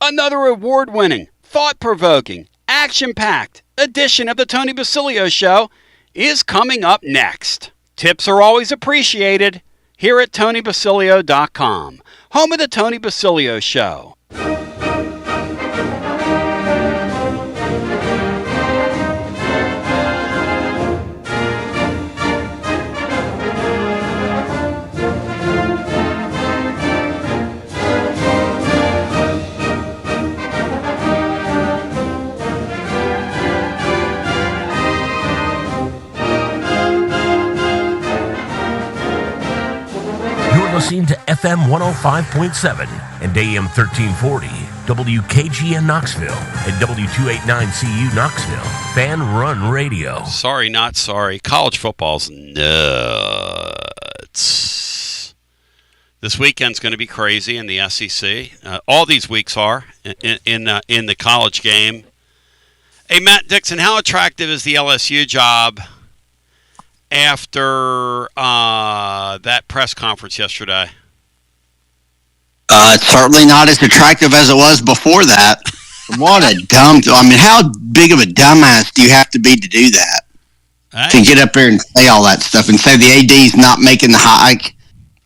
Another award-winning, thought-provoking, action-packed edition of the Tony Basilio Show is coming up next. Tips are always appreciated here at TonyBasilio.com, home of the Tony Basilio Show. Listening to FM 105.7 and AM 1340, WKGN Knoxville and W289CU Knoxville, Fan Run Radio. Sorry, not sorry. College football's nuts. This weekend's going to be crazy in the SEC. All these weeks are in the college game. Hey, Matt Dixon, how attractive is the LSU job after that press conference yesterday? It's certainly not as attractive as it was before that. What a how big of a dumbass do you have to be to do that? Hey. To get up there and say all that stuff and say the AD's not making the hike?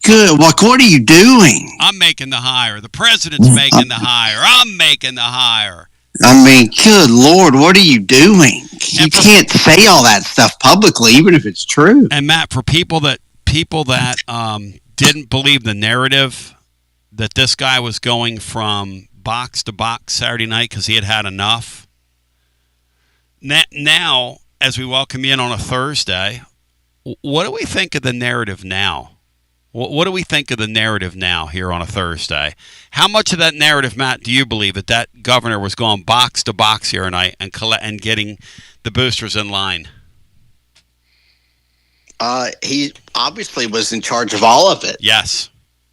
Good. What are you doing? I'm making the hire. The president's making the hire. I'm making the hire. I mean, good Lord, what are you doing? You can't say all that stuff publicly, even if it's true. And Matt, for people that didn't believe the narrative that this guy was going from box to box Saturday night because he had had enough, now, as we welcome you in on a Thursday, what do we think of the narrative now? What do we think of the narrative now here on a Thursday? How much of that narrative, Matt, do you believe that governor was going box to box here tonight and getting the boosters in line? He obviously was in charge of all of it. Yes.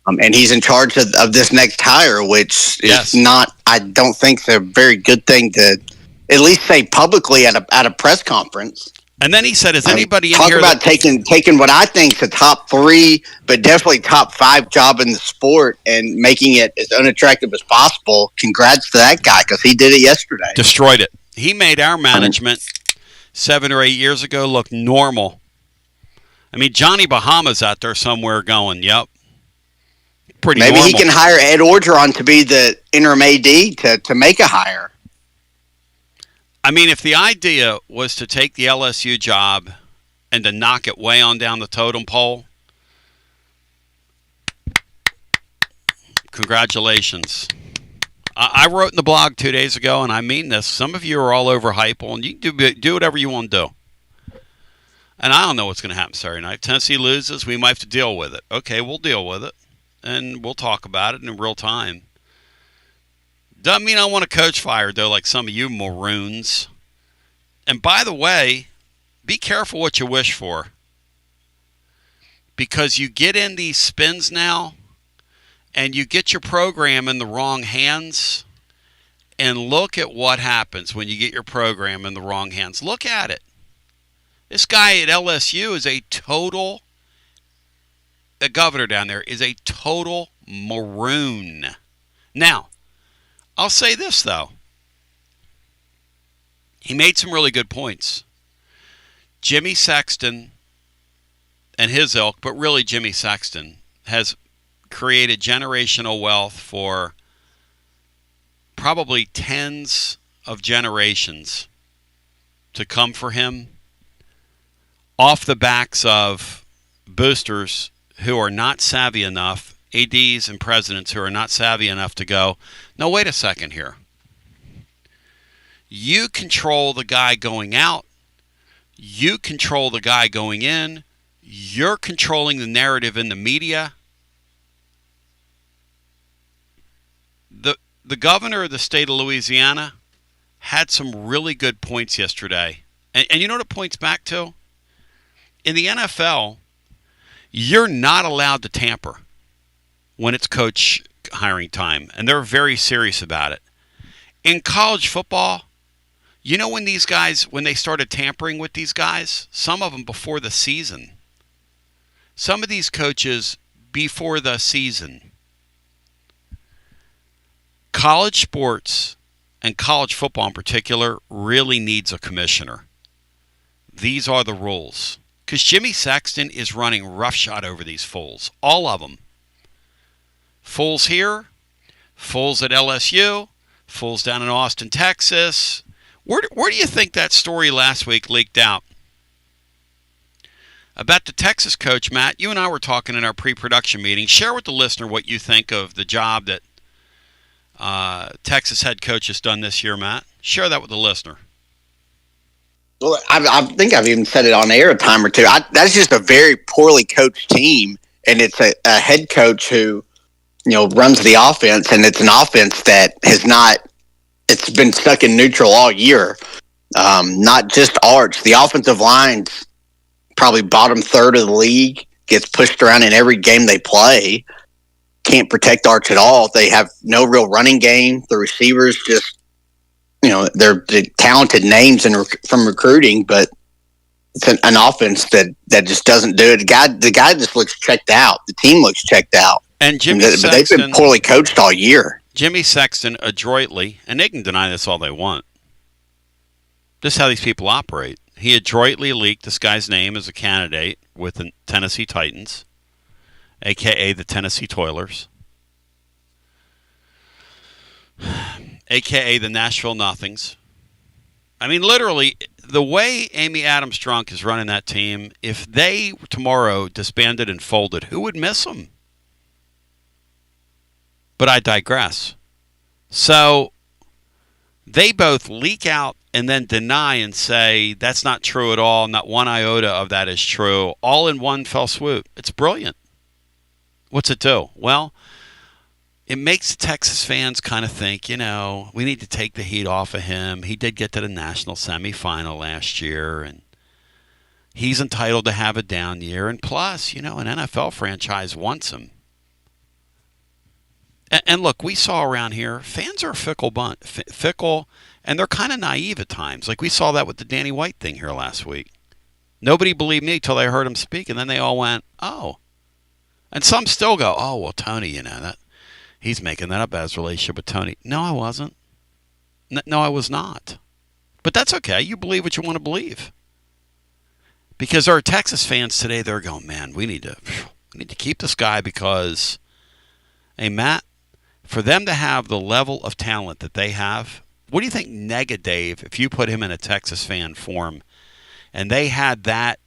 And he's in charge of this next hire, which is not, I don't think, a very good thing to at least say publicly at a press conference. And then he said, "Is anybody in talk here about taking what I think is a top 3, but definitely top 5 job in the sport and making it as unattractive as possible? Congrats to that guy because he did it yesterday. Destroyed it. He made our management 7 or 8 years ago look normal. I mean, Johnny Bahama's out there somewhere going, "Yep, pretty Maybe normal." He can hire Ed Orgeron to be the interim AD to make a hire. I mean, if the idea was to take the LSU job and to knock it way on down the totem pole, congratulations. I wrote in the blog 2 days ago, and I mean this. Some of you are all over Heupel, and you do whatever you want to do. And I don't know what's going to happen Saturday night. If Tennessee loses, we might have to deal with it. Okay, we'll deal with it, and we'll talk about it in real time. Doesn't mean I want a coach fired, though, like some of you maroons. And by the way, be careful what you wish for. Because you get in these spins now, and you get your program in the wrong hands, and look at what happens when you get your program in the wrong hands. Look at it. This guy at LSU is the governor down there is a total maroon. Now, I'll say this, though. He made some really good points. Jimmy Sexton and his ilk, but really Jimmy Sexton, has created generational wealth for probably tens of generations to come for him off the backs of boosters who are not savvy enough, ADs and presidents who are not savvy enough to go, no, wait a second here. You control the guy going out. You control the guy going in. You're controlling the narrative in the media. The governor of the state of Louisiana had some really good points yesterday. And you know what it points back to? In the NFL, you're not allowed to tamper when it's coach hiring time, and they're very serious about it. In college football, you know when they started tampering with these guys? Some of them before the season. Some of these coaches before the season. College sports, and college football in particular, really needs a commissioner. These are the rules. Because Jimmy Sexton is running roughshod over these fools. All of them. Fools here, fools at LSU, fools down in Austin, Texas. Where do you think that story last week leaked out? About the Texas coach, Matt, you and I were talking in our pre-production meeting. Share with the listener what you think of the job that Texas head coach has done this year, Matt. Share that with the listener. Well, I think I've even said it on air a time or two. That's just a very poorly coached team, and it's a head coach who, runs the offense, and it's an offense that has not. It's been stuck in neutral all year. Not just Arch. The offensive line's probably bottom third of the league. Gets pushed around in every game they play. Can't protect Arch at all. They have no real running game. The receivers just. They're talented names from recruiting, but it's an offense that just doesn't do it. The guy just looks checked out. The team looks checked out. And but they've been poorly coached all year. Jimmy Sexton adroitly, and they can deny this all they want. This is how these people operate. He adroitly leaked this guy's name as a candidate with the Tennessee Titans, a.k.a. the Tennessee Toilers. A.k.a. the Nashville Nothings. I mean, literally, the way Amy Adams-Strunk is running that team, if they tomorrow disbanded and folded, who would miss them? But I digress. So they both leak out and then deny and say, that's not true at all, not one iota of that is true, all in one fell swoop. It's brilliant. What's it do? Well, it makes Texas fans kind of think, we need to take the heat off of him. He did get to the national semifinal last year, and he's entitled to have a down year. And plus, an NFL franchise wants him. And look, we saw around here, fans are a fickle bunch, fickle, and they're kind of naive at times. Like we saw that with the Danny White thing here last week. Nobody believed me till they heard him speak, and then they all went, oh. And some still go, oh, well, Tony, that. He's making that up as a relationship with Tony. No, I wasn't. No, I was not. But that's okay. You believe what you want to believe. Because there are Texas fans today, they're going, man, we need to keep this guy because, hey, Matt, for them to have the level of talent that they have, what do you think Nega Dave, if you put him in a Texas fan form, and they had that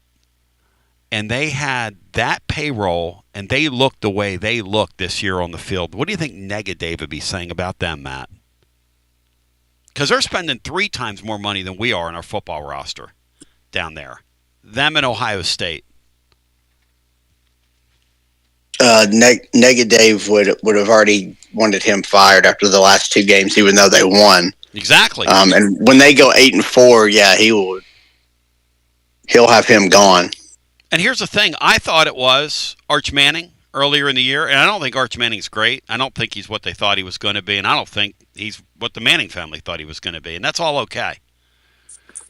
payroll, and they looked the way they looked this year on the field, what do you think Nega Dave would be saying about them, Matt? Because they're spending 3 times more money than we are in our football roster down there. Them and Ohio State. Nega Dave would have already wanted him fired after the last 2 games, even though they won. Exactly. And when they go 8-4, yeah, he'll have him gone. And here's the thing. I thought it was Arch Manning earlier in the year, and I don't think Arch Manning's great. I don't think he's what they thought he was going to be, and I don't think he's what the Manning family thought he was going to be, and that's all okay.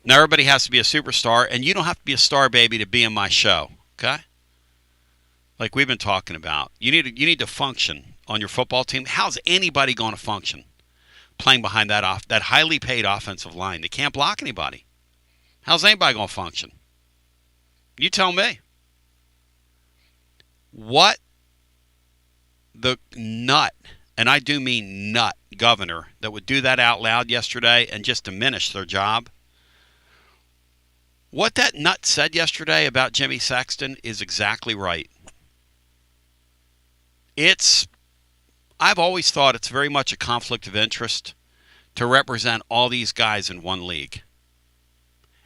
Now, everybody has to be a superstar, and you don't have to be a star baby to be in my show, okay? Like we've been talking about. You need to function on your football team. How's anybody going to function playing behind that highly paid offensive line? They can't block anybody. How's anybody going to function? You tell me. What the nut, and I do mean nut, governor that would do that out loud yesterday and just diminish their job? What that nut said yesterday about Jimmy Sexton is exactly right. I've always thought it's very much a conflict of interest to represent all these guys in one league.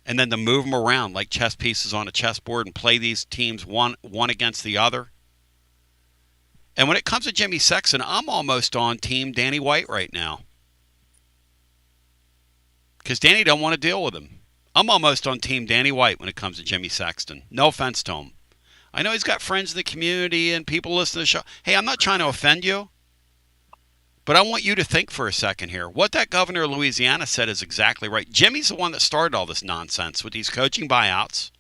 And then to move them around like chess pieces on a chessboard and play these teams one against the other. And when it comes to Jimmy Sexton, I'm almost on team Danny White right now. Because Danny don't want to deal with him. I'm almost on team Danny White when it comes to Jimmy Sexton. No offense to him. I know he's got friends in the community and people listen to the show. Hey, I'm not trying to offend you. But I want you to think for a second here. What that governor of Louisiana said is exactly right. Jimmy's the one that started all this nonsense with these coaching buyouts.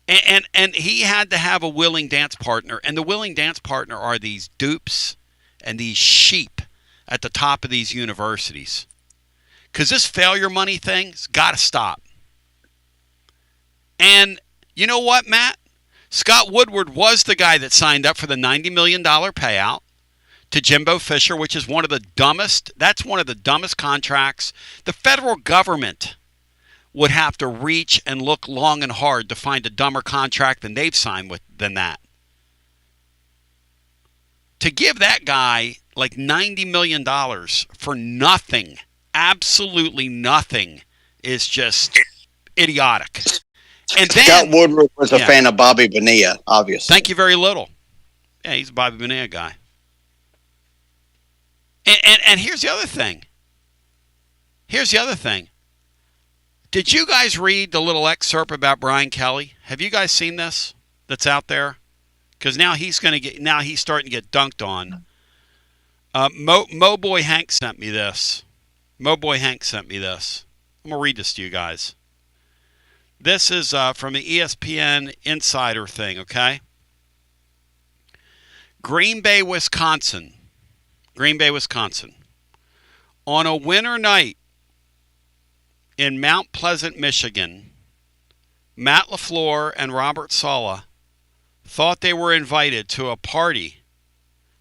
And he had to have a willing dance partner. And the willing dance partner are these dupes and these sheep at the top of these universities. Because this failure money thing's got to stop. And you know what, Matt? Scott Woodward was the guy that signed up for the $90 million payout to Jimbo Fisher, which is one of the dumbest contracts. The federal government would have to reach and look long and hard to find a dumber contract than they've signed than that. To give that guy like $90 million for nothing, absolutely nothing, is just idiotic. And then, Scott Woodward was a fan of Bobby Bonilla, obviously. Thank you very little. Yeah, he's a Bobby Bonilla guy. And here's the other thing. Did you guys read the little excerpt about Brian Kelly? Have you guys seen this that's out there? Because now he's starting to get dunked on. Mo Boy Hank sent me this. I'm going to read this to you guys. This is from the ESPN Insider thing, okay? Green Bay, Wisconsin. On a winter night in Mount Pleasant, Michigan, Matt LaFleur and Robert Saleh thought they were invited to a party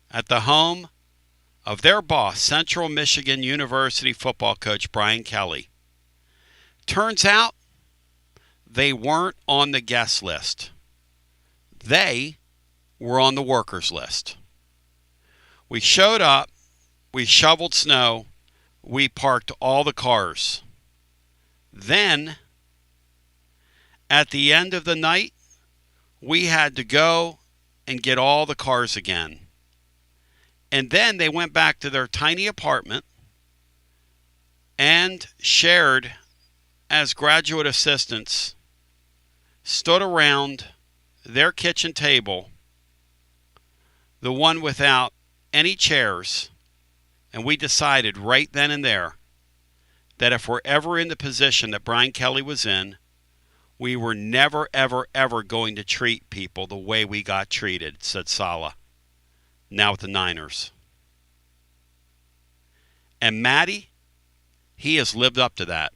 at the home of their boss, Central Michigan University football coach Brian Kelly. Turns out they weren't on the guest list. They were on the workers list. We showed up, we shoveled snow, we parked all the cars. Then, at the end of the night, we had to go and get all the cars again. And then they went back to their tiny apartment and shared, as graduate assistants, stood around their kitchen table, the one without any chairs, and we decided right then and there that if we're ever in the position that Brian Kelly was in, we were never, ever, ever going to treat people the way we got treated, said Saleh, now with the Niners. And Matty, he has lived up to that.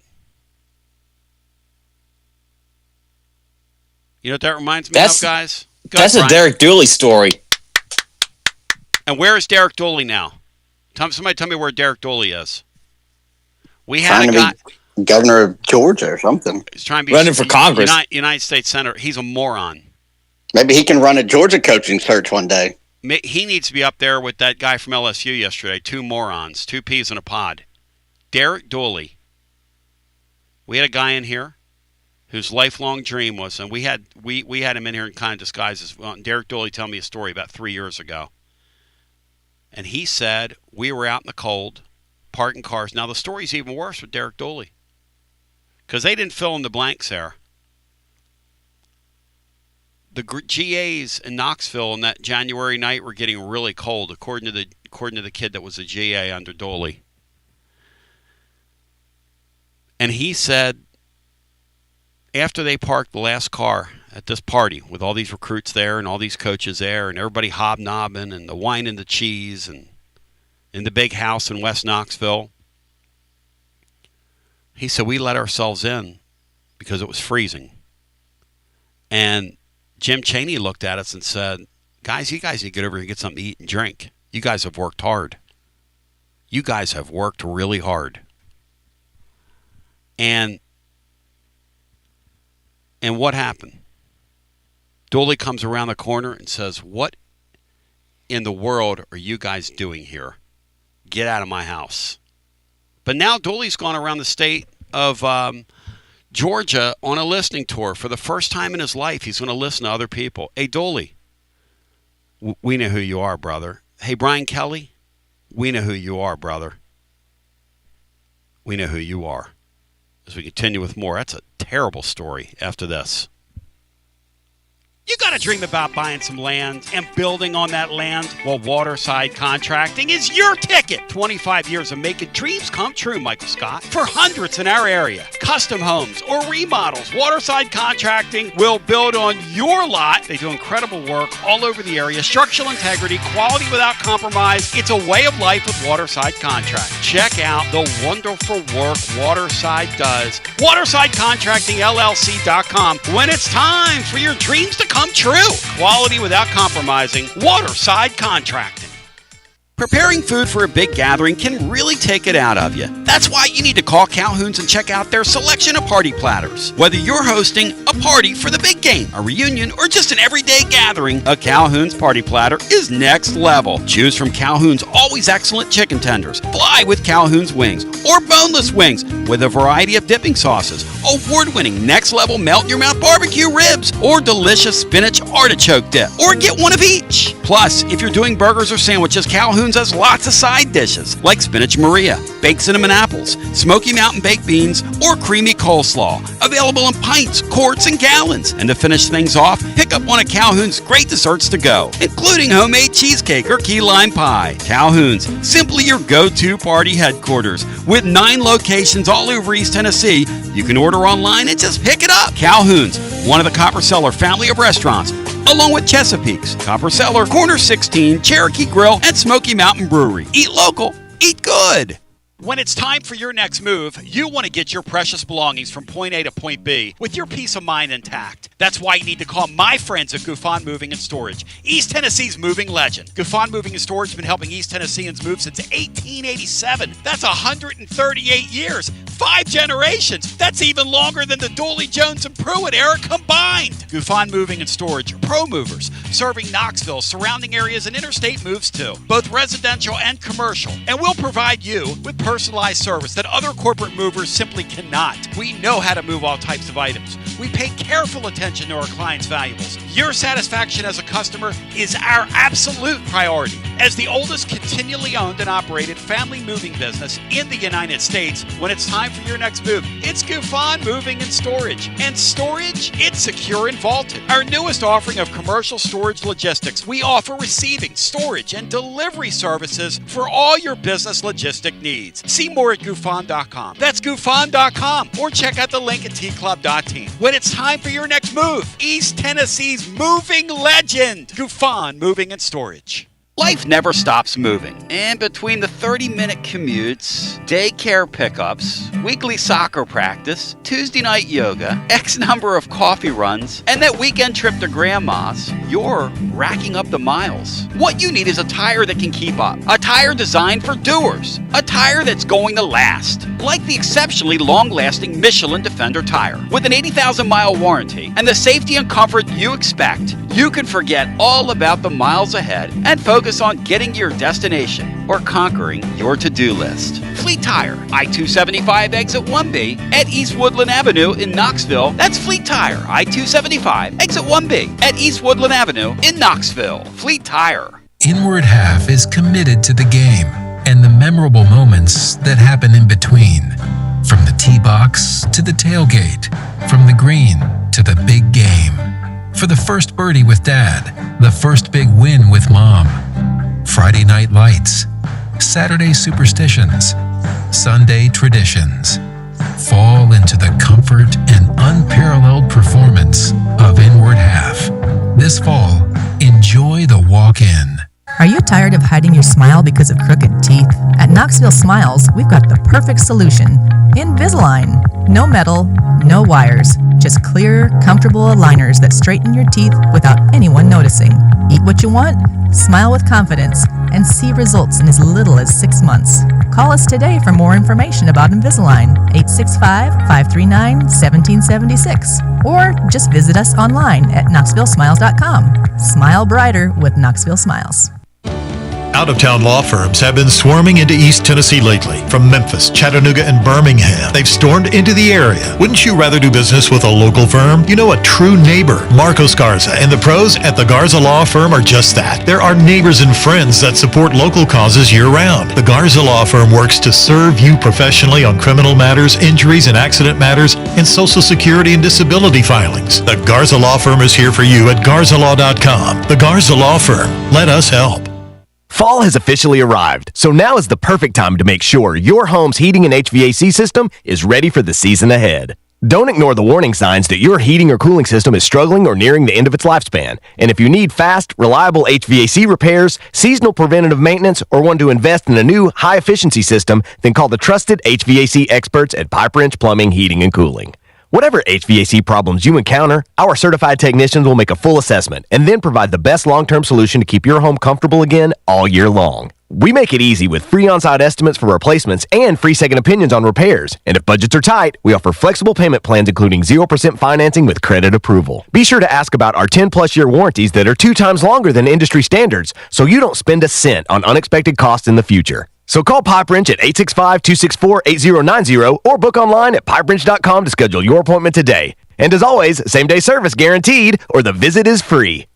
You know what that reminds me of, guys? That's a Derek Dooley story. And where is Derek Dooley now? Somebody tell me where Derek Dooley is. We had a guy, governor of Georgia or something. He's trying to be running for Congress. United States Senator. He's a moron. Maybe he can run a Georgia coaching search one day. He needs to be up there with that guy from LSU yesterday. Two morons, two peas in a pod. Derek Dooley. We had a guy in here whose lifelong dream was, and we had him in here in kind of disguise. Derek Dooley told me a story about 3 years ago. And he said, we were out in the cold, parking cars. Now, the story's even worse with Derek Dooley, because they didn't fill in the blanks there. The GAs in Knoxville on that January night were getting really cold, according to the kid that was a GA under Dooley. And he said, after they parked the last car at this party with all these recruits there and all these coaches there and everybody hobnobbing and the wine and the cheese and in the big house in West Knoxville, he said, we let ourselves in because it was freezing. And Jim Chaney looked at us and said, guys, you guys need to get over here and get something to eat and drink. You guys have worked hard. You guys have worked really hard. And what happened? Dooley comes around the corner and says, what in the world are you guys doing here? Get out of my house. But now Dooley's gone around the state of Georgia on a listening tour. For the first time in his life, he's going to listen to other people. Hey, Dooley, we know who you are, brother. Hey, Brian Kelly, we know who you are, brother. We know who you are. As we continue with more, that's a terrible story after this. You got to dream about buying some land and building on that land? Well, Waterside Contracting is your ticket. 25 years of making dreams come true, Michael Scott. For hundreds in our area, custom homes or remodels, Waterside Contracting will build on your lot. They do incredible work all over the area. Structural integrity, quality without compromise. It's a way of life with Waterside Contract. Check out the wonderful work Waterside does. WatersideContractingLLC.com. When it's time for your dreams to come true. Quality without compromising. Waterside Contracting. Preparing food for a big gathering can really take it out of you. That's why you need to call Calhoun's and check out their selection of party platters. Whether you're hosting a party for the big game, a reunion, or just an everyday gathering, a Calhoun's party platter is next level. Choose from Calhoun's always excellent chicken tenders, fly with Calhoun's wings, or boneless wings with a variety of dipping sauces, award-winning next-level melt-in-your-mouth barbecue ribs, or delicious spinach artichoke dip, or get one of each. Plus, if you're doing burgers or sandwiches, Calhoun's has lots of side dishes like spinach Maria, baked cinnamon apples, Smoky Mountain baked beans, or creamy coleslaw. Available in pints, quarts, and gallons. And to finish things off, pick up one of Calhoun's great desserts to go, including homemade cheesecake or key lime pie. Calhoun's, simply your go-to party headquarters. With 9 locations all over East Tennessee, you can order online and just pick it up. Calhoun's, one of the Copper Cellar family of restaurants, along with Chesapeake's, Copper Cellar, Corner 16, Cherokee Grill, and Smoky Mountain Brewery. Eat local, eat good. When it's time for your next move, you want to get your precious belongings from point A to point B with your peace of mind intact. That's why you need to call my friends at Gouffon Moving and Storage, East Tennessee's moving legend. Gouffon Moving and Storage has been helping East Tennesseans move since 1887. That's 138 years, 5 generations. That's even longer than the Dooley, Jones, and Pruitt era combined. Gouffon Moving and Storage are pro movers, serving Knoxville, surrounding areas, and interstate moves too, both residential and commercial. And we'll provide you with personalized service that other corporate movers simply cannot. We know how to move all types of items. We pay careful attention to our clients' valuables. Your satisfaction as a customer is our absolute priority. As the oldest continually owned and operated family moving business in the United States, when it's time for your next move, it's Gouffon Moving and Storage. And storage, it's secure and vaulted. Our newest offering of commercial storage logistics, we offer receiving, storage, and delivery services for all your business logistic needs. See more at Gouffon.com. That's Gouffon.com. Or check out the link at tclub.team. When it's time for your next move, East Tennessee's moving legend, Gouffon Moving and Storage. Life never stops moving. And between the 30-minute commutes, daycare pickups, weekly soccer practice, Tuesday night yoga, X number of coffee runs, and that weekend trip to Grandma's, you're racking up the miles. What you need is a tire that can keep up. A tire designed for doers. A tire that's going to last. Like the exceptionally long-lasting Michelin Defender tire. With an 80,000-mile warranty and the safety and comfort you expect, you can forget all about the miles ahead and focus on getting to your destination or conquering your to-do list. Fleet Tire, I-275 exit 1B at East Woodland Avenue in Knoxville. That's Fleet Tire, I-275 exit 1B at East Woodland Avenue in Knoxville. Fleet Tire. Inward Half is committed to the game and the memorable moments that happen in between. From the tee box to the tailgate, from the green to the big game. For the first birdie with Dad, the first big win with Mom. Friday night lights, Saturday superstitions, Sunday traditions. Fall into the comfort and unparalleled performance of Inward Half. This fall, enjoy the walk-in. Are you tired of hiding your smile because of crooked teeth? At Knoxville Smiles, we've got the perfect solution. Invisalign. No metal, no wires. Just clear, comfortable aligners that straighten your teeth without anyone noticing. Eat what you want, smile with confidence, and see results in as little as 6 months. Call us today for more information about Invisalign, 865-539-1776. Or just visit us online at knoxvillesmiles.com. Smile brighter with Knoxville Smiles. Out-of-town law firms have been swarming into East Tennessee lately. From Memphis, Chattanooga, and Birmingham, they've stormed into the area. Wouldn't you rather do business with a local firm? You know, a true neighbor. Marcos Garza and the pros at the Garza Law Firm are just that. There are neighbors and friends that support local causes year-round. The Garza Law Firm works to serve you professionally on criminal matters, injuries and accident matters, and Social Security and disability filings. The Garza Law Firm is here for you at garzalaw.com. The Garza Law Firm. Let us help. Fall has officially arrived, so now is the perfect time to make sure your home's heating and HVAC system is ready for the season ahead. Don't ignore the warning signs that your heating or cooling system is struggling or nearing the end of its lifespan. And if you need fast, reliable HVAC repairs, seasonal preventative maintenance, or want to invest in a new, high-efficiency system, then call the trusted HVAC experts at Pipe Wrench Plumbing, Heating, and Cooling. Whatever HVAC problems you encounter, our certified technicians will make a full assessment and then provide the best long-term solution to keep your home comfortable again all year long. We make it easy with free on-site estimates for replacements and free second opinions on repairs. And if budgets are tight, we offer flexible payment plans including 0% financing with credit approval. Be sure to ask about our 10-plus year warranties that are 2 times longer than industry standards, so you don't spend a cent on unexpected costs in the future. So call Pipe Wrench at 865-264-8090 or book online at pipewrench.com to schedule your appointment today. And as always, same-day service guaranteed or the visit is free.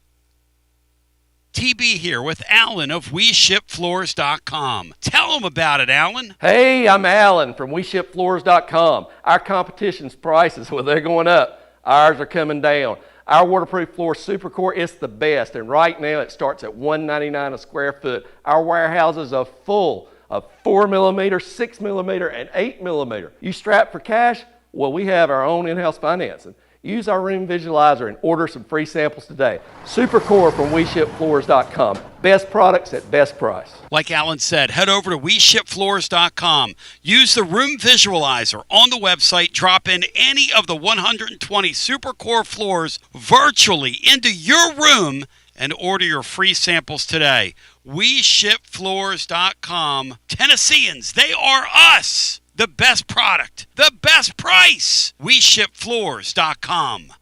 TB here with Alan of WeShipFloors.com. Tell them about it, Alan. Hey, I'm Alan from WeShipFloors.com. Our competition's prices, well, they're going up. Ours are coming down. Our waterproof floor Supercore is the best, and right now it starts at $199 a square foot. Our warehouses are full of 4mm, 6mm, and 8mm. You strapped for cash? Well, we have our own in-house financing. Use our room visualizer and order some free samples today. Supercore from WeShipFloors.com. Best products at best price. Like Alan said, head over to WeShipFloors.com. Use the room visualizer on the website. Drop in any of the 120 Supercore floors virtually into your room and order your free samples today. WeShipFloors.com. Tennesseans, they are us. The best product, the best price. WeShipFloors.com.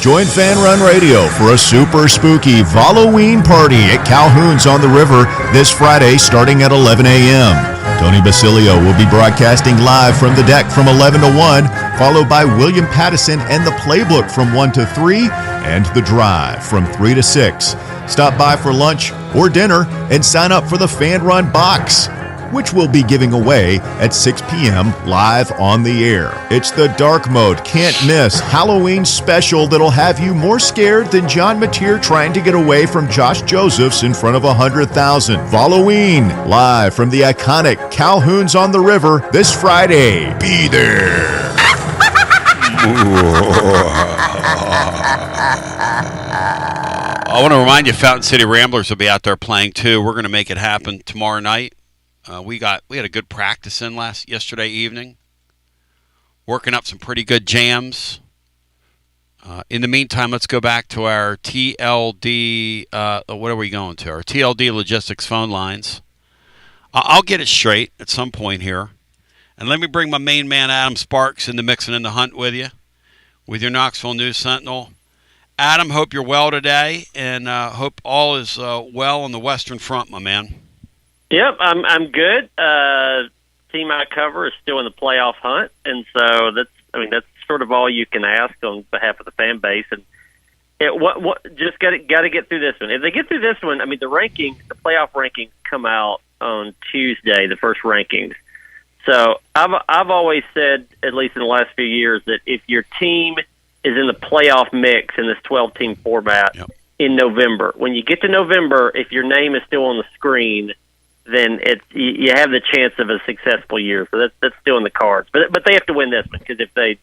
Join Fan Run Radio for a super spooky Halloween party at Calhoun's on the River this Friday starting at 11 a.m. Tony Basilio will be broadcasting live from the deck from 11 to 1, followed by William Pattison and the Playbook from 1 to 3, and The Drive from 3 to 6. Stop by for lunch or dinner and sign up for the Fan Run Box, which we'll be giving away at 6 p.m. live on the air. It's the Dark Mode Can't Miss Halloween special that'll have you more scared than John Mateer trying to get away from Josh Josephs in front of 100,000. Halloween, live from the iconic Calhoun's on the River this Friday. Be there. I want to remind you, Fountain City Ramblers will be out there playing too. We're going to make it happen tomorrow night. We had a good practice in yesterday evening, working up some pretty good jams. In the meantime, let's go back to our TLD. What are we going to? Our TLD Logistics phone lines. I'll get it straight at some point here, and let me bring my main man Adam Sparks in the mix and in the hunt with you, with your Knoxville News Sentinel. Adam, hope you're well today, and hope all is well on the Western Front, my man. Yep, I'm good. Team I cover is still in the playoff hunt, and so that's sort of all you can ask on behalf of the fan base. And just got to get through this one. If they get through this one, the playoff rankings come out on Tuesday, the first rankings. So I've always said, at least in the last few years, that if your team is in the playoff mix in this 12-team format in November, when you get to November, if your name is still on the screen, then you have the chance of a successful year. So that's still in the cards. But they have to win this one, because if they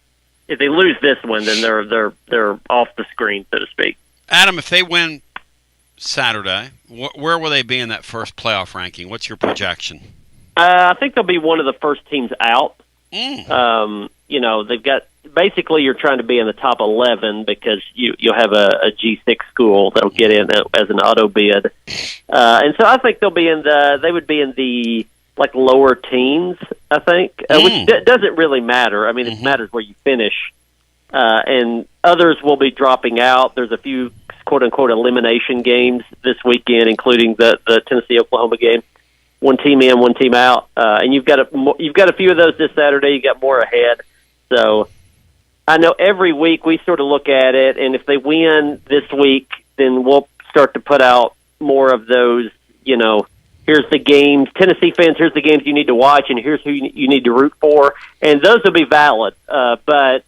lose this one, then they're off the screen, so to speak. Adam, if they win Saturday, where will they be in that first playoff ranking? What's your projection? I think they'll be one of the first teams out. They've got basically you're trying to be in the top 11 because you'll have a G6 school that'll get in as an auto bid, and so I think they would be in the lower teens. I think, which doesn't really matter. It matters where you finish and others will be dropping out. There's a few quote-unquote elimination games this weekend, including the Tennessee-Oklahoma game. One team in, one team out, and you've got a few of those this Saturday. You got more ahead. So I know every week we sort of look at it, and if they win this week, then we'll start to put out more of those. Here's the games, Tennessee fans. Here's the games you need to watch, and here's who you need to root for, and those will be valid, and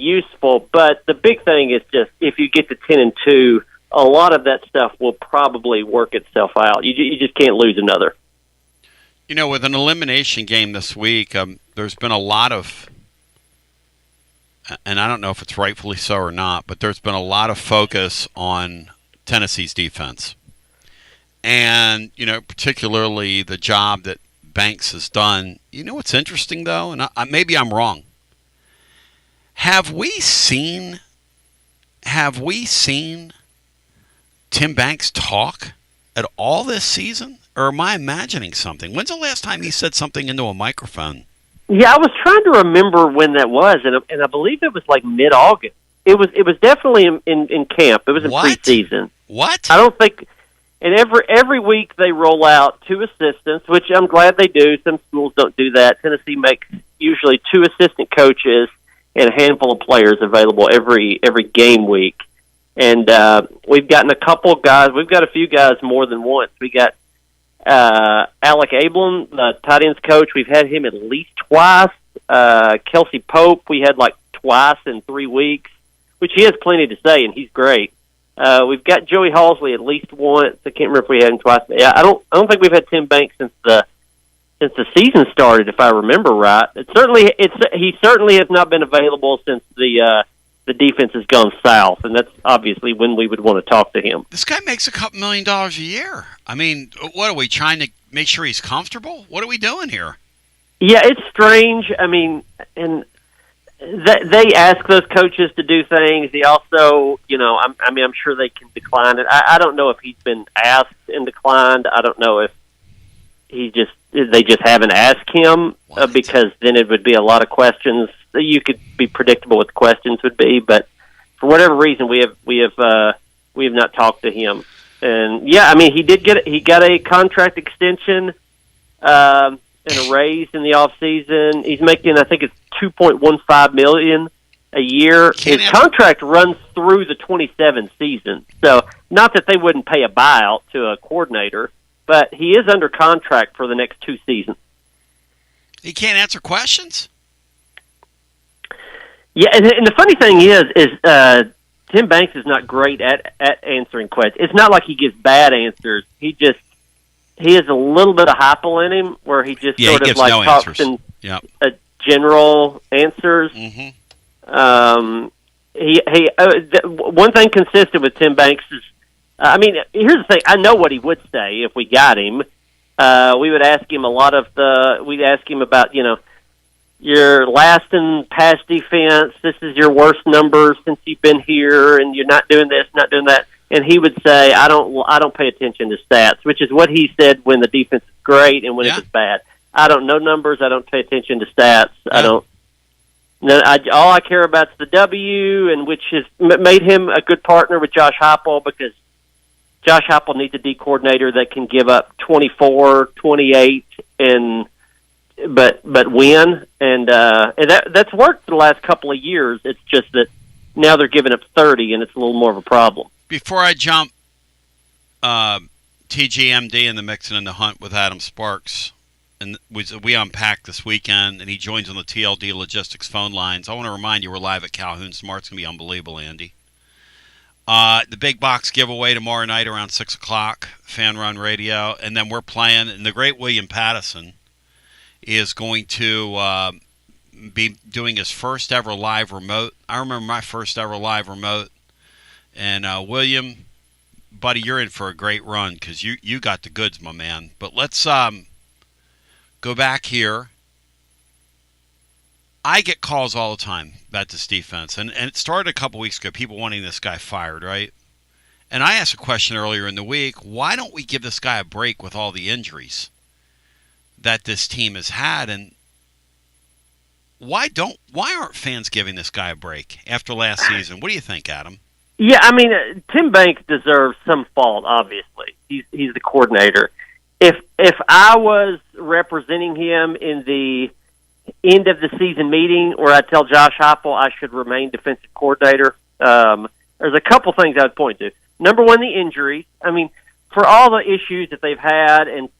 useful. But the big thing is just if you get to 10-2. A lot of that stuff will probably work itself out. You just can't lose another. With an elimination game this week, there's been a lot of, and I don't know if it's rightfully so or not, but there's been a lot of focus on Tennessee's defense. And, particularly the job that Banks has done. What's interesting, though, and maybe I'm wrong. Have we seen Tim Banks talk at all this season? Or am I imagining something? When's the last time he said something into a microphone? Yeah, I was trying to remember when that was, and I believe it was like mid-August. It was definitely in camp. It was in preseason. What? I don't think. And every week they roll out 2 assistants, which I'm glad they do. Some schools don't do that. Tennessee makes usually 2 assistant coaches and a handful of players available every game week. And we've gotten a couple of guys. We've got a few guys more than once. We got Alec Ablam, the tight ends coach. We've had him at least twice. Kelsey Pope, we had like twice in 3 weeks, which he has plenty to say, and he's great. We've got Joey Halsley at least once. I can't remember if we had him twice. But yeah, I don't think we've had Tim Banks since the season started, if I remember right. He certainly has not been available since the defense has gone south, and that's obviously when we would want to talk to him. This guy makes a couple $1 million a year. I mean, what are we trying to make sure he's comfortable? What are we doing here? Yeah, it's strange. I mean, and they ask those coaches to do things. He also, I'm sure they can decline it. I don't know if he's been asked and declined. I don't know if they just haven't asked him because then it would be a lot of questions. You could be predictable what the questions would be, but for whatever reason, we have not talked to him. And yeah, I mean, he got a contract extension and a raise in the off season. He's making, I think it's $2.15 million a year. His contract runs through the 27 season, so not that they wouldn't pay a buyout to a coordinator, but he is under contract for the next 2 seasons. He can't answer questions? Yeah, and the funny thing is Tim Banks is not great at answering questions. It's not like he gives bad answers. He has a little bit of hypo in him where he just sort of like talks in general answers. Mm-hmm. One thing consistent with Tim Banks is, here's the thing. I know what he would say if we got him. We would ask him we'd ask him about, your last in pass defense, this is your worst number since you've been here, and you're not doing this, not doing that. And he would say, I don't pay attention to stats, which is what he said when the defense is great and when it was bad. I don't know numbers. I don't pay attention to stats. Yeah. All I care about is the W, and which has made him a good partner with Josh Heupel, because Josh Heupel needs a D coordinator that can give up 24, 28, but win, and that's worked the last couple of years. It's just that now they're giving up 30, and it's a little more of a problem. Before I jump TGMD in the mix and in the hunt with Adam Sparks, and we unpack this weekend, and he joins on the TLD Logistics phone lines. I want to remind you we're live at Calhoun Smart. It's going to be unbelievable, Andy. The big box giveaway tomorrow night around 6 o'clock, Fan Run Radio, and then we're playing, and the great William Pattison is going to be doing his first ever live remote. I remember my first ever live remote. And William, buddy, you're in for a great run because you got the goods, my man. But let's go back here. I get calls all the time about this defense. And it started a couple weeks ago, people wanting this guy fired, right? And I asked a question earlier in the week, why don't we give this guy a break with all the injuries that this team has had? And, you know, I don't know if it's rightfully so or not, but there's been a lot of focus on Tennessee's defense. And why aren't fans giving this guy a break after last season? What do you think, Adam? Yeah, I mean, Tim Banks deserves some fault. Obviously, he's the coordinator. If I was representing him in the end of the season meeting where I tell Josh Heupel I should remain defensive coordinator, there's a couple things I would point to. Number one, the injuries. I mean, for all the issues that they've had, and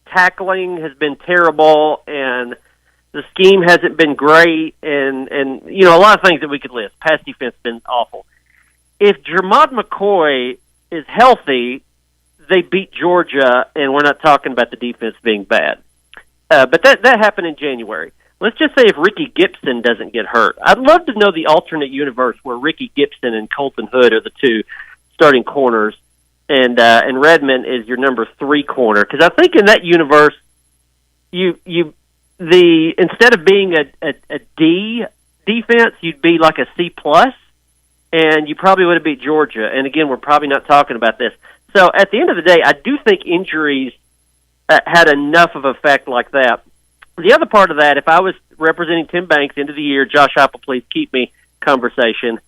tackling has been terrible, and the scheme hasn't been great, and a lot of things that we could list. Pass defense has been awful. If Jermod McCoy is healthy, they beat Georgia, and we're not talking about the defense being bad. But that happened in January. Let's just say if Ricky Gibson doesn't get hurt. I'd love to know the alternate universe where Ricky Gibson and Colton Hood are the two starting corners, and Redmond is your number 3 corner. Because I think in that universe, instead of being a D defense, you'd be like a C+, and you probably would have beat Georgia. And again, we're probably not talking about this. So at the end of the day, I do think injuries had enough of an effect like that. The other part of that, if I was representing Tim Banks into the year, Josh Heupel, please keep me conversation,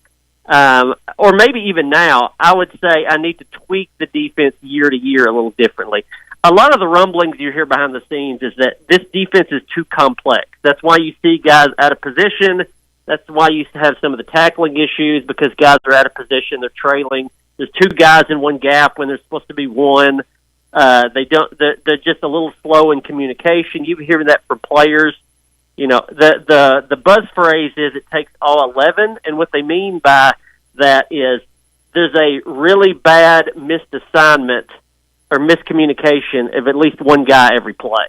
or maybe even now, I would say I need to tweak the defense year to year a little differently. A lot of the rumblings you hear behind the scenes is that this defense is too complex. That's why you see guys out of position. That's why you have some of the tackling issues, because guys are out of position, they're trailing. There's 2 guys in one gap when there's supposed to be one. They're just a little slow in communication. You hear that from players. The buzz phrase is it takes all 11, and what they mean by that is there's a really bad missed assignment or miscommunication of at least one guy every play.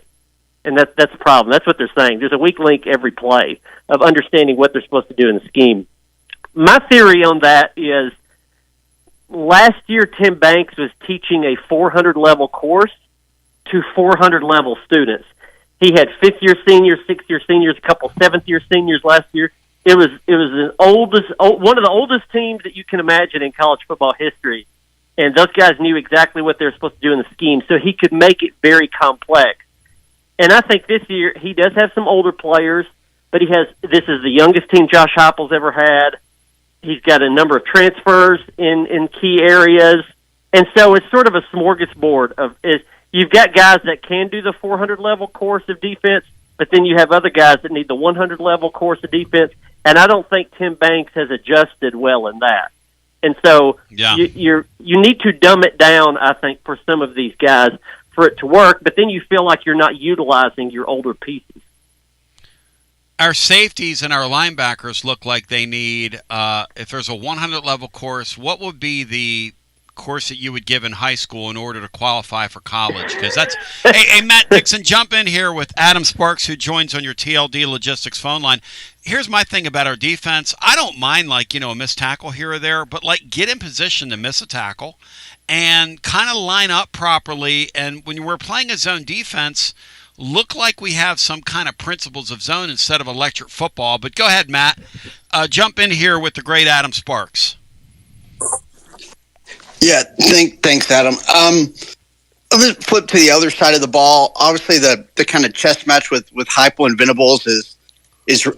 And that's the problem. That's what they're saying. There's a weak link every play of understanding what they're supposed to do in the scheme. My theory on that is last year Tim Banks was teaching a 400-level course to 400-level students. He had 5th-year seniors, 6th-year seniors, a couple 7th-year seniors last year. It was one of the oldest teams that you can imagine in college football history. And those guys knew exactly what they were supposed to do in the scheme, so he could make it very complex. And I think this year he does have some older players, but this is the youngest team Josh Heupel's ever had. He's got a number of transfers in key areas. And so it's sort of a smorgasbord you've got guys that can do the 400-level course of defense, but then you have other guys that need the 100-level course of defense. And I don't think Tim Banks has adjusted well in that. And so you need to dumb it down, I think, for some of these guys for it to work, but then you feel like you're not utilizing your older pieces. Our safeties and our linebackers look like they need, if there's a 100-level course, what would be the course that you would give in high school in order to qualify for college? Because that's hey, Matt Dixon, jump in here with Adam Sparks, who joins on your TLD Logistics phone line. Here's my thing about our defense. I don't mind, a missed tackle here or there, but, get in position to miss a tackle and kind of line up properly. And when we're playing a zone defense, look like we have some kind of principles of zone instead of electric football. But go ahead, Matt. Jump in here with the great Adam Sparks. Yeah, thanks, Adam. Let me flip to the other side of the ball. Obviously, the kind of chess match with Heupel and Venables is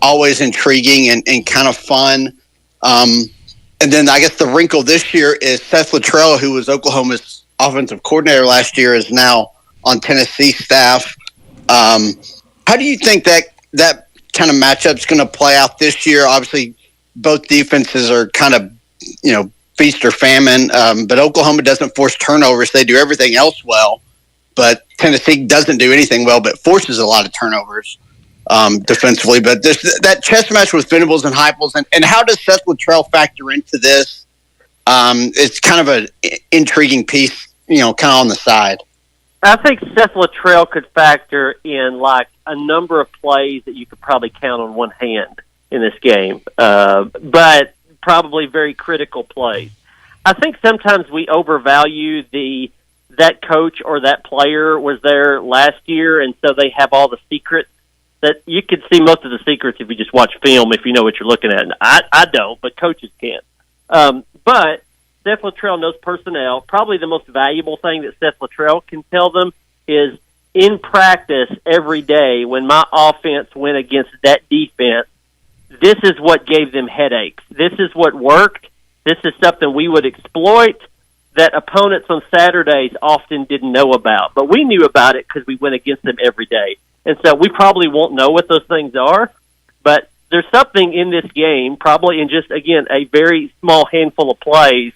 always intriguing and kind of fun. And then I guess the wrinkle this year is Seth Luttrell, who was Oklahoma's offensive coordinator last year, is now on Tennessee's staff. How do you think that kind of matchup is going to play out this year? Obviously, both defenses are kind of, feast or famine, but Oklahoma doesn't force turnovers. They do everything else well, but Tennessee doesn't do anything well, but forces a lot of turnovers defensively. But that chess match with Venables and Heupels, and how does Seth Luttrell factor into this? It's kind of an intriguing piece, kind of on the side. I think Seth Luttrell could factor in a number of plays that you could probably count on one hand in this game, but probably very critical plays. I think sometimes we overvalue that coach or that player was there last year, and so they have all the secrets. That you could see most of the secrets if you just watch film, if you know what you're looking at. And I don't, but coaches can. But Seth Luttrell knows personnel. Probably the most valuable thing that Seth Luttrell can tell them is in practice every day when my offense went against that defense, this is what gave them headaches. This is what worked. This is something we would exploit that opponents on Saturdays often didn't know about. But we knew about it because we went against them every day. And so we probably won't know what those things are, but there's something in this game, probably in just, again, a very small handful of plays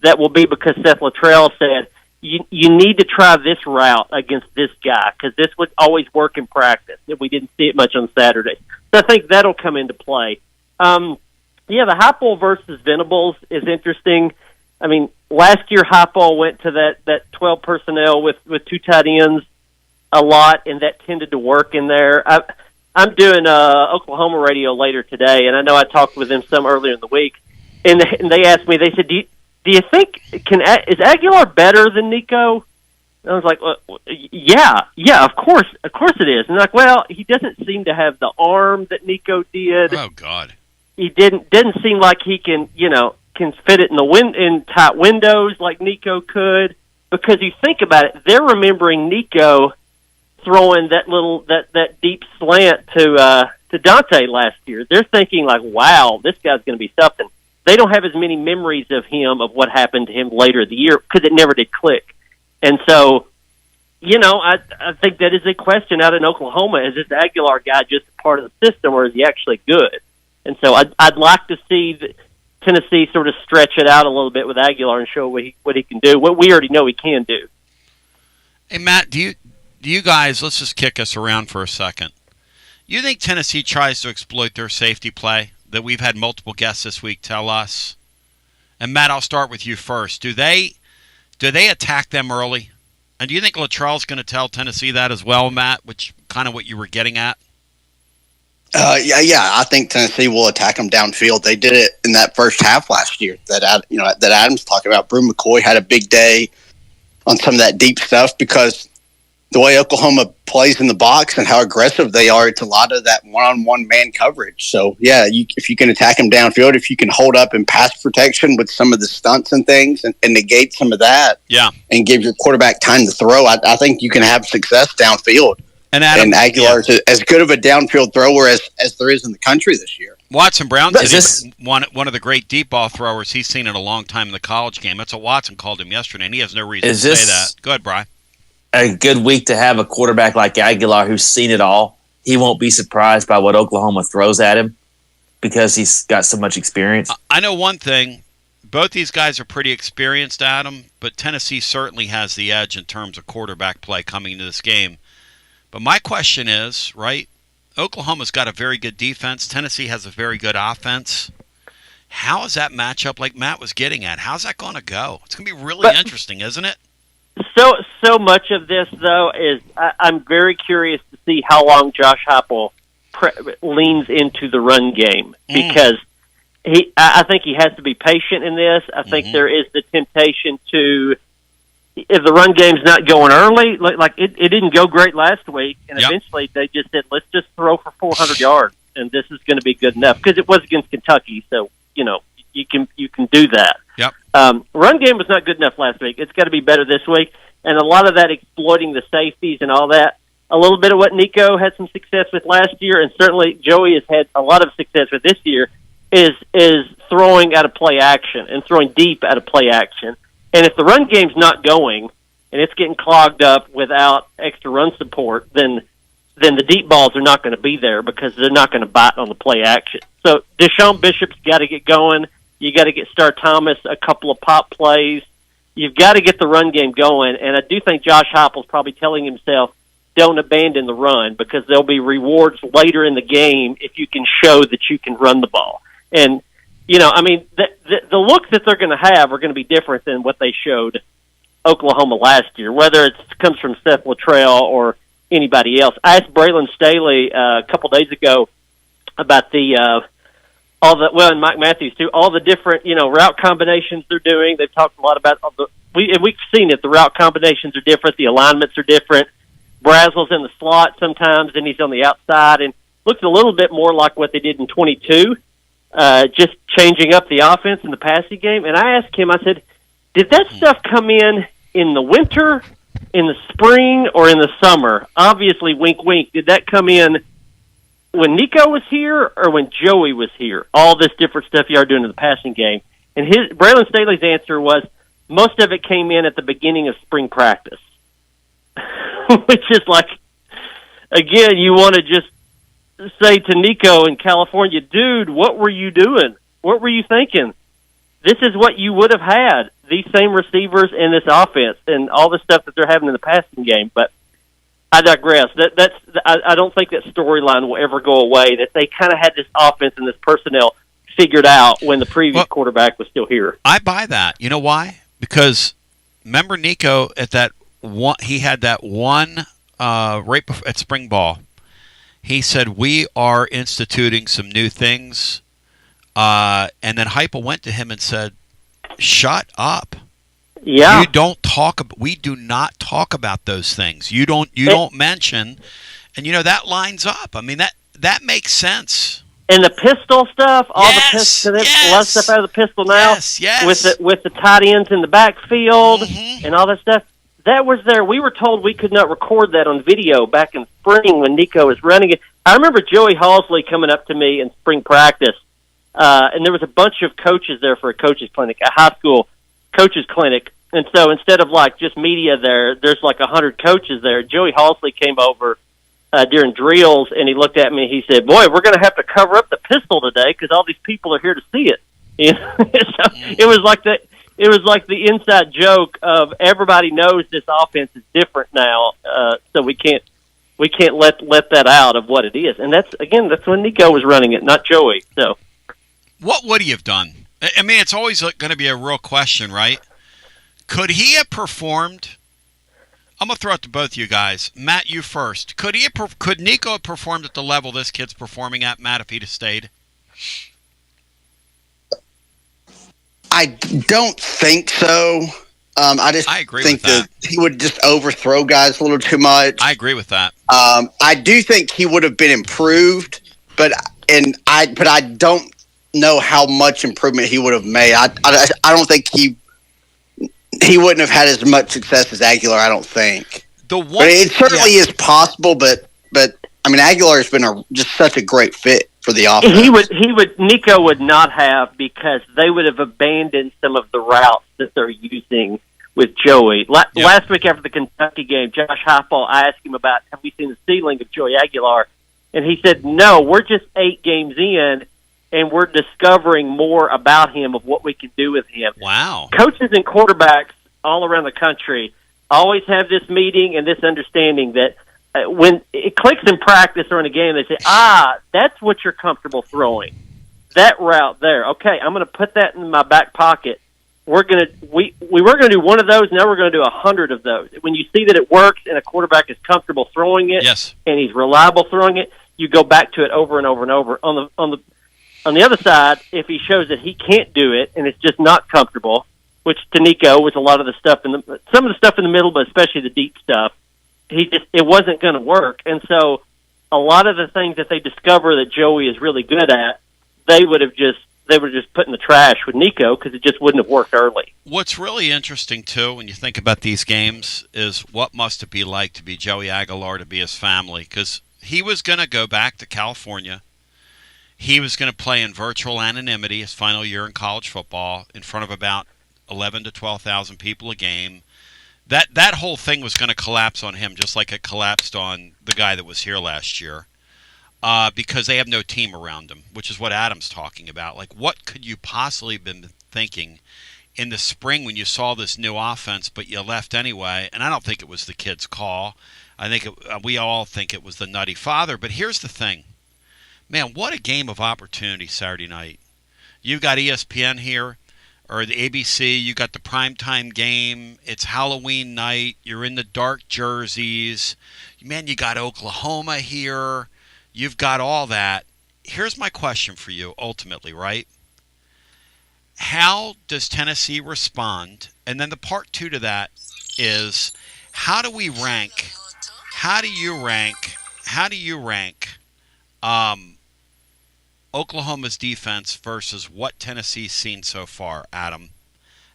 that will be because Seth Luttrell said, you need to try this route against this guy because this would always work in practice. And we didn't see it much on Saturday. So I think that'll come into play. The Heupel versus Venables is interesting. I mean, last year Heupel went to that 12 personnel with two tight ends a lot, and that tended to work in there. I'm doing Oklahoma radio later today, and I know I talked with them some earlier in the week, and they asked me, they said, do you think is Aguilar better than Nico? And I was like, well, yeah, of course it is. And they're like, well, he doesn't seem to have the arm that Nico did. Oh God, he didn't seem like he can fit it in tight windows like Nico could. Because you think about it, they're remembering Nico throwing that deep slant to Dante last year. They're thinking like, wow, this guy's going to be something. They don't have as many memories of him, of what happened to him later in the year, because it never did click. And so, I think that is a question out in Oklahoma. Is this Aguilar guy just a part of the system, or is he actually good? And so I'd like to see Tennessee sort of stretch it out a little bit with Aguilar and show what he can do, what we already know he can do. Hey, Matt, do you guys, let's just kick us around for a second. You think Tennessee tries to exploit their safety play that we've had multiple guests this week tell us? And Matt, I'll start with you first. Do they attack them early? And do you think Luttrell's going to tell Tennessee that as well, Matt, which kind of what you were getting at? Yeah. I think Tennessee will attack them downfield. They did it in that first half last year that Adam's talking about. Brew McCoy had a big day on some of that deep stuff because the way Oklahoma plays in the box and how aggressive they are, it's a lot of that one-on-one man coverage. So, yeah, if you can attack them downfield, if you can hold up in pass protection with some of the stunts and things and negate some of that, and give your quarterback time to throw, I think you can have success downfield. And Aguilar is as good of a downfield thrower as there is in the country this year. Watson Brown one of the great deep ball throwers he's seen in a long time in the college game. That's what Watson called him yesterday, and he has no reason to say that. Go ahead, Brian. A good week to have a quarterback like Aguilar who's seen it all. He won't be surprised by what Oklahoma throws at him because he's got so much experience. I know one thing. Both these guys are pretty experienced, Adam, but Tennessee certainly has the edge in terms of quarterback play coming into this game. But my question is, right, Oklahoma's got a very good defense. Tennessee has a very good offense. How is that matchup, like Matt was getting at? How's that going to go? It's going to be really interesting, isn't it? So much of this, though, is I'm very curious to see how long Josh Heupel leans into the run game because I think he has to be patient in this. I think there is the temptation to, if the run game's not going early, like it didn't go great last week, and eventually they just said, let's just throw for 400 yards, and this is going to be good enough because it was against Kentucky, so you can do that. Yep. Run game was not good enough last week. It's got to be better this week. And a lot of that exploiting the safeties and all that, a little bit of what Nico had some success with last year, and certainly Joey has had a lot of success with this year, is throwing out of play action and throwing deep out of play action. And if the run game's not going and it's getting clogged up without extra run support, then the deep balls are not going to be there because they're not going to bite on the play action. So Deshaun Bishop's got to get going. You got to get Star Thomas a couple of pop plays. You've got to get the run game going, and I do think Josh Heupel's probably telling himself, don't abandon the run because there'll be rewards later in the game if you can show that you can run the ball. And, the look that they're going to have are going to be different than what they showed Oklahoma last year, whether it comes from Seth Luttrell or anybody else. I asked Braylon Staley a couple days ago about and Mike Matthews too, all the different, route combinations they're doing. They've talked a lot about we've seen it. The route combinations are different. The alignments are different. Brazel's in the slot sometimes, and he's on the outside, and looks a little bit more like what they did in 22, just changing up the offense in the passing game. And I asked him, I said, did that stuff come in the winter, in the spring or in the summer? Obviously, wink, wink. Did that come in when Nico was here or when Joey was here? All this different stuff you are doing in the passing game. And Braylon Staley's answer was most of it came in at the beginning of spring practice, which is like, again, you want to just say to Nico in California, dude, what were you doing? What were you thinking? This is what you would have had, these same receivers in this offense and all the stuff that they're having in the passing game. But I digress. I don't think that storyline will ever go away, that they kind of had this offense and this personnel figured out when the previous quarterback was still here. I buy that. You know why? Because remember Nico at that one, he had that one right before, at spring ball. He said, we are instituting some new things. And then Heupel went to him and said, shut up. Yeah. We do not talk about those things. You don't mention. And, that lines up. I mean, that makes sense. And the pistol stuff, all the pistol, a lot of stuff out of the pistol now. Yes. With the tight ends in the backfield and all that stuff. That was there. We were told we could not record that on video back in spring when Nico was running it. I remember Joey Halsley coming up to me in spring practice, and there was a bunch of coaches there for a coaches clinic, a high school coaches clinic. And so instead of like just media there's like 100 coaches there. Joey Halsley came over during drills, and he looked at me and he said, boy, we're going to have to cover up the pistol today because all these people are here to see it. So it was like that. It was like the inside joke of everybody knows this offense is different now, so we can't let that out of what it is. And that's when Nico was running it, not Joey. So, what would he have done? I mean, it's always going to be a real question, right? Could he have performed? I'm going to throw it to both you guys. Matt, you first. Could Nico have performed at the level this kid's performing at, Matt, if he'd have stayed? I don't think so. I agree think that he would just overthrow guys a little too much. I agree with that. I do think he would have been improved, but I don't know how much improvement he would have made. I don't think he wouldn't have had as much success as Aguilar. I don't think. But it certainly is possible. But I mean, Aguilar has been just such a great fit for the offense. Nico would not have, because they would have abandoned some of the routes that they're using with Joey. Last week after the Kentucky game, Josh Heupel, I asked him about, have we seen the ceiling of Joey Aguilar? And he said, no, we're just 8 games in, and we're discovering more about him, of what we can do with him. Wow. Coaches and quarterbacks all around the country always have this meeting and this understanding that when it clicks in practice or in a game, they say, that's what you're comfortable throwing. That route there. Okay, I'm going to put that in my back pocket. We were going to do one of those, now we're going to do 100 of those. When you see that it works and a quarterback is comfortable throwing it, and he's reliable throwing it, you go back to it over and over and over. On the other side, if he shows that he can't do it and it's just not comfortable, which to Nico was a lot of the stuff some of the stuff in the middle, but especially the deep stuff, it wasn't going to work. And so a lot of the things that they discover that Joey is really good at, they were just put in the trash with Nico, because it just wouldn't have worked early. What's really interesting, too, when you think about these games, is what must it be like to be Joey Aguilar, to be his family, because he was going to go back to California. He was going to play in virtual anonymity his final year in college football in front of about 11 to 12,000 people a game. That whole thing was going to collapse on him, just like it collapsed on the guy that was here last year, because they have no team around him, which is what Adam's talking about. Like, what could you possibly have been thinking in the spring when you saw this new offense, but you left anyway? And I don't think it was the kid's call. I think we all think it was the nutty father. But here's the thing. Man, what a game of opportunity Saturday night. You've got ESPN here, or the ABC, you got the primetime game, it's Halloween night, you're in the dark jerseys, man, you got Oklahoma here, you've got all that. Here's my question for you, ultimately, right? How does Tennessee respond? And then the part 2 to that is, how do you rank Oklahoma's defense versus what Tennessee's seen so far, Adam?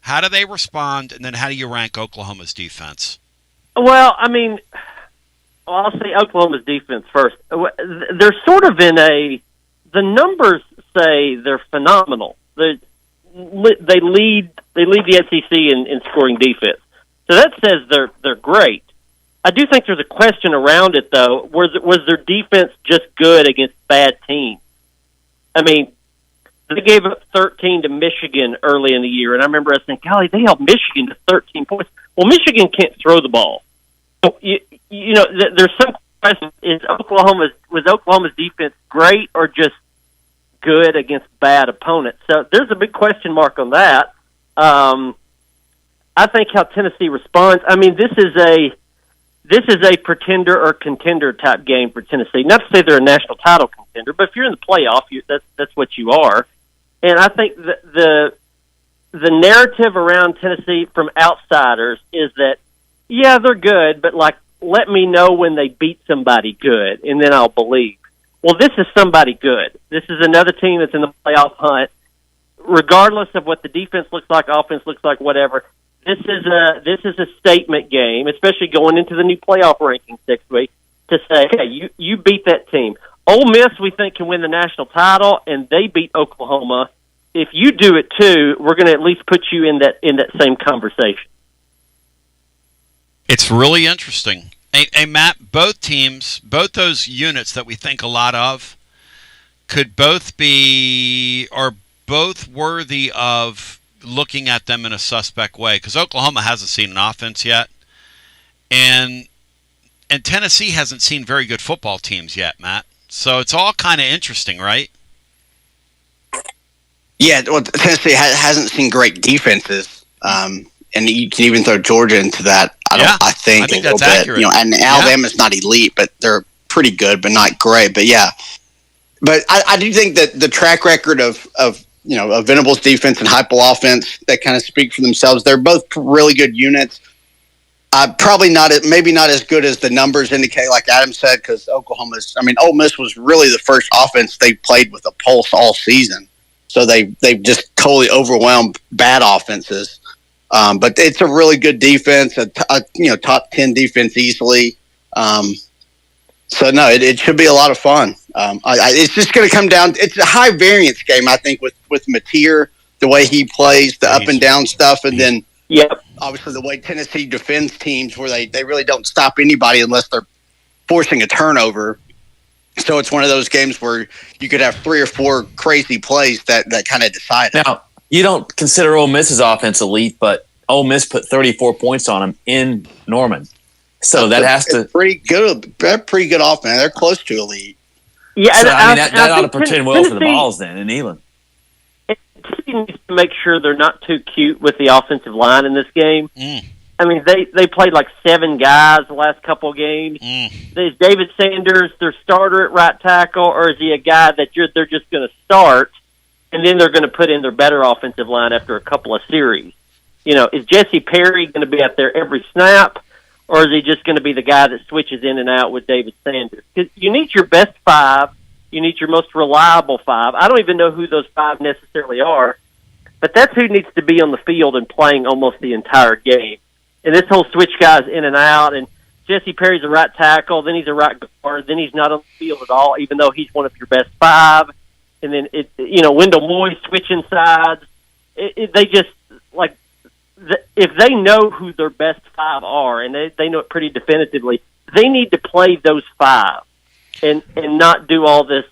How do they respond, and then how do you rank Oklahoma's defense? Well, I mean, I'll say Oklahoma's defense first. They're sort of in the numbers say they're phenomenal. They lead the SEC in scoring defense. So that says they're great. I do think there's a question around it, though. Was their defense just good against bad teams? I mean, they gave up 13 to Michigan early in the year, and I remember us thinking, golly, they held Michigan to 13 points. Well, Michigan can't throw the ball. So, there's some question, was Oklahoma's defense great or just good against bad opponents? So there's a big question mark on that. I think how Tennessee responds, I mean, this is a pretender or contender type game for Tennessee. Not to say they're a national title contender, but if you're in the playoff, that's what you are. And I think the narrative around Tennessee from outsiders is that, yeah, they're good, but like, let me know when they beat somebody good, and then I'll believe. Well, this is somebody good. This is another team that's in the playoff hunt. Regardless of what the defense looks like, offense looks like, whatever, this is a statement game, especially going into the new playoff rankings next week, to say, hey, you beat that team. Ole Miss, we think, can win the national title, and they beat Oklahoma. If you do it too, we're going to at least put you in that same conversation. It's really interesting. Hey, Matt, both teams, both those units that we think a lot of, could both be, or both worthy of looking at them in a suspect way, because Oklahoma hasn't seen an offense yet, and Tennessee hasn't seen very good football teams yet, Matt. So it's all kind of interesting, right? Yeah, well, Tennessee hasn't seen great defenses, and you can even throw Georgia into that. I think a little that's bit. accurate. And Alabama's not elite, but they're pretty good, but not great. But yeah, but I do think that the track record of Venables defense and Heupel offense that kind of speak for themselves. They're both really good units. Probably maybe not as good as the numbers indicate, like Adam said, because Ole Miss was really the first offense they played with a pulse all season. So they've just totally overwhelmed bad offenses. But it's a really good defense, a top 10 defense easily. So no, it should be a lot of fun. It's just going to come down. It's a high variance game, I think, with Mateer, the way he plays, the up and down stuff, and then obviously the way Tennessee defends teams, where they really don't stop anybody unless they're forcing a turnover. So it's one of those games where you could have 3 or 4 crazy plays that kind of decide it. Now, you don't consider Ole Miss's offense elite, but Ole Miss put 34 points on them in Norman. So it's pretty good. They're pretty good offense. They're close to elite. Yeah, so, that ought to portend well for the balls then in Elon. Tennessee needs to make sure they're not too cute with the offensive line in this game. I mean, they played like 7 guys the last couple of games. Is David Sanders their starter at right tackle, or is he a guy that they're just going to start and then they're going to put in their better offensive line after a couple of series? Is Jesse Perry going to be out there every snap, or is he just going to be the guy that switches in and out with David Sanders? Because you need your best 5. You need your most reliable 5. I don't even know who those 5 necessarily are, but that's who needs to be on the field and playing almost the entire game. And this whole switch guys in and out, and Jesse Perry's a right tackle, then he's a right guard, then he's not on the field at all, even though he's one of your best 5. And then, Wendell Moy switching sides. They just, like, if they know who their best 5 are, and they know it pretty definitively, they need to play those 5 and not do all this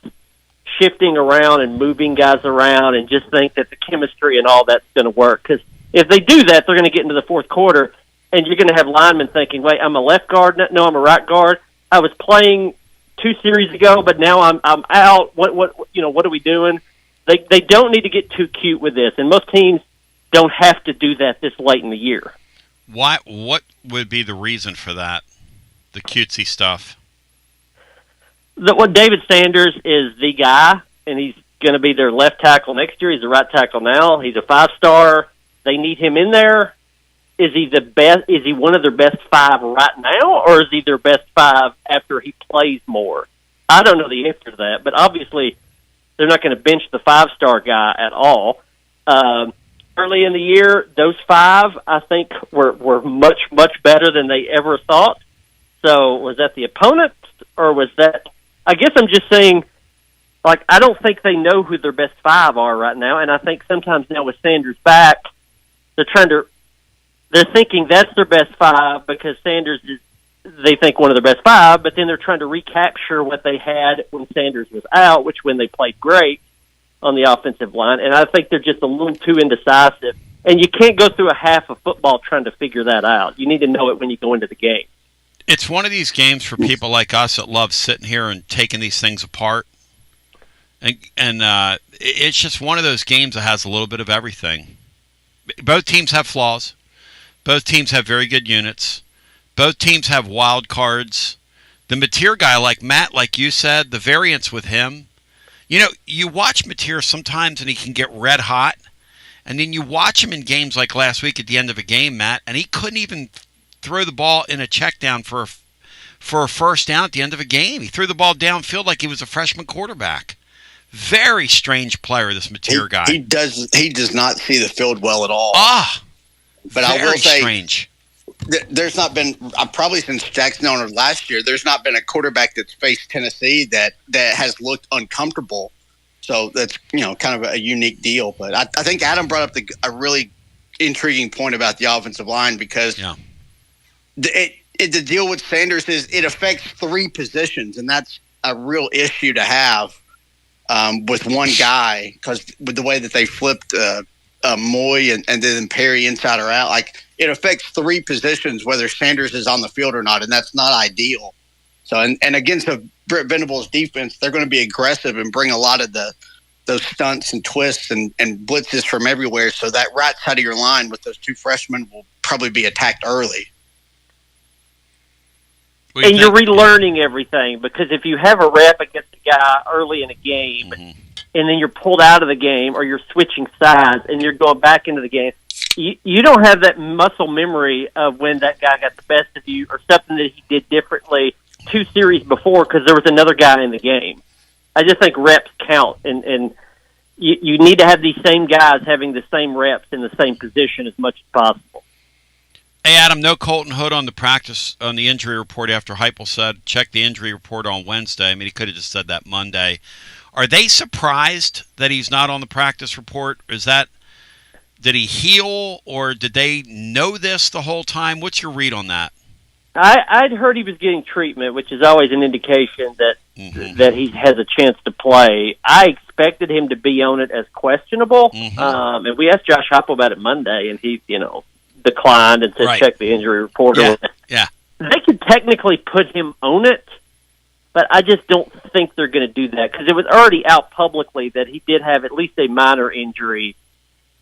shifting around and moving guys around and just think that the chemistry and all that's going to work. Because if they do that, they're going to get into the fourth quarter, and you're going to have linemen thinking, wait, I'm a left guard? No, I'm a right guard. I was playing 2 series ago, but now I'm out. What are we doing? They don't need to get too cute with this, and most teams don't have to do that this late in the year. What would be the reason for that? The cutesy stuff. David Sanders is the guy, and he's going to be their left tackle next year. He's a right tackle now. He's a 5-star. They need him in there. Is he the best? Is he one of their best 5 right now, or is he their best 5 after he plays more? I don't know the answer to that, but obviously they're not going to bench the 5-star guy at all. early in the year, those 5, I think, were much, much better than they ever thought. So was that the opponent, or was that – I guess I'm just saying, like, I don't think they know who their best 5 are right now, and I think sometimes now with Sanders back, they're thinking that's their best 5 because Sanders is, they think, one of their best 5, but then they're trying to recapture what they had when Sanders was out, which when they played great on the offensive line. And I think they're just a little too indecisive. And you can't go through a half of football trying to figure that out. You need to know it when you go into the game. It's one of these games for people like us that love sitting here and taking these things apart. And it's just one of those games that has a little bit of everything. Both teams have flaws. Both teams have very good units. Both teams have wild cards. The Mateer guy, like Matt, like you said, the variance with him. You know, you watch Mateer sometimes and he can get red hot. And then you watch him in games like last week at the end of a game, Matt, and he couldn't even throw the ball in a check down for a first down at the end of a game. He threw the ball downfield like he was a freshman quarterback. Very strange player, this Mateer guy. He does not see the field well at all. But very I will say, strange. There's not been probably since Jackson Owner last year. There's not been a quarterback that's faced Tennessee that has looked uncomfortable. So that's kind of a unique deal. But I think Adam brought up a really intriguing point about the offensive line because the deal with Sanders is it affects 3 positions, and that's a real issue to have with one guy because with the way that they flipped Moy and then Perry inside or out, like it affects 3 positions whether Sanders is on the field or not, and that's not ideal. So and against a Britt Venables defense, they're going to be aggressive and bring a lot of those stunts and twists and blitzes from everywhere. So that right side of your line with those 2 freshmen will probably be attacked early. And you're relearning everything because if you have a rep against a guy early in a game and then you're pulled out of the game or you're switching sides and you're going back into the game, you don't have that muscle memory of when that guy got the best of you or something that he did differently 2 series before because there was another guy in the game. I just think reps count, and you need to have these same guys having the same reps in the same position as much as possible. Hey, Adam, no Colton Hood on the injury report after Heupel said, check the injury report on Wednesday. I mean, he could have just said that Monday. Are they surprised that he's not on the practice report? Did he heal, or did they know this the whole time? What's your read on that? I'd heard he was getting treatment, which is always an indication that that he has a chance to play. I expected him to be on it as questionable, and we asked Josh Heupel about it Monday, and he, declined and said check the injury report. Yeah. They could technically put him on it, but I just don't think they're going to do that because it was already out publicly that he did have at least a minor injury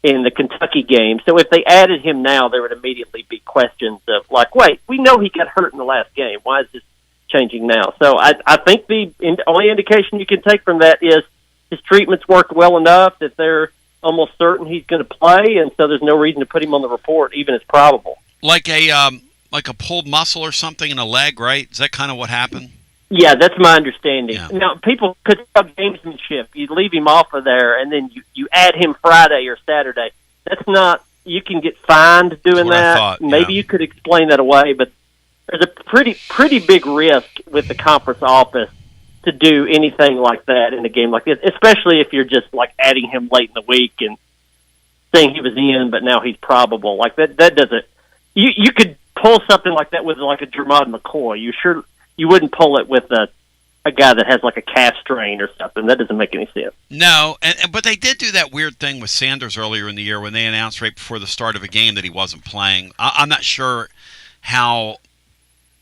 in the Kentucky game. So if they added him now, there would immediately be questions of like, wait, we know he got hurt in the last game. Why is this changing now? So I think the only indication you can take from that is his treatments worked well enough that they're almost certain he's going to play, and so there's no reason to put him on the report, even as probable. Like a pulled muscle or something in a leg, right? Is that kind of what happened? Yeah, that's my understanding. Yeah. Now, people could tell gamesmanship. You leave him off of there, and then you add him Friday or Saturday. That's not – you can get fined doing that. Thought, Maybe you could explain that away, but there's a pretty big risk with the conference office to do anything like that in a game like this, especially if you're just, like, adding him late in the week and saying he was in, but now he's probable. Like, that doesn't – you could pull something like that with, like, a Jermod McCoy. You wouldn't pull it with a guy that has like a calf strain or something. That doesn't make any sense. No, but they did do that weird thing with Sanders earlier in the year when they announced right before the start of a game that he wasn't playing. I'm not sure how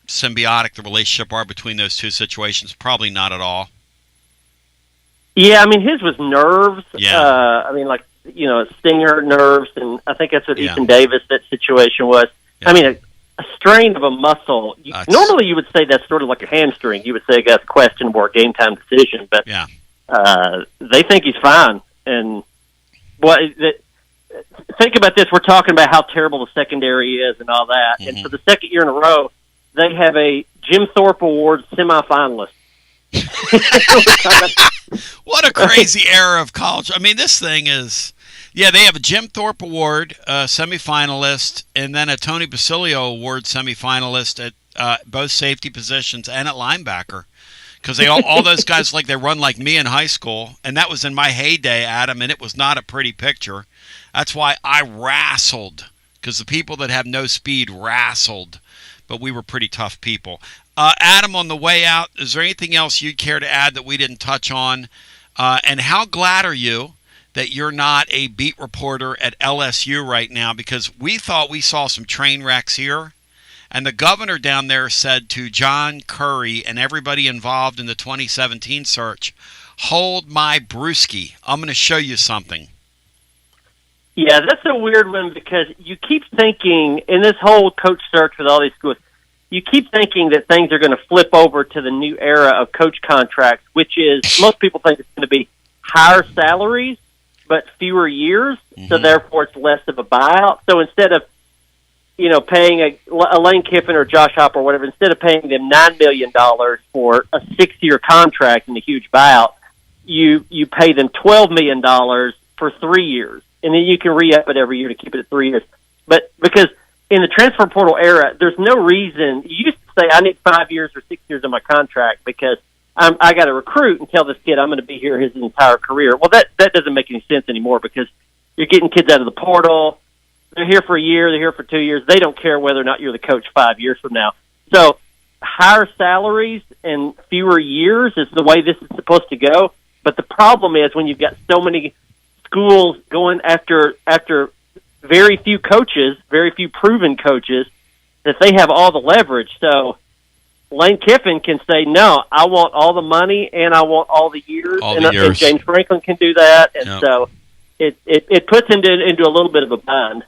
symbiotic the relationship are between those 2 situations. Probably not at all. Yeah, I mean, his was nerves. Yeah. Stinger nerves, and I think that's what Ethan Davis, that situation was. Yeah. I mean, a strain of a muscle. Normally, you would say that's sort of like a hamstring. You would say that's questionable or game time decision, but they think he's fine. And think about this: we're talking about how terrible the secondary is and all that. And for the second year in a row, they have a Jim Thorpe Award semifinalist. What a crazy era of college! I mean, this thing is. Yeah, they have a Jim Thorpe Award semifinalist, and then a Tony Basilio Award semifinalist at both safety positions and at linebacker. Because they all those guys, like, they run like me in high school, and that was in my heyday, Adam, and it was not a pretty picture. That's why I wrestled, because the people that have no speed wrestled, but we were pretty tough people. Adam, on the way out, is there anything else you'd care to add that we didn't touch on? And how glad are you that you're not a beat reporter at LSU right now? Because we thought we saw some train wrecks here. And the governor down there said to John Curry and everybody involved in the 2017 search, hold my brewski. I'm going to show you something. Yeah, that's a weird one because you keep thinking, in this whole coach search with all these schools, you keep thinking that things are going to flip over to the new era of coach contracts, which is, most people think it's going to be higher salaries, but fewer years, so therefore it's less of a buyout. So instead of paying a Lane Kiffin or Josh Hopper or whatever, instead of paying them $9 million for a 6-year contract and a huge buyout, you pay them $12 million for 3 years. And then you can re-up it every year to keep it at 3 years. But because in the transfer portal era, there's no reason. You used to say, I need 5 years or 6 years of my contract because I got to recruit and tell this kid I'm going to be here his entire career. Well, that doesn't make any sense anymore because you're getting kids out of the portal. They're here for a year. They're here for 2 years. They don't care whether or not you're the coach 5 years from now. So higher salaries and fewer years is the way this is supposed to go. But the problem is when you've got so many schools going after very few coaches, very few proven coaches, that they have all the leverage. So Lane Kiffin can say, no, I want all the money and I want all the years. And James Franklin can do that. And so it puts him into a little bit of a bind.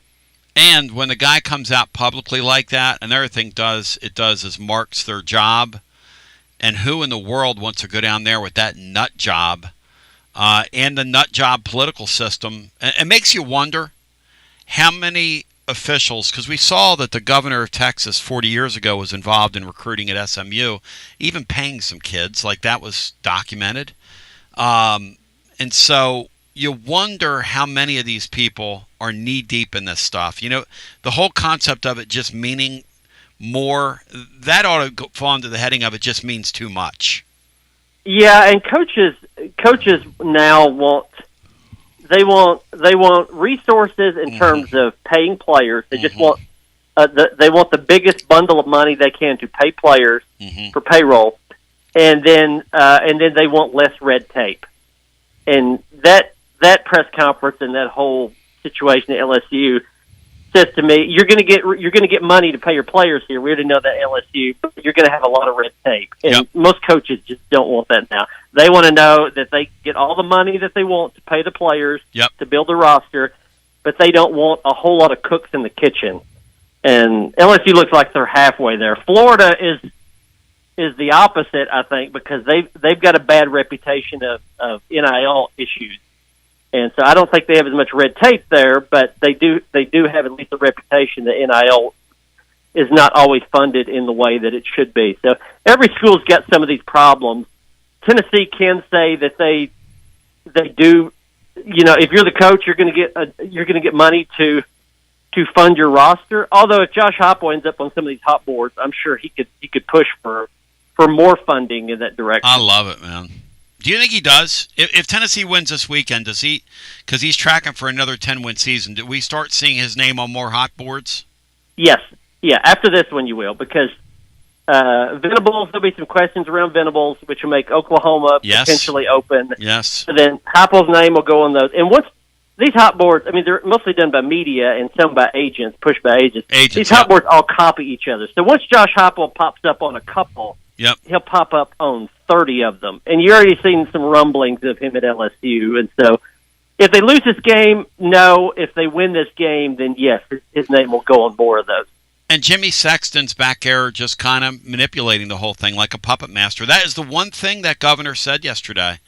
And when the guy comes out publicly like that, another thing it does is marks their job. And who in the world wants to go down there with that nut job and the nut job political system? It makes you wonder how many officials, because we saw that the governor of Texas 40 years ago was involved in recruiting at SMU, even paying some kids, like that was documented. And so you wonder how many of these people are knee-deep in this stuff. The whole concept of it just meaning more, that ought to fall into the heading of it just means too much. Yeah, and coaches now want resources in terms of paying players. They just want they want the biggest bundle of money they can to pay players for payroll, and then they want less red tape. And that press conference and that whole situation at LSU says to me, you're going to get money to pay your players here. We already know that LSU, but you're going to have a lot of red tape. And most coaches just don't want that now. They want to know that they get all the money that they want to pay the players to build a roster, but they don't want a whole lot of cooks in the kitchen. And LSU looks like they're halfway there. Florida is the opposite, I think, because they've got a bad reputation of NIL issues. And so I don't think they have as much red tape there, but they do have at least a reputation that NIL is not always funded in the way that it should be. So every school's got some of these problems. Tennessee can say that they do. If you're the coach, you're going to get money to fund your roster. Although if Josh Hopper ends up on some of these hot boards, I'm sure he could push for more funding in that direction. I love it, man. Do you think he does? If Tennessee wins this weekend, does he? Because he's tracking for another 10-win season. Do we start seeing his name on more hot boards? Yes. Yeah, after this one you will, because Venables, there'll be some questions around Venables, which will make Oklahoma potentially open. Yes. So then Heupel's name will go on those. And once these hot boards, they're mostly done by media and some by agents, pushed by agents. These hot boards all copy each other. So once Josh Heupel pops up on a couple, he'll pop up on 30 of them. And you're already seen some rumblings of him at LSU. And so if they lose this game, no. If they win this game, then yes, his name will go on more of those. And Jimmy Sexton's back there just kind of manipulating the whole thing like a puppet master. That is the one thing that governor said yesterday.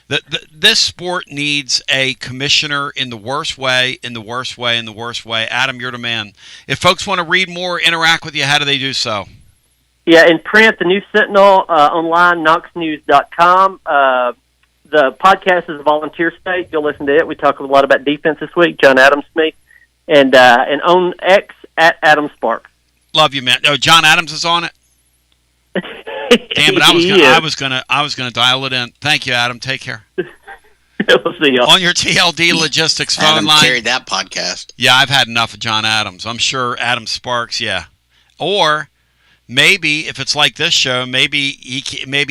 That this sport needs a commissioner in the worst way, in the worst way, in the worst way. Adam, you're the man. If folks want to read more, interact with you, how do they do so? Yeah, in print, the News Sentinel, online, knoxnews.com. the podcast is a volunteer state. You'll listen to it. We talk a lot about defense this week. John Adams me, and on X at Adam Sparks. Love you, man. No, John Adams is on it. Damn it! I was gonna dial it in. Thank you, Adam. Take care. We'll see y'all. On your TLD Logistics phone Adam line. carried that podcast. Yeah, I've had enough of John Adams. I'm sure Adam Sparks. Yeah, or maybe if it's like this show, maybe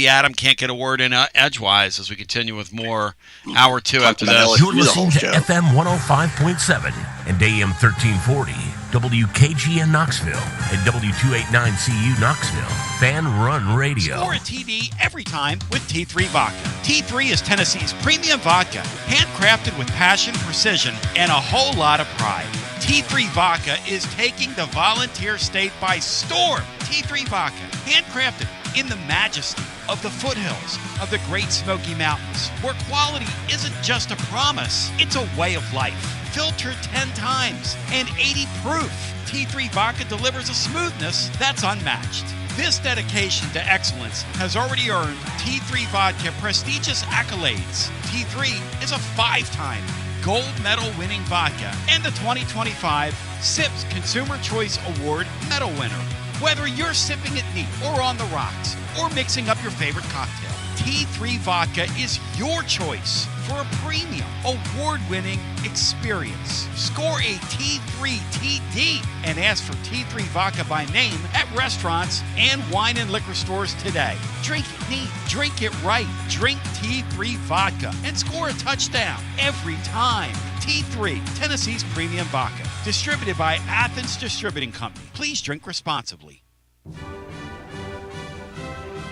Adam can't get a word in edgewise as we continue with more hour 2 after this. You're listening to FM 105.7 and AM 1340, WKGN Knoxville and W289CU Knoxville. Fan Run Radio. Score a TD every time with T3 Vodka. T3 is Tennessee's premium vodka, handcrafted with passion, precision, and a whole lot of pride. T3 Vodka is taking the volunteer state by storm. T3 Vodka, handcrafted in the majesty of the foothills of the Great Smoky Mountains, where quality isn't just a promise, it's a way of life. Filtered 10 times and 80 proof. T3 Vodka delivers a smoothness that's unmatched. This dedication to excellence has already earned T3 Vodka prestigious accolades. T3 is a 5-time gold medal winning vodka and the 2025 SIPS Consumer Choice Award medal winner. Whether you're sipping it neat or on the rocks or mixing up your favorite cocktail, T3 Vodka is your choice for a premium, award-winning experience. Score a T3 TD and ask for T3 Vodka by name at restaurants and wine and liquor stores today. Drink it neat, drink it right, drink T3 Vodka and score a touchdown every time. T3, Tennessee's premium vodka. Distributed by Athens Distributing Company. Please drink responsibly.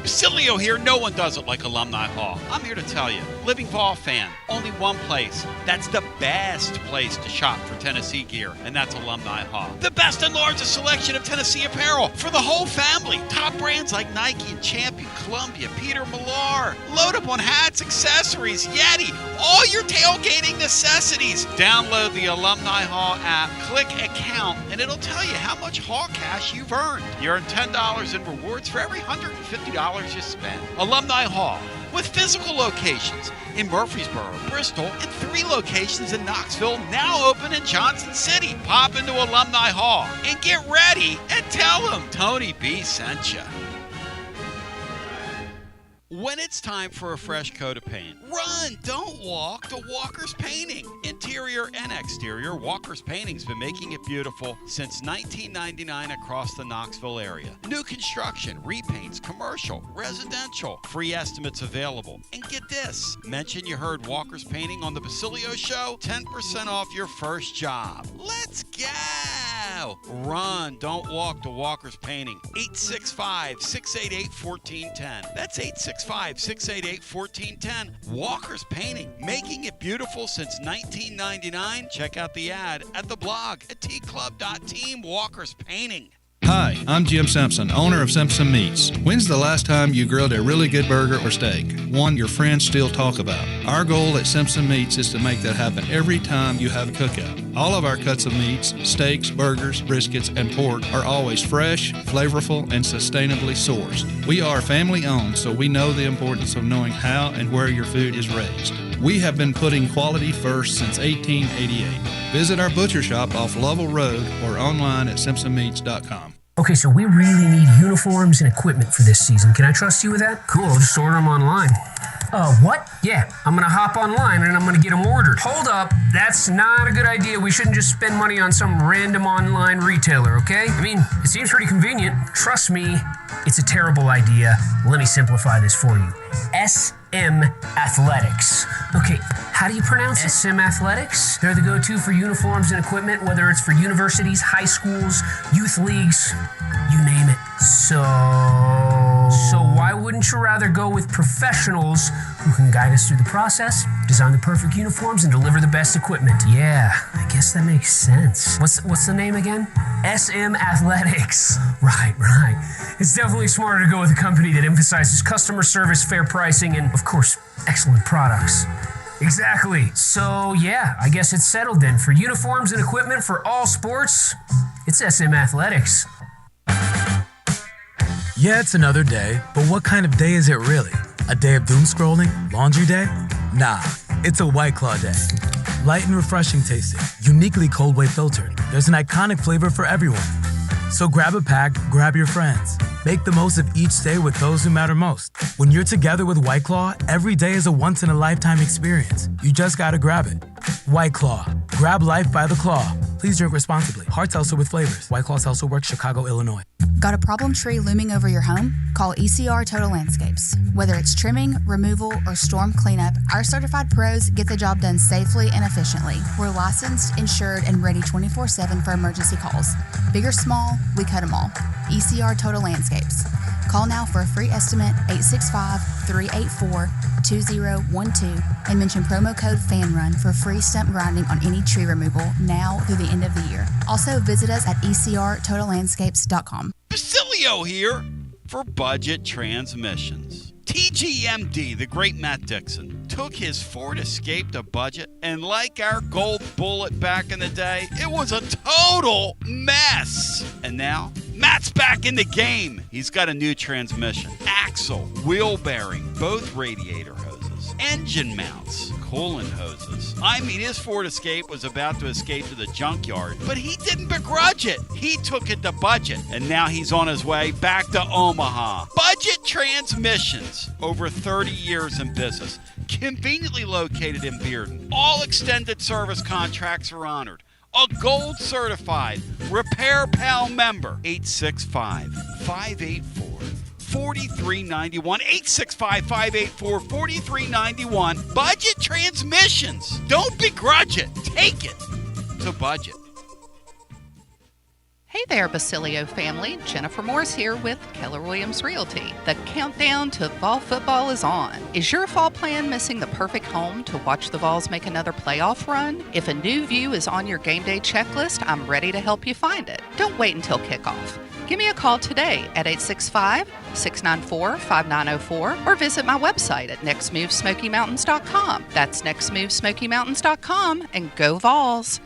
Basilio here. No one does it like Alumni Hall. I'm here to tell you, living Vol fan, only one place. That's the best place to shop for Tennessee gear, and that's Alumni Hall. The best and largest selection of Tennessee apparel for the whole family. Top brands like Nike and Champion, Columbia, Peter Millar. Load up on hats, accessories, Yeti, all your tailgating necessities. Download the Alumni Hall app, click account, and it'll tell you how much Hall cash you've earned. You earn $10 in rewards for every $150 you spend. Alumni Hall, with physical locations in Murfreesboro, Bristol, and 3 locations in Knoxville, now open in Johnson City. Pop into Alumni Hall and get ready and tell them Tony B sent you. When it's time for a fresh coat of paint, run, don't walk to Walker's Painting. Interior and exterior, Walker's Painting's been making it beautiful since 1999 across the Knoxville area. New construction, repaints, commercial, residential, free estimates available. And get this, mention you heard Walker's Painting on the Basilio Show, 10% off your first job. Let's go! Run, don't walk to Walker's Painting. 865-688-1410. That's 865-688-1410. Walker's Painting, making it beautiful since 1999. Check out the ad at the blog at tclub.team. Walker's Painting. Hi, I'm Jim Simpson, owner of Simpson Meats. When's the last time you grilled a really good burger or steak? One your friends still talk about. Our goal at Simpson Meats is to make that happen every time you have a cookout. All of our cuts of meats, steaks, burgers, briskets, and pork are always fresh, flavorful, and sustainably sourced. We are family owned, so we know the importance of knowing how and where your food is raised. We have been putting quality first since 1888. Visit our butcher shop off Lovell Road or online at simpsonmeats.com. Okay, so we really need uniforms and equipment for this season. Can I trust you with that? Cool, I'll just order them online. What? Yeah, I'm gonna hop online and I'm gonna get them ordered. Hold up, that's not a good idea. We shouldn't just spend money on some random online retailer, okay? I mean, it seems pretty convenient. Trust me, it's a terrible idea. Let me simplify this for you. SM Athletics. Okay, how do you pronounce it? SM Athletics? They're the go-to for uniforms and equipment, whether it's for universities, high schools, youth leagues, you name it. So why wouldn't you rather go with professionals who can guide us through the process, design the perfect uniforms, and deliver the best equipment? Yeah, I guess that makes sense. What's the name again? SM Athletics. Right. It's definitely smarter to go with a company that emphasizes customer service, fair pricing, and, of course, excellent products. Exactly. So, yeah, I guess it's settled then. For uniforms and equipment for all sports, it's SM Athletics. Yeah, it's another day, but what kind of day is it really? A day of doom scrolling? Laundry day? Nah, it's a White Claw day. Light and refreshing tasting, uniquely cold wave filtered. There's an iconic flavor for everyone. So grab a pack, grab your friends. Make the most of each day with those who matter most. When you're together with White Claw, every day is a once-in-a-lifetime experience. You just gotta grab it. White Claw. Grab life by the claw. Please drink responsibly. Hard seltzer with flavors. White Claw Seltzer Works, Chicago, Illinois. Got a problem tree looming over your home? Call ECR Total Landscapes. Whether it's trimming, removal, or storm cleanup, our certified pros get the job done safely and efficiently. We're licensed, insured, and ready 24/7 for emergency calls. Big or small, we cut them all. ECR Total Landscapes. Call now for a free estimate, 865-384-2012, and mention promo code FANRUN for free stump grinding on any tree removal now through the end of the year. Also, visit us at ecrtotallandscapes.com. Basilio here for Budget Transmissions. TGMD, the great Matt Dixon, took his Ford Escape to budget, and like our gold bullet back in the day, it was a total mess. And now, Matt's back in the game. He's got a new transmission, axle, wheel bearing, both radiator hoses, engine mounts, coolant hoses. I mean, his Ford Escape was about to escape to the junkyard, but he didn't begrudge it. He took it to budget, and now he's on his way back to Omaha. Budget Transmissions, over 30 years in business, conveniently located in Bearden. All extended service contracts are honored. A gold certified Repair Pal member. 865-584-4391. 865-584-4391. Budget Transmissions. Don't begrudge it. Take it to budget. Hey there, Basilio family. Jennifer Morris here with Keller Williams Realty. The countdown to fall football is on. Is your fall plan missing the perfect home to watch the Vols make another playoff run? If a new view is on your game day checklist, I'm ready to help you find it. Don't wait until kickoff. Give me a call today at 865-694-5904 or visit my website at nextmovesmokymountains.com. That's nextmovesmokymountains.com, and go Vols.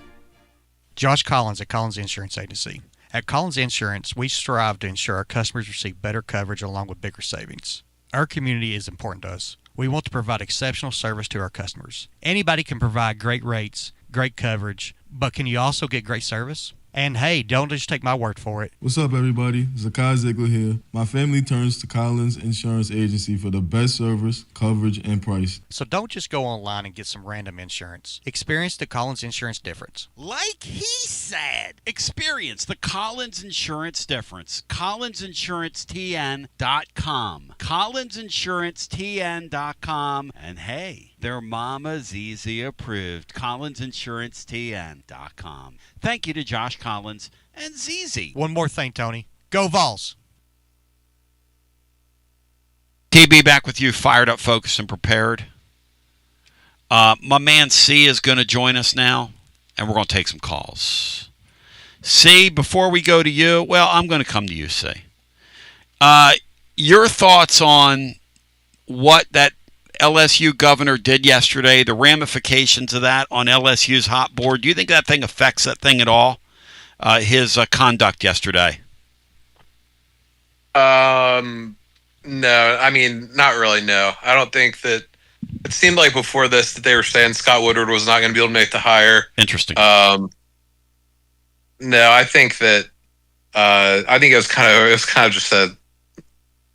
Josh Collins at Collins Insurance Agency. At Collins Insurance, we strive to ensure our customers receive better coverage along with bigger savings. Our community is important to us. We want to provide exceptional service to our customers. Anybody can provide great rates, great coverage, but can you also get great service? And hey, don't just take my word for it. What's up, everybody? Zakai Ziegler here. My family turns to Collins Insurance Agency for the best service, coverage, and price. So don't just go online and get some random insurance. Experience the Collins Insurance difference. Like he said, experience the Collins Insurance difference. CollinsInsuranceTN.com. CollinsInsuranceTN.com. And hey, their Mama Zizi approved. CollinsInsuranceTN.com. Thank you to Josh Collins and Zizi. One more thing, Tony. Go Vols. TB back with you, fired up, focused, and prepared. My man C is going to join us now, and we're going to take some calls. C, before we go to you, well, I'm going to come to you, C. Your thoughts on what that LSU governor did yesterday, the ramifications of that on LSU's hot board. Do you think that thing affects that thing at all, his conduct yesterday? No, I mean, not really, no. I don't think that – it seemed like before this that they were saying Scott Woodward was not going to be able to make the hire. Interesting. No, I think that I think it was kind of just a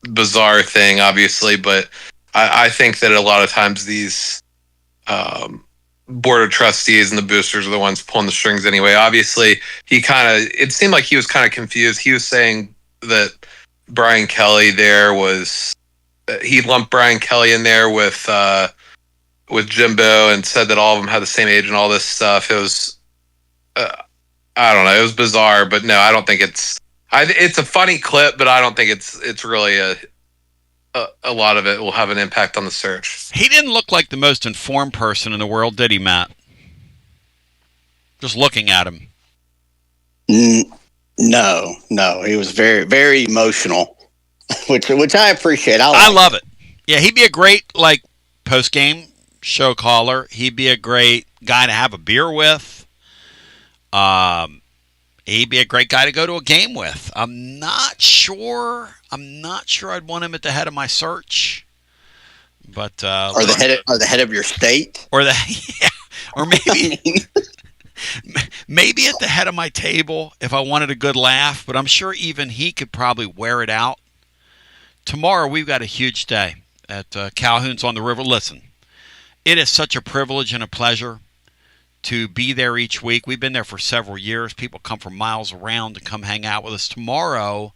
bizarre thing, obviously, but I think that a lot of times these board of trustees and the boosters are the ones pulling the strings anyway. Obviously, it seemed like he was kind of confused. He was saying that Brian Kelly there was he lumped Brian Kelly in there with Jimbo and said that all of them had the same age and all this stuff. It was I don't know. It was bizarre, but no, I don't think it's a funny clip, but I don't think it's really a lot of it will have an impact on the search. He didn't look like the most informed person in the world, did he, Matt? Just looking at him. No. He was very, very emotional, which I appreciate. I love it. Yeah, he'd be a great post-game show caller. He'd be a great guy to have a beer with. He'd be a great guy to go to a game with. I'm not sure I'd want him at the head of my search, But or the head of your state, or or maybe maybe at the head of my table if I wanted a good laugh. But I'm sure even he could probably wear it out. Tomorrow we've got a huge day at Calhoun's on the River. Listen, it is such a privilege and a pleasure to be there each week. We've been there for several years. People come from miles around to come hang out with us. Tomorrow,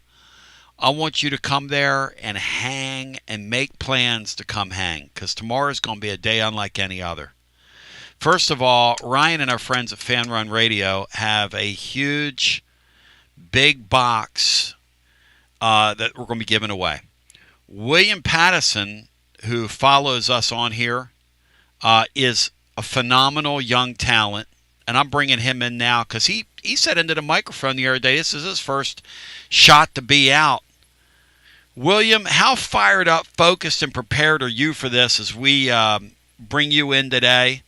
I want you to come there and hang and make plans to come hang, because tomorrow is going to be a day unlike any other. First of all, Ryan and our friends at Fan Run Radio have a huge, big box that we're going to be giving away. William Pattison, who follows us on here, is a phenomenal young talent, and I'm bringing him in now because he said into the microphone the other day, this is his first shot to be out. William, how fired up, focused, and prepared are you for this as we bring you in today?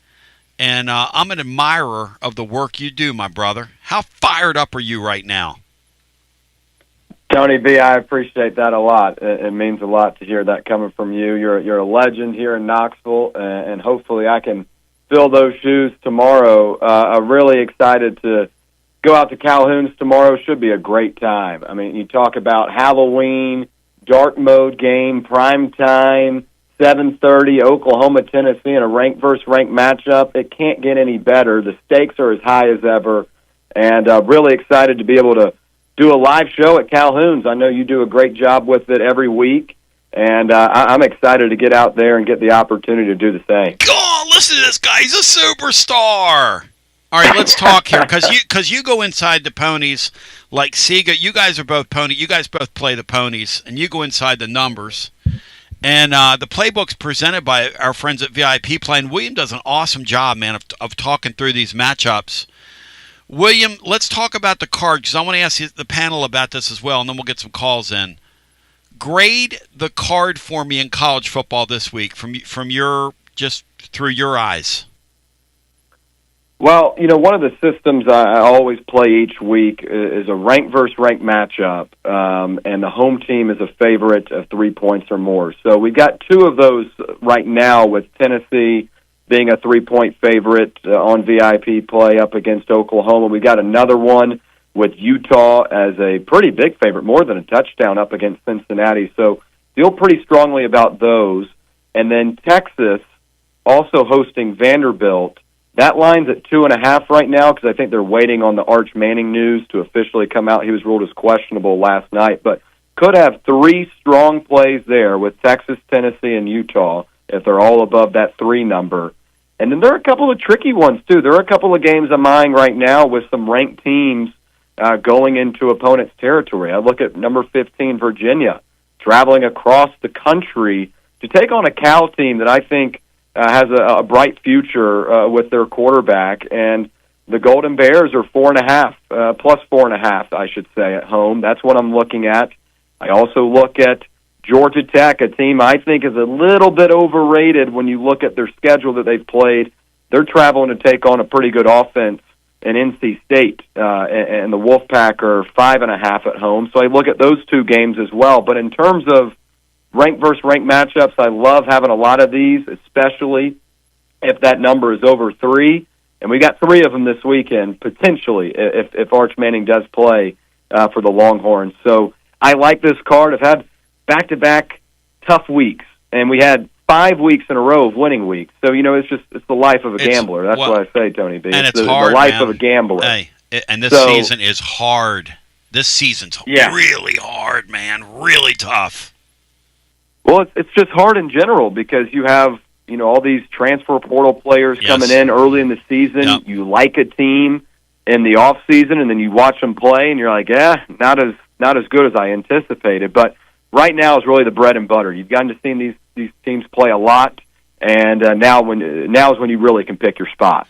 And I'm an admirer of the work you do, my brother. How fired up are you right now? Tony B, I appreciate that a lot. It means a lot to hear that coming from you. You're a legend here in Knoxville, and hopefully I can fill those shoes tomorrow. I'm really excited to go out to Calhoun's tomorrow. Should be a great time. I mean, you talk about Halloween, dark mode game, prime time, 7:30, Oklahoma, Tennessee, in a ranked versus ranked matchup. It can't get any better. The stakes are as high as ever, and really excited to be able to do a live show at Calhoun's. I know you do a great job with it every week, and I'm excited to get out there and get the opportunity to do the same. God, listen to this guy. He's a superstar. All right, let's talk here, because you go inside the ponies like Sega. You guys are both pony. You guys both play the ponies, and you go inside the numbers. And the playbook's presented by our friends at VIP Play, and William does an awesome job, man, of talking through these matchups. William, let's talk about the card, because I want to ask the panel about this as well, and then we'll get some calls in. Grade the card for me in college football this week from your, just through your eyes. Well, you know, one of the systems I always play each week is a ranked versus ranked matchup, and the home team is a favorite of 3 points or more. So we've got two of those right now, with Tennessee being a 3-point favorite on VIP Play up against Oklahoma. We got another one with Utah as a pretty big favorite, more than a touchdown, up against Cincinnati. So feel pretty strongly about those. And then Texas also hosting Vanderbilt. That line's at 2.5 right now, because I think they're waiting on the Arch Manning news to officially come out. He was ruled as questionable last night, but could have 3 strong plays there with Texas, Tennessee, and Utah if they're all above that 3 number. And then there are a couple of tricky ones, too. There are a couple of games I'm eyeing right now with some ranked teams going into opponents' territory. I look at number 15, Virginia, traveling across the country to take on a Cal team that I think has a bright future with their quarterback. And the Golden Bears are 4.5, plus 4.5, I should say, at home. That's what I'm looking at. I also look at Georgia Tech, a team I think is a little bit overrated when you look at their schedule that they've played. They're traveling to take on a pretty good offense in NC State, and the Wolfpack are 5.5 at home. So I look at those 2 games as well. But in terms of ranked versus ranked matchups, I love having a lot of these, especially if that number is over 3. And we got 3 of them this weekend, potentially, if Arch Manning does play for the Longhorns. So I like this card. I've had back-to-back tough weeks, and we had 5 weeks in a row of winning weeks. So, you know, it's the life of a gambler. That's what I say, Tony B. And it's hard, the life of a gambler. Hey, and this season is hard. This season's really hard, man. Really tough. Well, it's just hard in general, because you have, you know, all these transfer portal players coming in early in the season. Yep. You like a team in the off season, and then you watch them play, and you're like, not as good as I anticipated. But right now is really the bread and butter. You've gotten to see these teams play a lot, and now is when you really can pick your spot.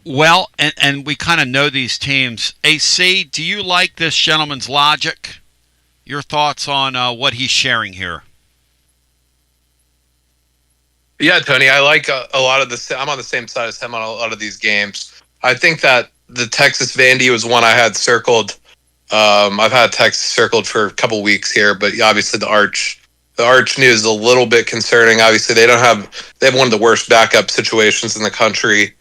Well, and we kind of know these teams. AC, do you like this gentleman's logic? Your thoughts on what he's sharing here? Yeah, Tony, I like a lot of this. I'm on the same side as him on a lot of these games. I think that the Texas Vandy was one I had circled. I've had Texas circled for a couple weeks here, but obviously the Arch the Arch news is a little bit concerning. Obviously, they have one of the worst backup situations in the country,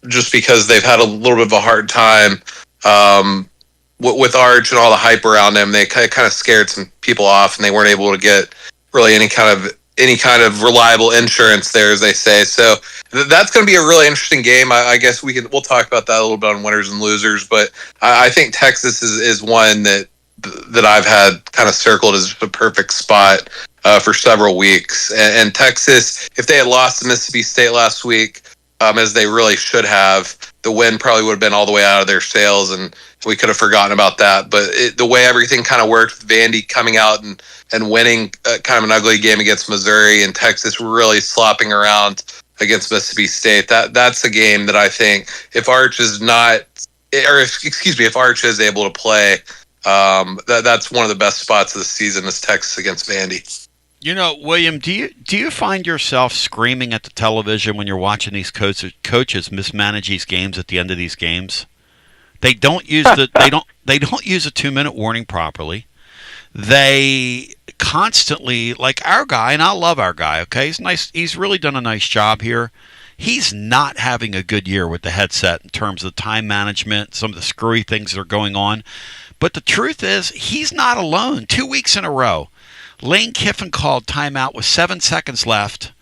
just because they've had a little bit of a hard time with Arch and all the hype around them. They kind of scared some people off, and they weren't able to get really any kind of reliable insurance there, as they say. So that's going to be a really interesting game. I guess we'll talk about that a little bit on winners and losers, but I think Texas is one that I've had kind of circled as the perfect spot for several weeks. And Texas, if they had lost to Mississippi State last week, as they really should have, the win probably would have been all the way out of their sails, and we could have forgotten about that. But the way everything kind of worked, with Vandy coming out and winning kind of an ugly game against Missouri, and Texas really slopping around against Mississippi State, that's a game that I think if Arch is able to play, that's one of the best spots of the season is Texas against Vandy. You know, William, do you find yourself screaming at the television when you're watching these coaches mismanage these games at the end of these games? They don't use they don't use a 2-minute warning properly. They constantly, like our guy, and I love our guy, okay? He's nice. He's really done a nice job here. He's not having a good year with the headset in terms of time management, some of the screwy things that are going on. But the truth is, he's not alone. 2 weeks in a row, Lane Kiffin called timeout with 7 seconds left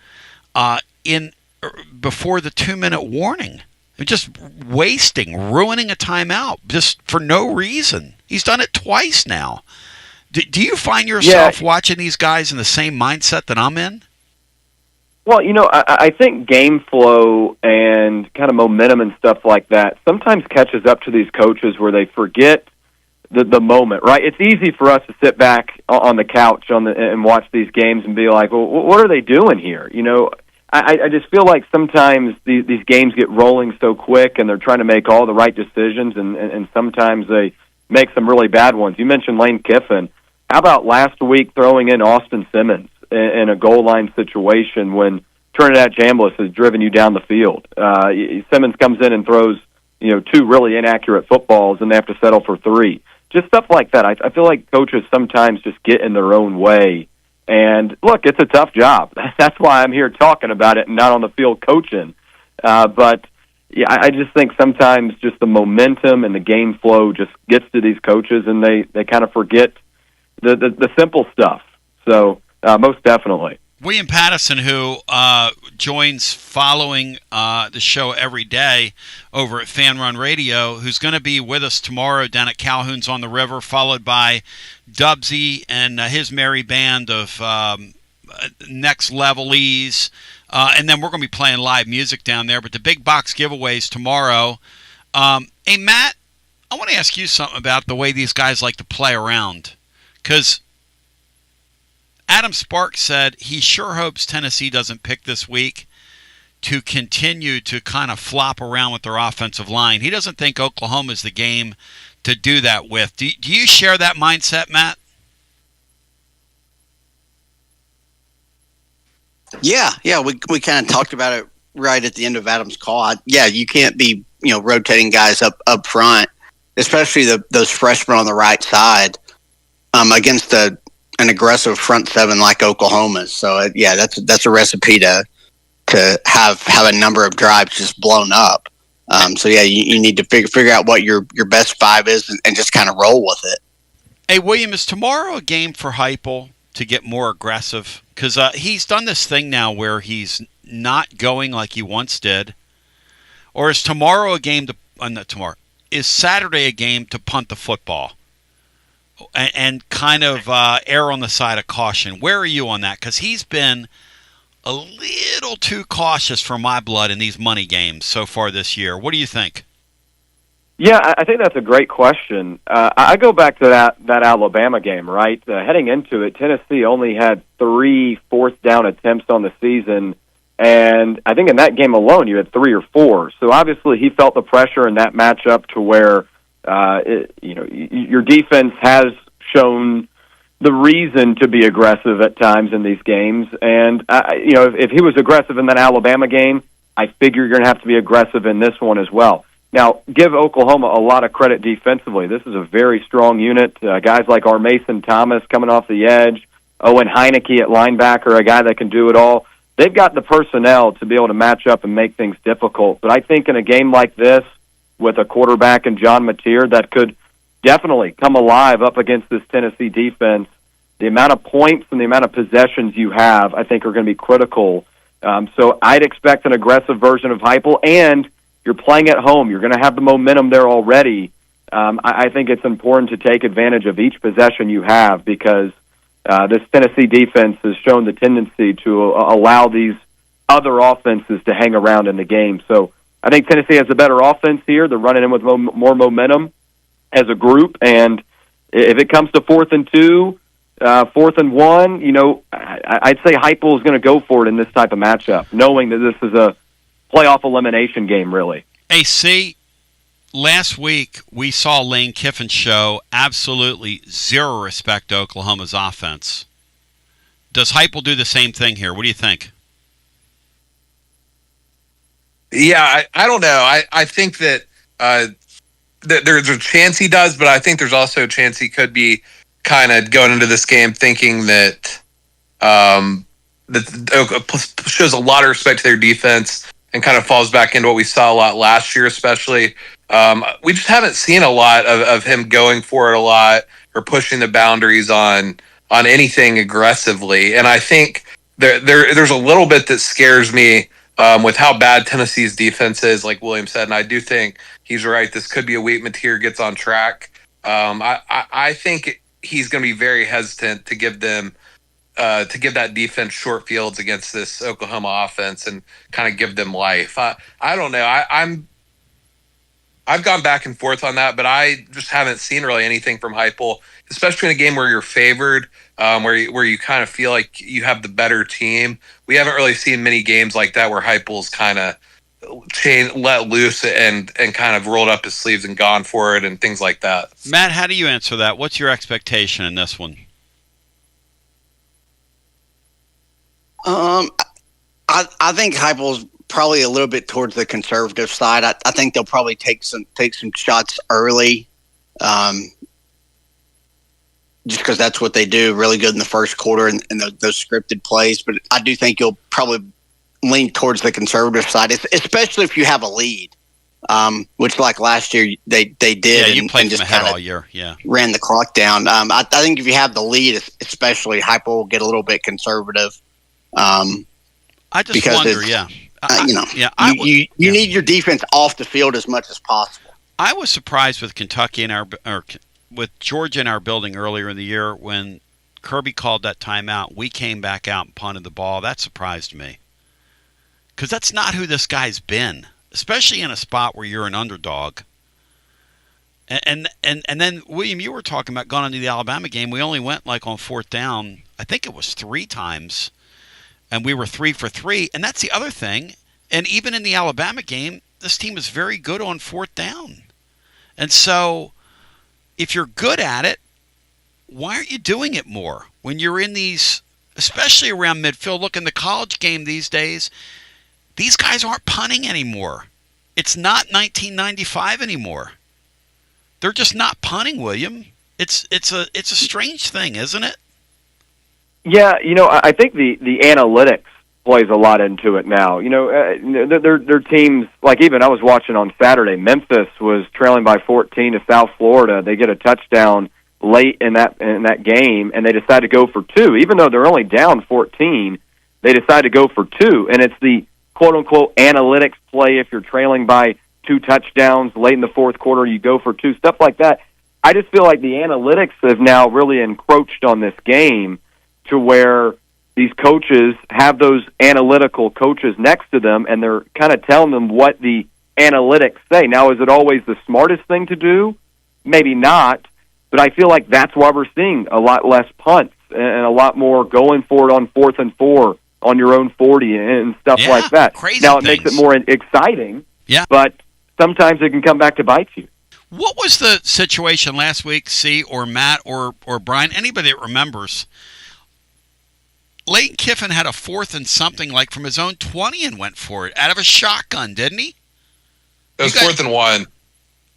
before the 2-minute warning. Just ruining a timeout just for no reason. He's done it twice now. Do you find yourself watching these guys in the same mindset that I'm in? Well, I think game flow and kind of momentum and stuff like that sometimes catches up to these coaches where they forget the moment, right? It's easy for us to sit back on the couch and watch these games and be like, well, what are they doing here? I just feel like sometimes these games get rolling so quick and they're trying to make all the right decisions, and sometimes they make some really bad ones. You mentioned Lane Kiffin. How about last week throwing in Austin Simmons in a goal line situation when Trinidad Chambliss has driven you down the field? Simmons comes in and throws 2 really inaccurate footballs, and they have to settle for 3. Just stuff like that. I feel like coaches sometimes just get in their own way. And look, it's a tough job. That's why I'm here talking about it and not on the field coaching. But yeah, I just think sometimes just the momentum and the game flow just gets to these coaches, and they kind of forget the simple stuff. So most definitely. William Pattison, who joins following the show every day over at Fan Run Radio, who's going to be with us tomorrow down at Calhoun's on the River, followed by Dubsy and his merry band of Next Levelies. And then we're going to be playing live music down there. But the big box giveaways tomorrow. Hey, Matt, I want to ask you something about the way these guys like to play around. Because Adam Sparks said he sure hopes Tennessee doesn't pick this week to continue to kind of flop around with their offensive line. He doesn't think Oklahoma's the game to do that with. Do you share that mindset, Matt? Yeah, we kind of talked about it right at the end of Adam's call. You can't be rotating guys up front, especially those freshmen on the right side against an aggressive front seven like Oklahoma's. So that's a recipe to have a number of drives just blown up. You need to figure out what your best 5 is and just kind of roll with it. Hey, William, is tomorrow a game for Heupel to get more aggressive? Because he's done this thing now where he's not going like he once did. Or is tomorrow a game to not tomorrow? Is Saturday a game to punt the football and kind of err on the side of caution? Where are you on that? Because he's been a little too cautious for my blood in these money games so far this year. What do you think? Yeah, I think that's a great question. I go back to that Alabama game, right? Heading into it, Tennessee only had 3 fourth down attempts on the season, and I think in that game alone you had 3 or 4. So obviously he felt the pressure in that matchup to where your defense has shown the reason to be aggressive at times in these games. And if he was aggressive in that Alabama game, I figure you're going to have to be aggressive in this one as well. Now, give Oklahoma a lot of credit defensively. This is a very strong unit. Guys like Mason Thomas coming off the edge, Owen Heineke at linebacker, a guy that can do it all. They've got the personnel to be able to match up and make things difficult. But I think in a game like this, with a quarterback in John Mateer that could definitely come alive up against this Tennessee defense, the amount of points and the amount of possessions you have, I think, are going to be critical. So I'd expect an aggressive version of Heupel, and you're playing at home. You're going to have the momentum there already. I think it's important to take advantage of each possession you have because this Tennessee defense has shown the tendency to allow these other offenses to hang around in the game. So I think Tennessee has a better offense here. They're running in with more momentum as a group, and if it comes to 4th and 2, 4th and 1, I'd say Heupel is going to go for it in this type of matchup, knowing that this is a playoff elimination game, really. AC, last week we saw Lane Kiffin show absolutely zero respect to Oklahoma's offense. Does Heupel do the same thing here? What do you think? Yeah, I don't know. I think that there's a chance he does, but I think there's also a chance he could be kind of going into this game thinking that that shows a lot of respect to their defense and kind of falls back into what we saw a lot last year, especially. We just haven't seen a lot of him going for it a lot or pushing the boundaries on anything aggressively. And I think there's a little bit that scares me with how bad Tennessee's defense is, like William said. And I do think he's right. This could be a week Mateer gets on track. I think he's going to be very hesitant to give them to give that defense short fields against this Oklahoma offense and kind of give them life. I don't know. I've gone back and forth on that, but I just haven't seen really anything from Heupel, especially in a game where you're favored, where you kind of feel like you have the better team. We haven't really seen many games like that where Heupel's kind of let loose and kind of rolled up his sleeves and gone for it and things like that. Matt, how do you answer that? What's your expectation in this one? I think Heupel's probably a little bit towards the conservative side. I think they'll probably take some shots early, just because that's what they do really good in the first quarter and those scripted plays. But I do think you'll probably lean towards the conservative side, especially if you have a lead, which like last year they did. Yeah, you played them ahead all year. Yeah, ran the clock down. I think if you have the lead, especially, Heupel will get a little bit conservative. I just wonder, you need your defense off the field as much as possible. I was surprised with Kentucky with Georgia in our building earlier in the year when Kirby called that timeout. We came back out and punted the ball. That surprised me because that's not who this guy's been, especially in a spot where you're an underdog. And then William, you were talking about going into the Alabama game. We only went like on 4th down. I think it was 3 times. And we were 3 for 3. And that's the other thing. And even in the Alabama game, this team is very good on 4th down. And so if you're good at it, why aren't you doing it more? When you're in these, especially around midfield, look, in the college game these days, these guys aren't punting anymore. It's not 1995 anymore. They're just not punting, William. It's a strange thing, isn't it? Yeah, I think the analytics plays a lot into it now. Their teams, like even I was watching on Saturday, Memphis was trailing by 14 to South Florida. They get a touchdown late in that game, and they decide to go for 2. Even though they're only down 14, they decide to go for 2. And it's the quote-unquote analytics play. If you're trailing by 2 touchdowns late in the 4th quarter, you go for 2, stuff like that. I just feel like the analytics have now really encroached on this game, to where these coaches have those analytical coaches next to them, and they're kind of telling them what the analytics say. Now, is it always the smartest thing to do? Maybe not, but I feel like that's why we're seeing a lot less punts and a lot more going for it on 4th and 4 on your own 40 and stuff like that. Now, it makes it more exciting, but sometimes it can come back to bite you. What was the situation last week, C, or Matt, or Brian, anybody that remembers? Lane Kiffin had a 4th and something like from his own 20 and went for it out of a shotgun, didn't he? It was 4th and 1,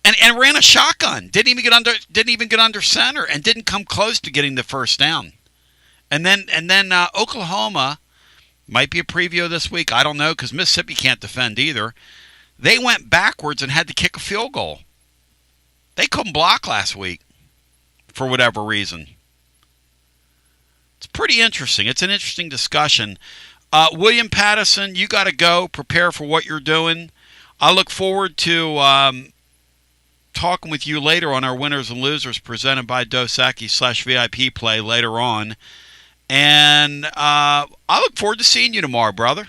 and ran a shotgun. Didn't even get under center, and didn't come close to getting the first down. And then Oklahoma might be a preview this week. I don't know, because Mississippi can't defend either. They went backwards and had to kick a field goal. They couldn't block last week for whatever reason. It's pretty interesting. It's an interesting discussion. William Pattison, you got to go. Prepare for what you're doing. I look forward to talking with you later on our Winners and Losers presented by Dos Equis / VIP play later on. And I look forward to seeing you tomorrow, brother.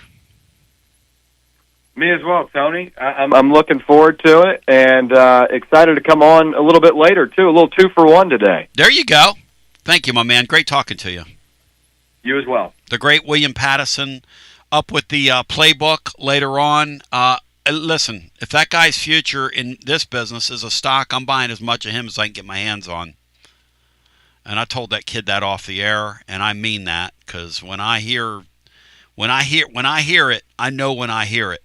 Me as well, Tony. I'm looking forward to it, and excited to come on a little bit later, too. A little 2-for-1 today. There you go. Thank you, my man. Great talking to you. You as well. The great William Pattison up with the playbook later on. Listen, if that guy's future in this business is a stock, I'm buying as much of him as I can get my hands on. And I told that kid that off the air, and I mean that, because when I hear it, I know when I hear it.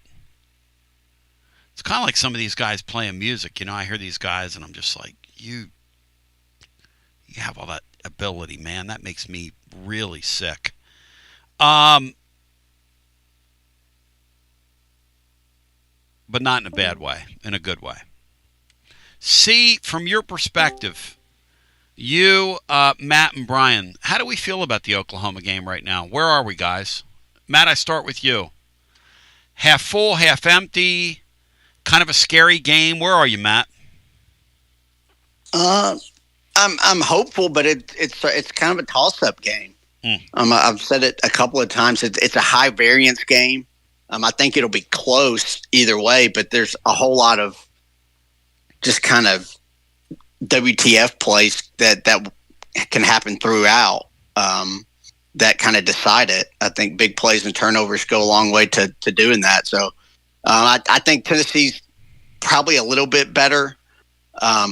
It's kind of like some of these guys playing music. You know, I hear these guys, and I'm just like, you have all that ability, man. That makes me really sick. But not in a bad way, in a good way. See, from your perspective, you, Matt, and Brian, how do we feel about the Oklahoma game right now? Where are we, guys? Matt, I start with you. Half full, half empty, kind of a scary game. Where are you, Matt? I'm hopeful, but it's kind of a toss-up game. I've said it a couple of times. It's a high variance game. I think it'll be close either way, but there's a whole lot of just kind of WTF plays that can happen throughout that kind of decide it. I think big plays and turnovers go a long way to doing that. So I think Tennessee's probably a little bit better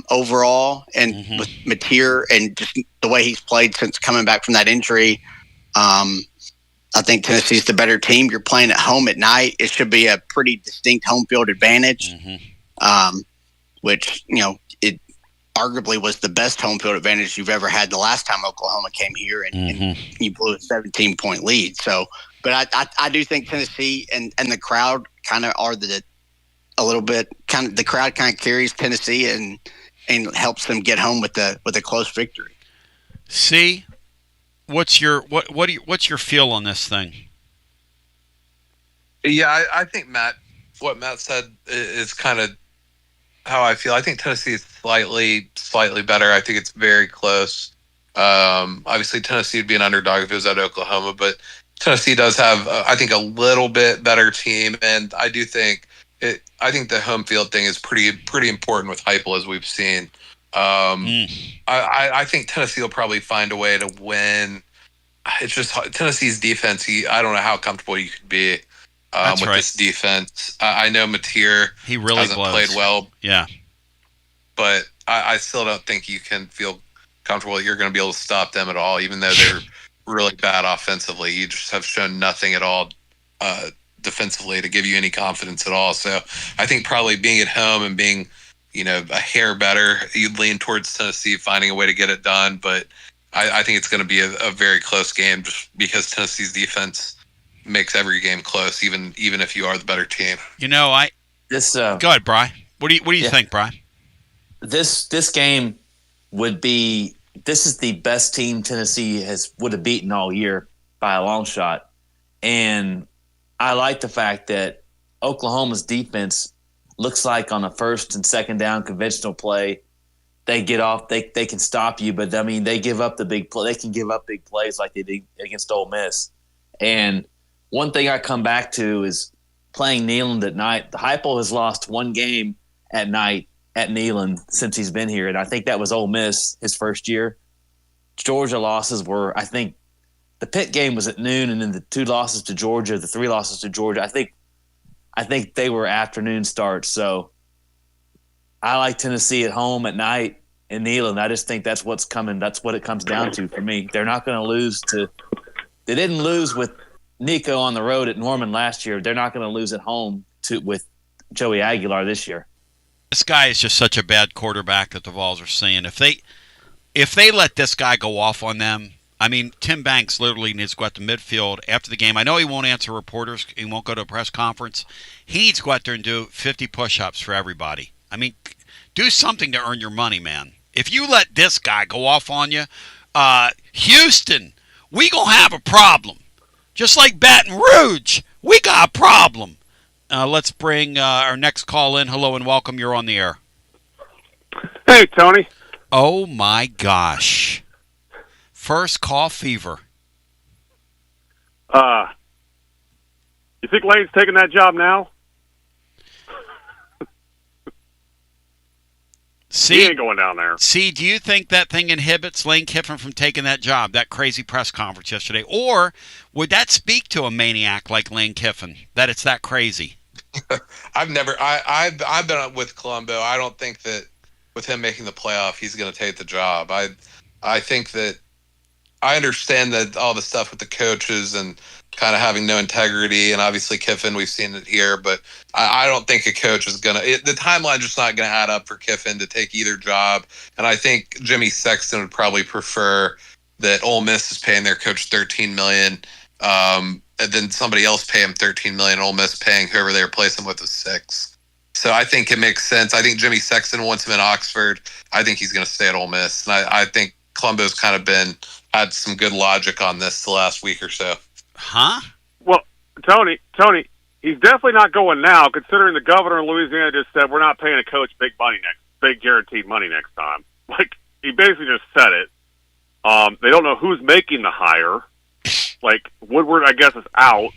overall, and with Mateer and just the way he's played since coming back from that injury, I think Tennessee's the better team. You're playing at home at night. It should be a pretty distinct home field advantage, which, it arguably was the best home field advantage you've ever had the last time Oklahoma came here and you blew a 17-point lead. So, but I do think Tennessee and the crowd kind of are the crowd kind of carries Tennessee and helps them get home with a close victory. See, what's your feel on this thing? Yeah, I think what Matt said is kind of how I feel. I think Tennessee is slightly better. I think it's very close. Obviously, Tennessee would be an underdog if it was at Oklahoma, but Tennessee does have, I think, a little bit better team, and I do think I think the home field thing is pretty important with Heupel, as we've seen. I think Tennessee will probably find a way to win. It's just Tennessee's defense. I don't know how comfortable you could be with this defense. I know Mateer he really hasn't played well. Yeah, but I still don't think you can feel comfortable that you're going to be able to stop them at all, even though they're really bad offensively. You just have shown nothing at all defensively to give you any confidence at all. So I think probably being at home and being, a hair better, you'd lean towards Tennessee finding a way to get it done. But I think it's going to be a very close game just because Tennessee's defense makes every game close, even if you are the better team. Go ahead, Bri. What do you think, Bri? This game this is the best team Tennessee would have beaten all year by a long shot. And I like the fact that Oklahoma's defense looks like on a first and second down conventional play, they get off, they can stop you, but I mean, they give up the big play. They can give up big plays like they did against Ole Miss. And one thing I come back to is playing Neyland at night. The Heupel has lost one game at night at Neyland since he's been here, and I think that was Ole Miss his first year. Georgia losses were, I think, the Pitt game was at noon, and then the 2 losses to Georgia, the 3 losses to Georgia, I think they were afternoon starts. So I like Tennessee at home at night in Neyland. I just think that's what's coming. That's what it comes down to for me. They're not going to lose they didn't lose with Nico on the road at Norman last year. They're not going to lose at home with Joey Aguilar this year. This guy is just such a bad quarterback that the Vols are seeing. If they let this guy go off on them, I mean, Tim Banks literally needs to go out to midfield after the game. I know he won't answer reporters. He won't go to a press conference. He needs to go out there and do 50 push-ups for everybody. I mean, do something to earn your money, man. If you let this guy go off on you, Houston, we going to have a problem. Just like Baton Rouge, we got a problem. Let's bring our next call in. Hello and welcome. You're on the air. Hey, Tony. Oh, my gosh. First call fever. You think Lane's taking that job now? He ain't going down there. See, do you think that thing inhibits Lane Kiffin from taking that job, that crazy press conference yesterday? Or would that speak to a maniac like Lane Kiffin, that it's that crazy? I've been with Colombo. I don't think that with him making the playoff, he's going to take the job. I think that I understand that all the stuff with the coaches and kind of having no integrity, and obviously Kiffin, we've seen it here, but I don't think a coach is going to – the timeline's just not going to add up for Kiffin to take either job. And I think Jimmy Sexton would probably prefer that Ole Miss is paying their coach $13 million, and then somebody else pay him $13 million, Ole Miss paying whoever they replace him with a $6 million. So I think it makes sense. I think Jimmy Sexton wants him in Oxford. I think he's going to stay at Ole Miss. And I think Colombo's kind of had some good logic on this the last week or so. Huh? Well, Tony, he's definitely not going now, considering the governor in Louisiana just said we're not paying a coach big guaranteed money next time. Like, he basically just said it. They don't know who's making the hire. Like, Woodward, I guess, is out.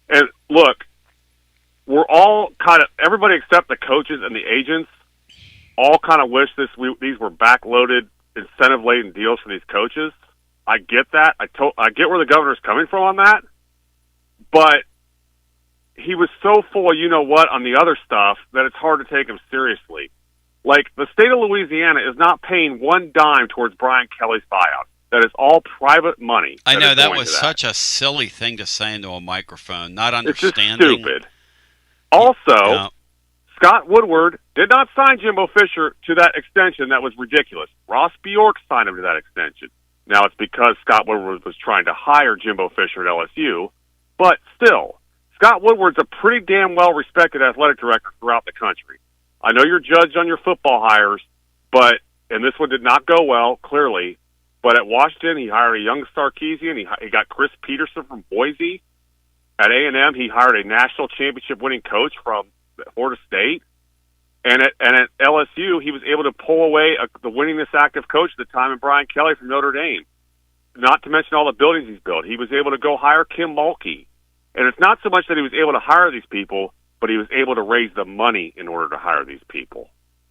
And look, we're all everybody except the coaches and the agents all kind of wish these were backloaded, incentive-laden deals for these coaches. I get that. I get where the governor's coming from on that. But he was so full of you-know-what on the other stuff that it's hard to take him seriously. Like, the state of Louisiana is not paying one dime towards Brian Kelly's buyout. That is all private money. I know, that was such a silly thing to say into a microphone, not understanding. It's just stupid. Also, Scott Woodward did not sign Jimbo Fisher to that extension. That was ridiculous. Ross Bjork signed him to that extension. Now, it's because Scott Woodward was trying to hire Jimbo Fisher at LSU, but still, Scott Woodward's a pretty damn well-respected athletic director throughout the country. I know you're judged on your football hires, and this one did not go well, clearly, but at Washington, he hired a young Sarkisian. He got Chris Peterson from Boise. At A&M, he hired a national championship-winning coach from Florida State. And at LSU, he was able to pull away the winningest active coach at the time in Brian Kelly from Notre Dame. Not to mention all the buildings he's built. He was able to go hire Kim Mulkey. And it's not so much that he was able to hire these people, but he was able to raise the money in order to hire these people.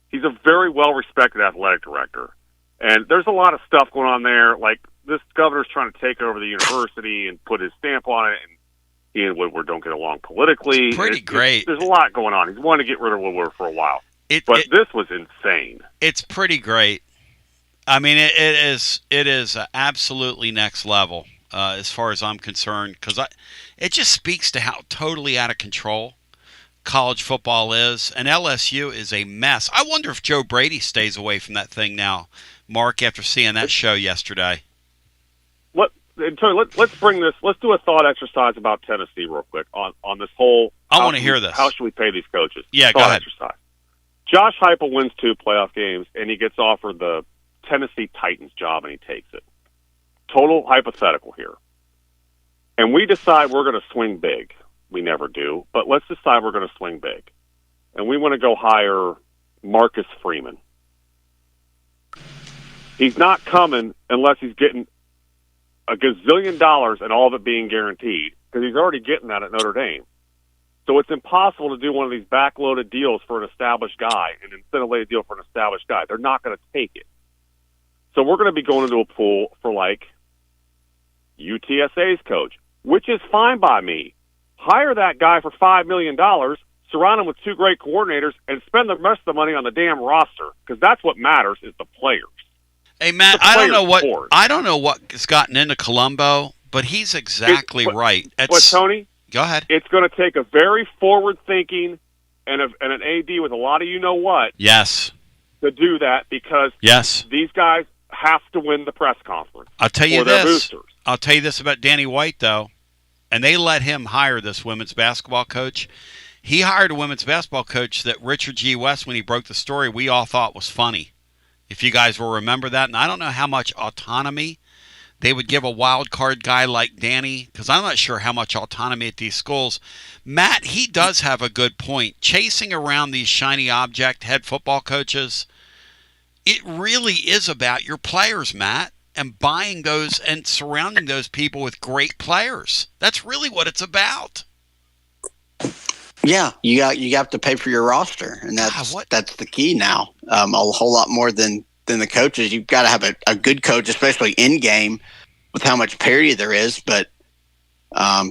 He's a very well-respected athletic director. And there's a lot of stuff going on there. Like, this governor's trying to take over the university and put his stamp on it, and he and Woodward don't get along politically. It's pretty great. There's a lot going on. He's wanted to get rid of Woodward for a while. But this was insane. It's pretty great. I mean, it is absolutely next level as far as I'm concerned, because it just speaks to how totally out of control college football is, and LSU is a mess. I wonder if Joe Brady stays away from that thing now, Mark, after seeing that show yesterday. Let's bring this. Let's do a thought exercise about Tennessee real quick on this whole. I want to hear this. How should we pay these coaches? Yeah, go ahead. Exercise. Josh Heupel wins 2 playoff games, and he gets offered the Tennessee Titans job, and he takes it. Total hypothetical here. And we decide we're going to swing big. We never do, but let's decide we're going to swing big. And we want to go hire Marcus Freeman. He's not coming unless he's getting a gazillion dollars and all of it being guaranteed, because he's already getting that at Notre Dame. So it's impossible to do one of these backloaded deals for an established guy, an incentive-laden deal for an established guy. They're not going to take it. So we're going to be going into a pool for, like, UTSA's coach, which is fine by me. Hire that guy for $5 million, surround him with 2 great coordinators, and spend the rest of the money on the damn roster, because that's what matters is the players. Hey, Matt, I don't know what's gotten into Colombo, but he's exactly right. Tony? Go ahead. It's going to take a very forward-thinking and an AD with a lot of you-know-what. Yes. To do that, because these guys has to win the press conference. I'll tell you for their this. boosters. I'll tell you this about Danny White, though, and they let him hire this women's basketball coach. He hired a women's basketball coach that Richard G. West, when he broke the story, we all thought was funny. If you guys will remember that. And I don't know how much autonomy they would give a wild card guy like Danny, because I'm not sure how much autonomy at these schools. Matt, he does have a good point. Chasing around these shiny object head football coaches, it really is about your players, Matt, and buying those and surrounding those people with great players. That's really what it's about. Yeah, you have to pay for your roster, and that's the key now. A whole lot more than the coaches. You've got to have a good coach, especially in game, with how much parity there is. But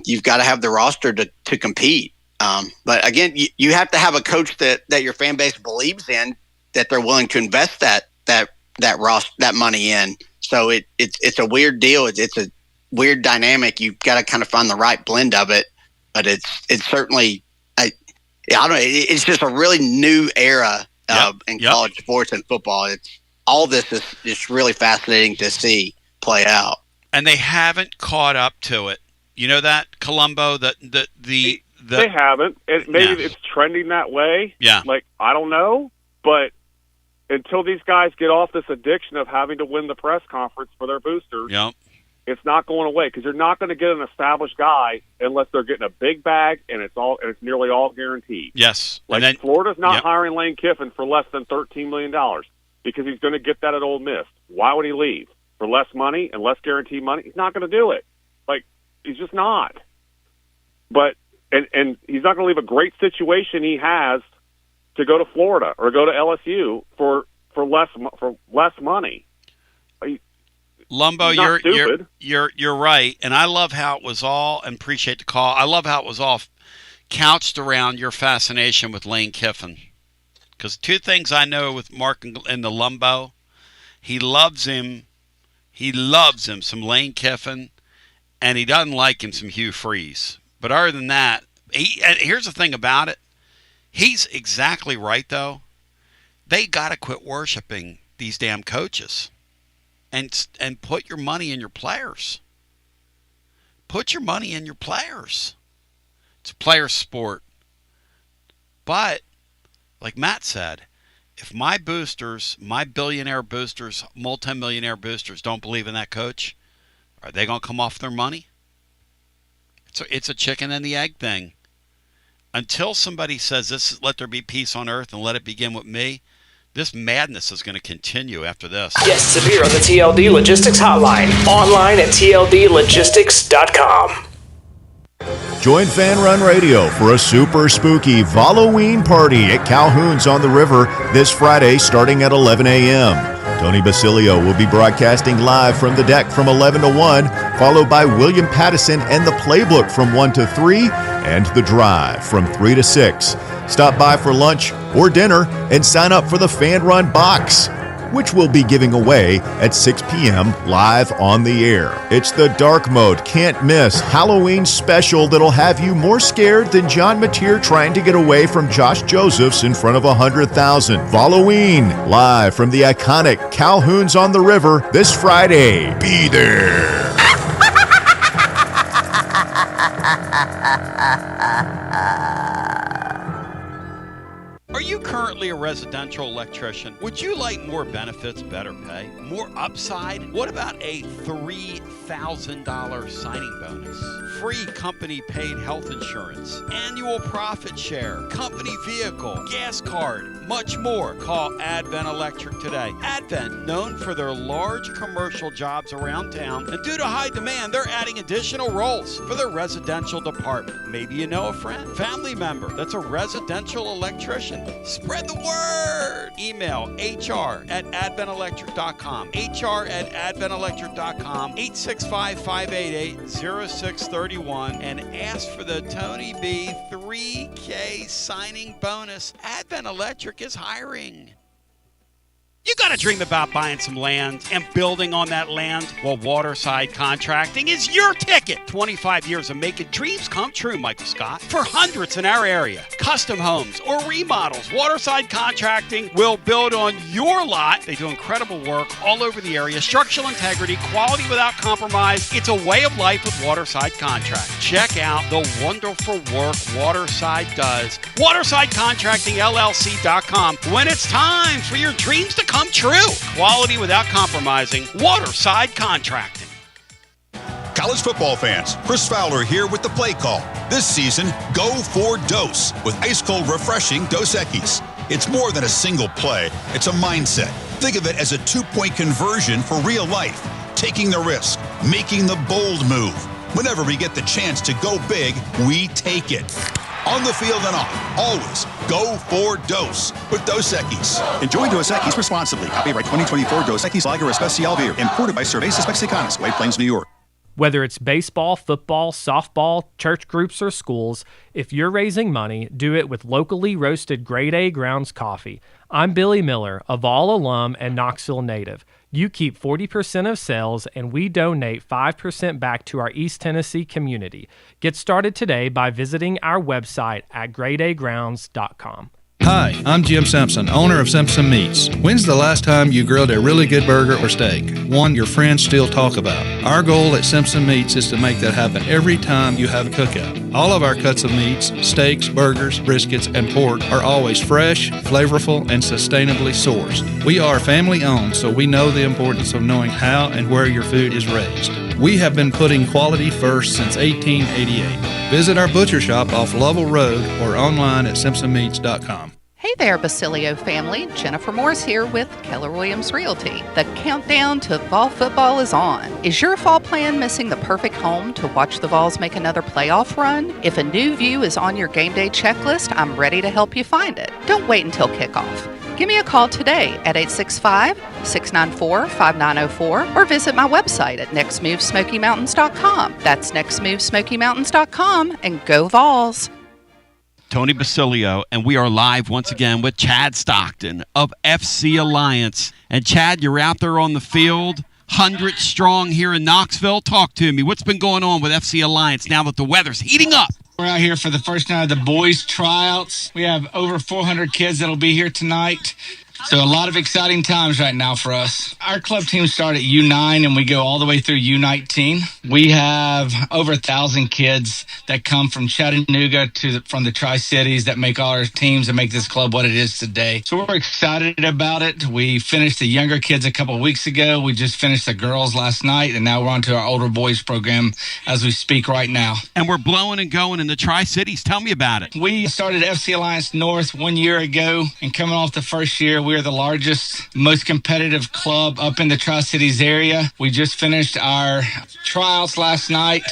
you've got to have the roster to compete. But again, you have to have a coach that your fan base believes in, that they're willing to invest that money in. So it's a weird deal. It's a weird dynamic. You've got to kind of find the right blend of it. But it's certainly. I don't know. It's just a really new era in college sports and football. All this is just really fascinating to see play out. And they haven't caught up to it. You know that, Colombo? They haven't. Maybe it's trending that way. Yeah. Like, I don't know. But until these guys get off this addiction of having to win the press conference for their boosters, it's not going away, because you're not going to get an established guy unless they're getting a big bag and it's nearly all guaranteed. Yes. Like, Florida's not hiring Lane Kiffin for less than $13 million because he's going to get that at Ole Miss. Why would he leave? For less money and less guaranteed money? He's not going to do it. Like, he's just not. But and he's not going to leave a great situation he has to go to Florida or go to LSU for less money. Lumbo, you're right, and I love how it was all, and appreciate the call. I love how it was all couched around your fascination with Lane Kiffin, because two things I know with Mark and the Lumbo, he loves him some Lane Kiffin, and he doesn't like him some Hugh Freeze. But other than that, here's the thing about it. He's exactly right, though. They got to quit worshiping these damn coaches. And put your money in your players. Put your money in your players. It's a player sport. But, like Matt said, if my boosters, my billionaire boosters, multimillionaire boosters don't believe in that coach, are they going to come off their money? It's a chicken and the egg thing. Until somebody says, let there be peace on earth and let it begin with me, this madness is going to continue after this. Guests appear on the TLD Logistics Hotline. Online at tldlogistics.com. Join Fan Run Radio for a super spooky Halloween party at Calhoun's on the River this Friday starting at 11 a.m. Tony Basilio will be broadcasting live from the deck from 11 to 1, followed by William Pattison and the Playbook from 1 to 3, and The Drive from 3 to 6. Stop by for lunch or dinner and sign up for the Fan Run Box, which we'll be giving away at 6 p.m. live on the air. It's the Dark Mode Can't Miss Halloween special that'll have you more scared than John Mateer trying to get away from Josh Josephs in front of 100,000. Halloween, live from the iconic Calhoun's on the River this Friday. Be there. Are you currently a residential electrician? Would you like more benefits, better pay, more upside? What about a $3,000 signing bonus? Free company paid health insurance, annual profit share, company vehicle, gas card, much more. Call Advent Electric today. Advent, known for their large commercial jobs around town, and due to high demand, they're adding additional roles for their residential department. Maybe you know a friend, family member that's a residential electrician. Spread the word. Email hr@adventelectric.com. hr@adventelectric.com. 865-588-0631 and ask for the Tony B 3K signing bonus. Advent Electric is hiring. You got to dream about buying some land and building on that land? Well, Waterside Contracting is your ticket. 25 years of making dreams come true, Michael Scott. For hundreds in our area, custom homes or remodels, Waterside Contracting will build on your lot. They do incredible work all over the area. Structural integrity, quality without compromise. It's a way of life with Waterside Contract. Check out the wonderful work Waterside does. WatersideContractingLLC.com. When it's time for your dreams to come true. Quality without compromising. Waterside Contracting. College football fans, Chris Fowler here with the play call. This season, go for Dose with ice-cold refreshing Dos Equis. It's more than a single play. It's a mindset. Think of it as a 2-point conversion for real life. Taking the risk, making the bold move. Whenever we get the chance to go big, we take it. On the field and off, always go for Dose with Dos Equis. Enjoy Dos Equis responsibly. Copyright 2024 Dos Equis Lager Especial Beer. Imported by Cervezas Mexicanas, White Plains, New York. Whether it's baseball, football, softball, church groups, or schools, if you're raising money, do it with locally roasted Grade A Grounds coffee. I'm Billy Miller, a Vol alum and Knoxville native. You keep 40% of sales, and we donate 5% back to our East Tennessee community. Get started today by visiting our website at gradeagrounds.com. Hi, I'm Jim Simpson, owner of Simpson Meats. When's the last time you grilled a really good burger or steak? One your friends still talk about. Our goal at Simpson Meats is to make that happen every time you have a cookout. All of our cuts of meats, steaks, burgers, briskets, and pork are always fresh, flavorful, and sustainably sourced. We are family owned, so we know the importance of knowing how and where your food is raised. We have been putting quality first since 1888. Visit our butcher shop off Lovell Road or online at simpsonmeats.com. Hey there, Basilio family. Jennifer Morse here with Keller Williams Realty. The countdown to fall football is on. Is your fall plan missing the perfect home to watch the Vols make another playoff run? If a new view is on your game day checklist, I'm ready to help you find it. Don't wait until kickoff. Give me a call today at 865-694-5904 or visit my website at nextmovesmokymountains.com. That's nextmovesmokymountains.com, and go Vols. Tony Basilio, and we are live once again with Chad Stockton of FC Alliance. And Chad, you're out there on the field, 100 strong here in Knoxville. Talk to me. What's been going on with FC Alliance now that the weather's heating up? We're out here for the first night of the boys' tryouts. We have over 400 kids that'll be here tonight. So a lot of exciting times right now for us. Our club team started at U9 and we go all the way through U19. We have over 1,000 kids that come from Chattanooga from the Tri-Cities that make all our teams and make this club what it is today. So we're excited about it. We finished the younger kids a couple of weeks ago. We just finished the girls last night, and now we're on to our older boys program as we speak right now. And we're blowing and going in the Tri-Cities. Tell me about it. We started FC Alliance North 1 year ago, and coming off the first year, we're the largest, most competitive club up in the Tri-Cities area. We just finished our tryouts last night.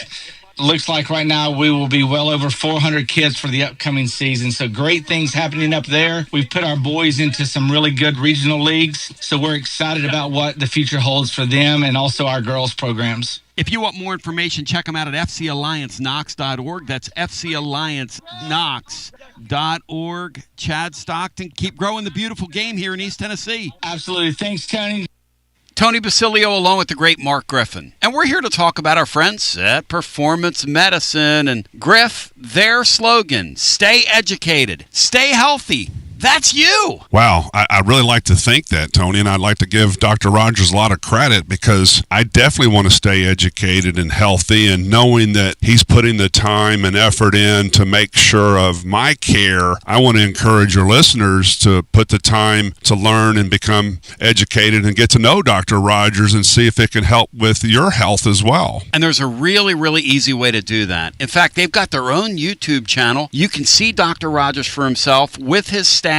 Looks like right now we will be well over 400 kids for the upcoming season. So great things happening up there. We've put our boys into some really good regional leagues. So we're excited about what the future holds for them and also our girls programs. If you want more information, check them out at fcallianceknox.org. That's fcallianceknox.org. Chad Stockton, keep growing the beautiful game here in East Tennessee. Absolutely. Thanks, Tony. Tony Basilio along with the great Mark Griffin. And we're here to talk about our friends at Performance Medicine. And Griff, their slogan, stay educated, stay healthy. That's you. Wow. I really like to think that, Tony, and I'd like to give Dr. Rogers a lot of credit because I definitely want to stay educated and healthy, and knowing that he's putting the time and effort in to make sure of my care, I want to encourage your listeners to put the time to learn and become educated and get to know Dr. Rogers and see if it can help with your health as well. And there's a really, really easy way to do that. In fact, they've got their own YouTube channel. You can see Dr. Rogers for himself with his staff.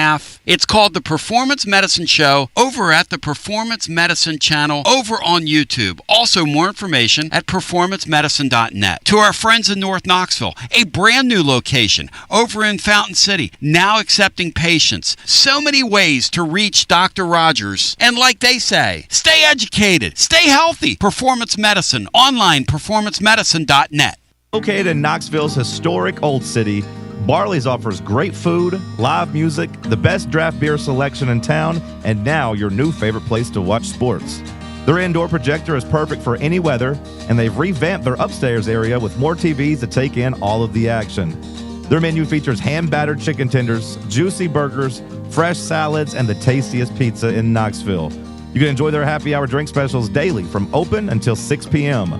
It's called The Performance Medicine Show over at the Performance Medicine channel over on YouTube. Also, more information at performancemedicine.net. To our friends in North Knoxville, a brand new location over in Fountain City, now accepting patients. So many ways to reach Dr. Rogers. And like they say, stay educated, stay healthy. Performance Medicine, online, performancemedicine.net. Located in Knoxville's historic Old City, Barley's offers great food, live music, the best draft beer selection in town, and now your new favorite place to watch sports. Their indoor projector is perfect for any weather, and they've revamped their upstairs area with more TVs to take in all of the action. Their menu features hand-battered chicken tenders, juicy burgers, fresh salads, and the tastiest pizza in Knoxville. You can enjoy their happy hour drink specials daily from open until 6 p.m.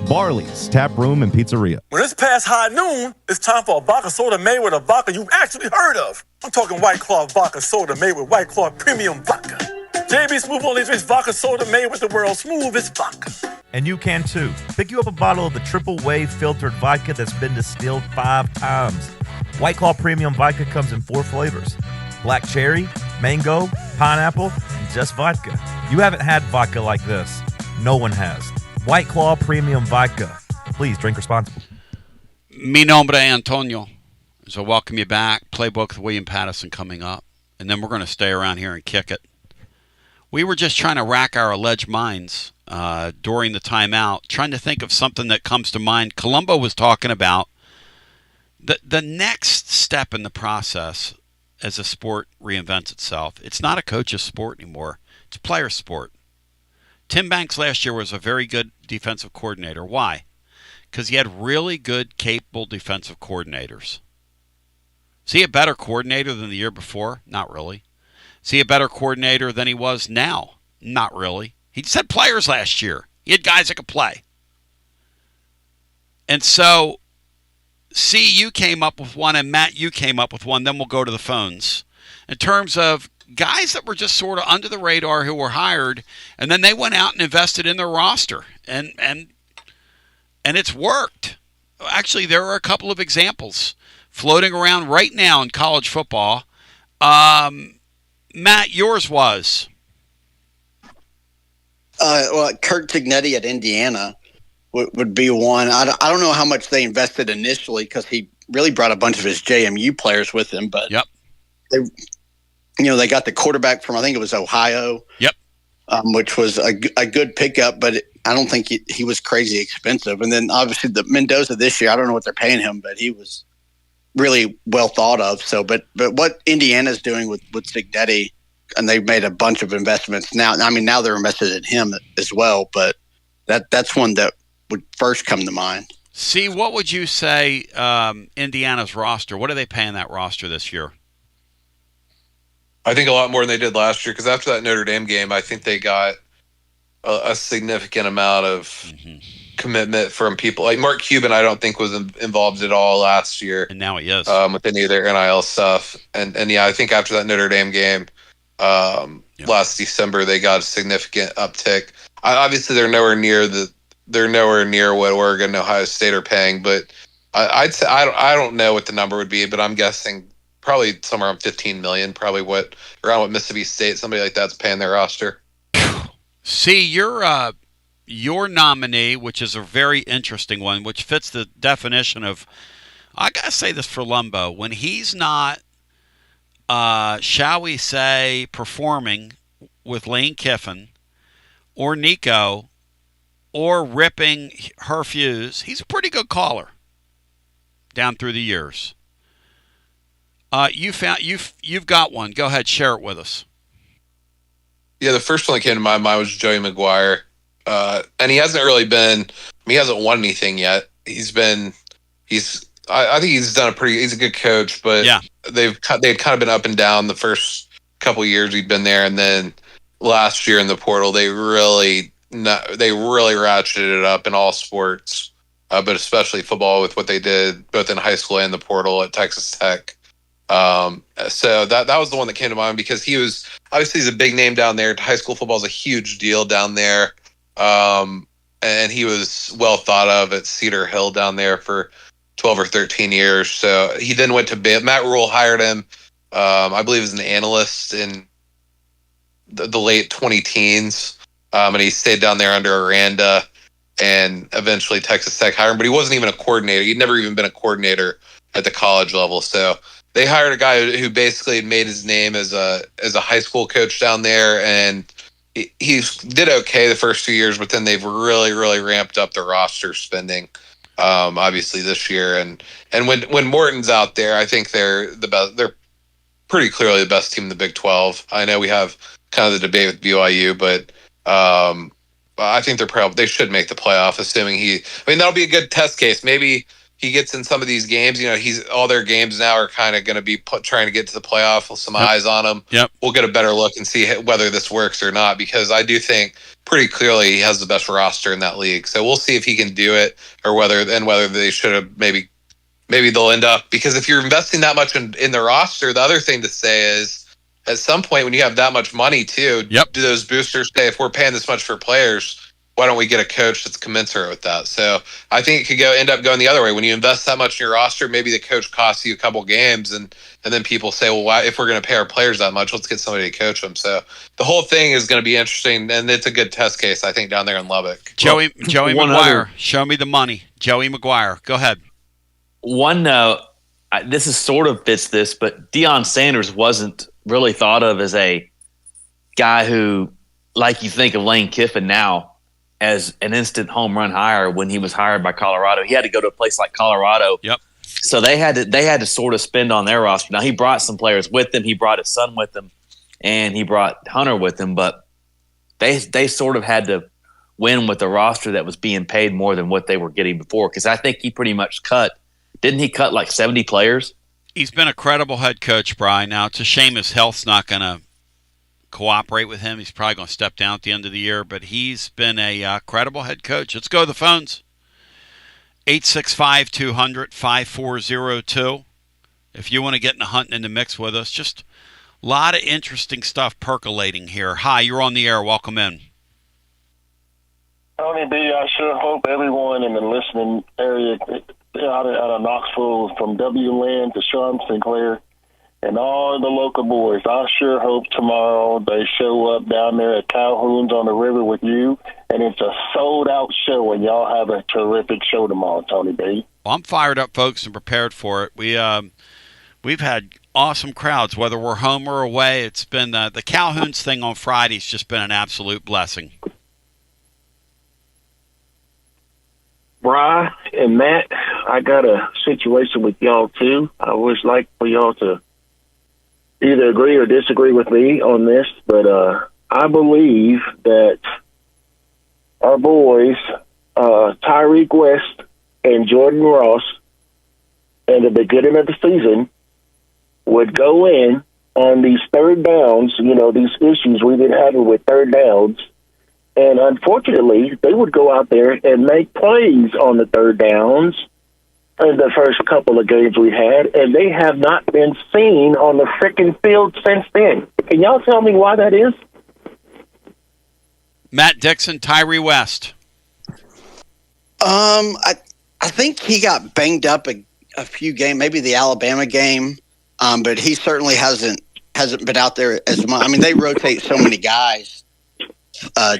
Barley's Tap Room and Pizzeria. When it's past high noon, it's time for a vodka soda made with a vodka you've actually heard of. I'm talking White Claw vodka soda made with White Claw premium vodka. JB Smooth Only Drinks vodka soda made with the world's smoothest vodka. And you can too. Pick you up a bottle of the triple wave filtered vodka that's been distilled 5 times. White Claw premium vodka comes in 4 flavors: black cherry, mango, pineapple, and just vodka. You haven't had vodka like this. No one has. White Claw Premium Vodka. Please drink responsibly. Mi nombre Antonio. So welcome you back. Playbook with William Pattison coming up. And then we're going to stay around here and kick it. We were just trying to rack our alleged minds during the timeout, trying to think of something that comes to mind. Columbo was talking about the next step in the process as a sport reinvents itself. It's not a coach's sport anymore. It's a player's sport. Tim Banks last year was a very good defensive coordinator. Why? Because he had really good, capable defensive coordinators. Is he a better coordinator than the year before? Not really. Is he a better coordinator than he was now? Not really. He just had players last year. He had guys that could play. And so, you came up with one, and Matt, you came up with one. Then we'll go to the phones. In terms of guys that were just sort of under the radar who were hired, and then they went out and invested in their roster, and it's worked. Actually, there are a couple of examples floating around right now in college football. Matt, yours was? Kurt Tignetti at Indiana would be one. I don't know how much they invested initially because he really brought a bunch of his JMU players with him, but yep. They got the quarterback from, I think it was Ohio. Yep. Which was a good pickup, but I don't think he was crazy expensive. And then obviously the Mendoza this year, I don't know what they're paying him, but he was really well thought of. So, but what Indiana's doing with Tignetti, and they've made a bunch of investments now. I mean, now they're invested in him as well, but that's one that would first come to mind. See, what would you say Indiana's roster? What are they paying that roster this year? I think a lot more than they did last year, because after that Notre Dame game, I think they got a significant amount of commitment from people. Like Mark Cuban, I don't think was involved at all last year. And now he is. With any of their NIL stuff. And yeah, I think after that Notre Dame game last December, they got a significant uptick. Obviously, they're nowhere near what Oregon and Ohio State are paying, but I'd say I don't know what the number would be, but I'm guessing probably somewhere around $15 million, probably around what Mississippi State, somebody like that's paying their roster. See, your nominee, which is a very interesting one, which fits the definition of, I gotta say this for Lumbo, when he's not, shall we say, performing with Lane Kiffin or Nico or ripping her fuse, he's a pretty good caller down through the years. You've got one. Go ahead, share it with us. Yeah, the first one that came to my mind was Joey McGuire. And he hasn't really been, he hasn't won anything yet. I think he's a good coach, but yeah, they'd kind of been up and down the first couple of years he'd been there. And then last year in the portal, they really ratcheted it up in all sports, but especially football with what they did both in high school and the portal at Texas Tech. So that was the one that came to mind because he's a big name down there. High school football is a huge deal down there. And he was well thought of at Cedar Hill down there for 12 or 13 years. So he then went to Matt Rule hired him, I believe as an analyst in the late 20-teens. And he stayed down there under Aranda, and eventually Texas Tech hired him, but he wasn't even a coordinator. He'd never even been a coordinator at the college level. So they hired a guy who basically made his name as a high school coach down there, and he did okay the first 2 years, but then they've really, really ramped up the roster spending. obviously this year, and when Morton's out there, I think they're the best. They're pretty clearly the best team in the Big 12. I know we have kind of the debate with BYU, but I think they should make the playoff, assuming that'll be a good test case. Maybe he gets in some of these games. All their games now are kind of going to be trying to get to the playoff with some eyes on them. Yep. We'll get a better look and see whether this works or not, because I do think pretty clearly he has the best roster in that league. So we'll see if he can do it, or whether they should have maybe they'll end up, because if you're investing that much in the roster, the other thing to say is at some point when you have that much money too, do those boosters say, if we're paying this much for players, why don't we get a coach that's commensurate with that? So I think it could end up going the other way. When you invest that much in your roster, maybe the coach costs you a couple games, and then people say, well, why, if we're going to pay our players that much, let's get somebody to coach them. So the whole thing is going to be interesting, and it's a good test case, I think, down there in Lubbock. Joey McGuire, show me the money. Joey McGuire, go ahead. One note, this is sort of fits this, but Deion Sanders wasn't really thought of as a guy who, like you think of Lane Kiffin now, as an instant home run hire when he was hired by Colorado. He had to go to a place like Colorado. Yep. So they had to sort of spend on their roster. Now, he brought some players with him. He brought his son with him, and he brought Hunter with him, but they sort of had to win with a roster that was being paid more than what they were getting before, because I think he pretty much didn't he cut like 70 players? He's been a credible head coach, Brian. Now, it's a shame his health's not going to cooperate with him. He's probably going to step down at the end of the year, but he's been a credible head coach. Let's go to the phones. 865-200-5402. If you want to get in the hunt and in the mix with us, just a lot of interesting stuff percolating here. Hi, you're on the air. Welcome in. Tony B, I sure hope everyone in the listening area out of Knoxville, from W. Lynn to Sean Sinclair, and all the local boys, I sure hope tomorrow they show up down there at Calhoun's on the river with you, and it's a sold-out show, and y'all have a terrific show tomorrow, Tony B. Well, I'm fired up, folks, and prepared for it. We've had awesome crowds, whether we're home or away. It's been the Calhoun's thing on Friday's just been an absolute blessing. Bri and Matt, I got a situation with y'all, too. I would like for y'all to either agree or disagree with me on this, but I believe that our boys, Tyreek West and Jordan Ross, at the beginning of the season, would go in on these third downs, these issues we've been having with third downs, and unfortunately, they would go out there and make plays on the third downs in the first couple of games we had, and they have not been seen on the frickin' field since then. Can y'all tell me why that is? Matt Dixon, Tyree West. I think he got banged up a few games, maybe the Alabama game, but he certainly hasn't been out there as much. I mean, they rotate so many guys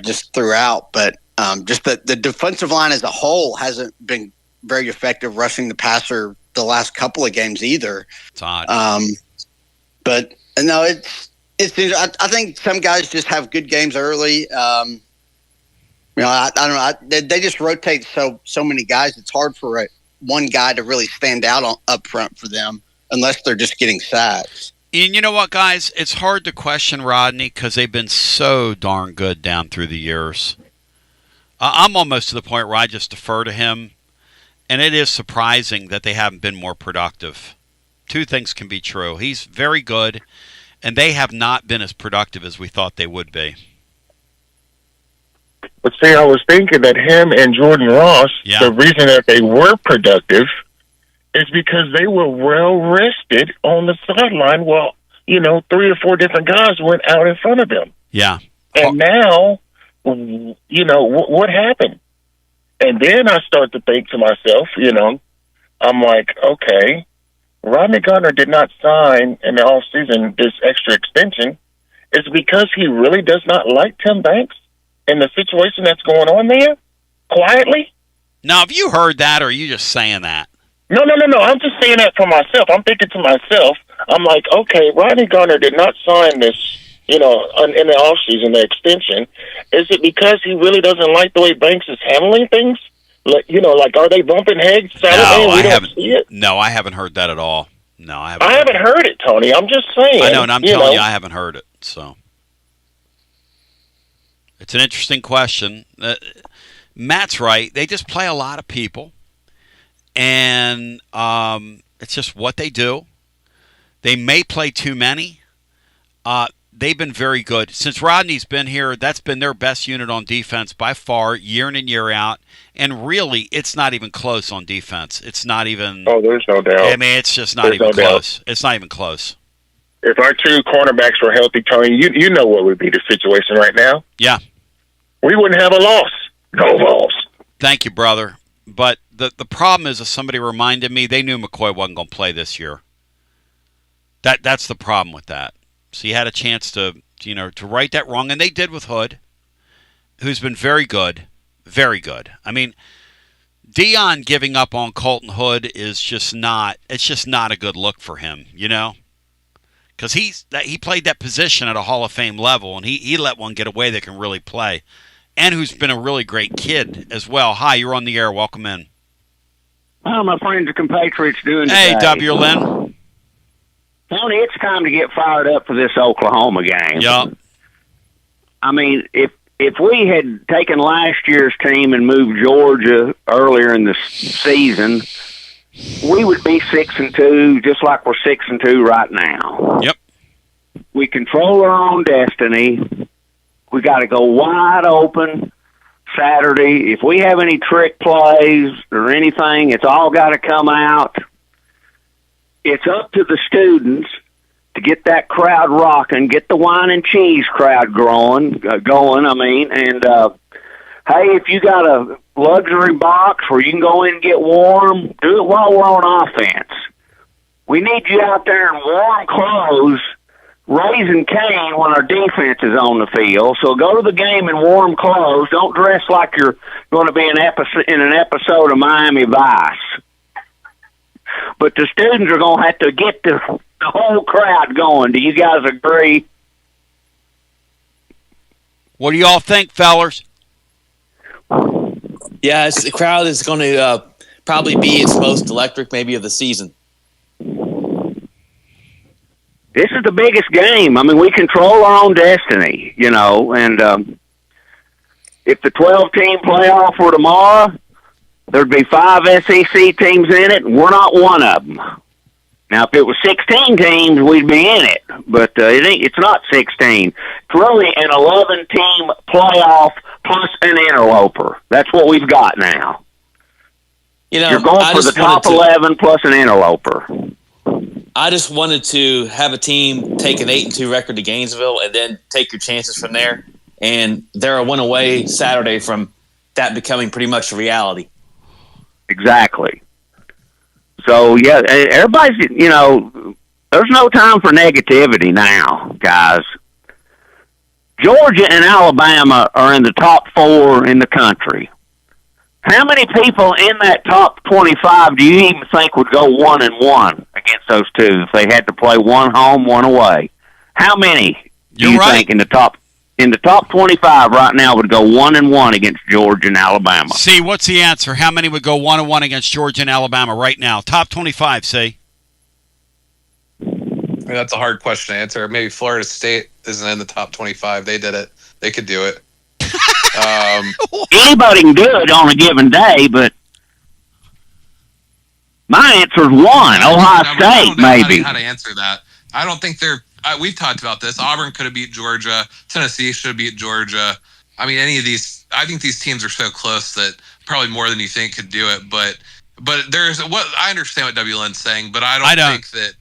just throughout, but just the defensive line as a whole hasn't been very effective rushing the passer the last couple of games either. It's odd. But no, I think some guys just have good games early. I don't know. They just rotate so many guys. It's hard for one guy to really stand out up front for them unless they're just getting sacks. And you know what, guys? It's hard to question Rodney because they've been so darn good down through the years. I'm almost to the point where I just defer to him. And it is surprising that they haven't been more productive. Two things can be true. He's very good, and they have not been as productive as we thought they would be. But see, I was thinking that him and Jordan Ross, the reason that they were productive is because they were well rested on the sideline while, 3 or 4 different guys went out in front of them. Yeah. And now, what happened? And then I start to think to myself, I'm like, okay, Rodney Garner did not sign in the offseason this extra extension. It's because he really does not like Tim Banks and the situation that's going on there, quietly. Now, have you heard that, or are you just saying that? No. I'm just saying that for myself. I'm thinking to myself, I'm like, okay, Rodney Garner did not sign this, in the offseason, the extension. Is it because he really doesn't like the way Banks is handling things? Like, are they bumping heads Saturday and we don't see it? No, I haven't heard that at all. No, I haven't. I haven't heard it, Tony. I'm just saying. I know, and I'm telling you, I haven't heard it. So it's an interesting question. Matt's right. They just play a lot of people, and it's just what they do. They may play too many. They've been very good. Since Rodney's been here, that's been their best unit on defense by far, year in and year out. And really, it's not even close on defense. It's not even... Oh, there's no doubt. I mean, it's just not even close. It's not even close. If our two cornerbacks were healthy, Tony, you know what would be the situation right now. Yeah. We wouldn't have a loss. No loss. Thank you, brother. But the problem is, as somebody reminded me, they knew McCoy wasn't going to play this year. That's the problem with that. So you had a chance to right that wrong, and they did with Hood, who's been very good, very good. I mean, Dion giving up on Colton Hood is just not. It's just not a good look for him, because he played that position at a Hall of Fame level, and he let one get away that can really play, and who's been a really great kid as well. Hi, you're on the air. Welcome in. How my friends and compatriots doing today? Hey, W. Lynn. Tony, it's time to get fired up for this Oklahoma game. Yep. I mean, if we had taken last year's team and moved Georgia earlier in the season, we would be 6-2, just like we're 6-2 right now. Yep. We control our own destiny. We got to go wide open Saturday. If we have any trick plays or anything, it's all got to come out. It's up to the students to get that crowd rocking, get the wine and cheese crowd going. And hey, if you got a luxury box where you can go in and get warm, do it while we're on offense. We need you out there in warm clothes, raising Cain when our defense is on the field. So go to the game in warm clothes. Don't dress like you're going to be in an episode of Miami Vice. But the students are going to have to get the whole crowd going. Do you guys agree? What do y'all think, fellers? Yeah, the crowd is going to probably be its most electric maybe of the season. This is the biggest game. I mean, we control our own destiny, and if the 12-team playoff were tomorrow, there'd be 5 SEC teams in it, and we're not one of them. Now, if it was 16 teams, we'd be in it, but it's not 16. It's really an 11-team playoff plus an interloper. That's what we've got now. You're going for the top 11 plus an interloper. I just wanted to have a team take an 8-2 record to Gainesville and then take your chances from there. And they're a one away Saturday from that becoming pretty much a reality. Exactly. So, yeah, everybody's, there's no time for negativity now, guys. Georgia and Alabama are in the top 4 in the country. How many people in that top 25 do you even think would go 1-1 against those two if they had to play one home, one away? How many do you think in the top 25 right now would go 1-1 against Georgia and Alabama? See, what's the answer? How many would go 1-1 against Georgia and Alabama right now? Top 25, see? I mean, that's a hard question to answer. Maybe Florida State isn't in the top 25. They did it. They could do it. Anybody can do it on a given day, but my answer is one. Ohio State, maybe. How to answer that? I don't think they're. We've talked about this. Auburn could have beat Georgia. Tennessee should have beat Georgia. I mean, any of these. I think these teams are so close that probably more than you think could do it. But there's what I understand what W. Lynn's saying, but I don't think that.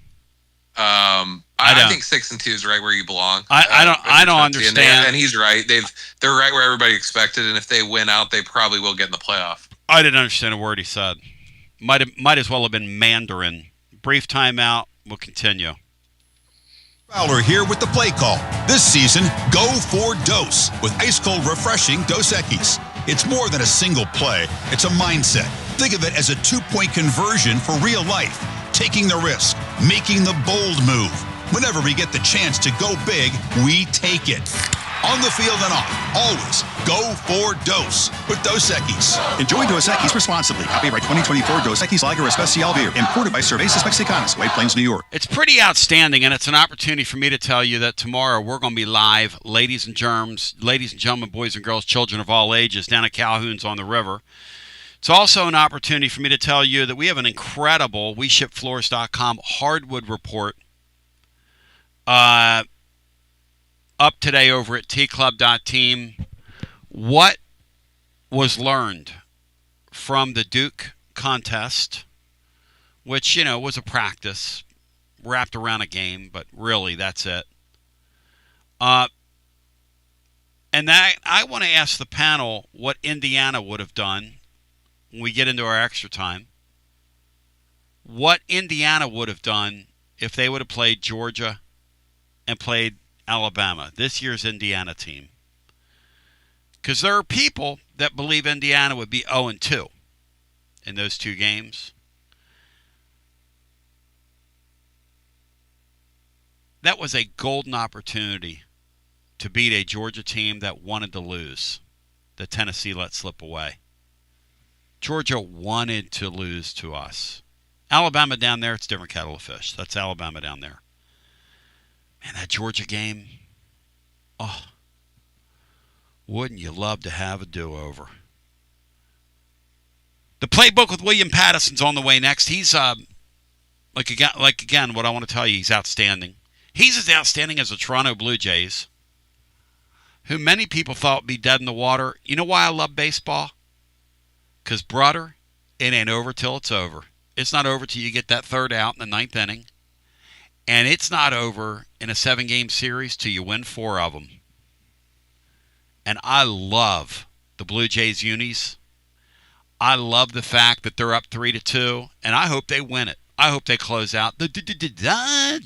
I think 6-2 is right where you belong. I don't understand. And he's right. They're right where everybody expected. And if they win out, they probably will get in the playoff. I didn't understand a word he said. Might as well have been Mandarin. Brief timeout. We'll continue. Fowler here with the play call. This season, go for Dose with ice-cold refreshing Dos Equis. It's more than a single play. It's a mindset. Think of it as a 2-point conversion for real life. Taking the risk, making the bold move. Whenever we get the chance to go big, we take it. On the field and off, always go for Dos with Dos Equis. Enjoy Dos Equis responsibly. Copyright 2024 Dos Equis Lager Especial Beer. Imported by Cervezas Mexicanas, White Plains, New York. It's pretty outstanding, and it's an opportunity for me to tell you that tomorrow we're going to be live, ladies and gentlemen, boys and girls, children of all ages, down at Calhoun's on the River. It's also an opportunity for me to tell you that we have an incredible WeShipFloors.com hardwood report up today over at tclub.team. What was learned from the Duke contest, which, was a practice wrapped around a game, but really that's it. And that I want to ask the panel what Indiana would have done when we get into our extra time. What Indiana would have done if they would have played Georgia and played Alabama, this year's Indiana team. Because there are people that believe Indiana would be 0-2 in those two games. That was a golden opportunity to beat a Georgia team that wanted to lose, that Tennessee let slip away. Georgia wanted to lose to us. Alabama down there, it's a different kettle of fish. That's Alabama down there. Man, that Georgia game, wouldn't you love to have a do-over? The playbook with William Patterson's on the way next. He's, again, what I want to tell you, he's outstanding. He's as outstanding as the Toronto Blue Jays, who many people thought would be dead in the water. You know why I love baseball? Because, brother, it ain't over till it's over. It's not over till you get that third out in the ninth inning. And it's not over in a 7-game series till you win 4 of them. And I love the Blue Jays unis. I love the fact that they're up 3-2, and I hope they win it. I hope they close out the Dodgers.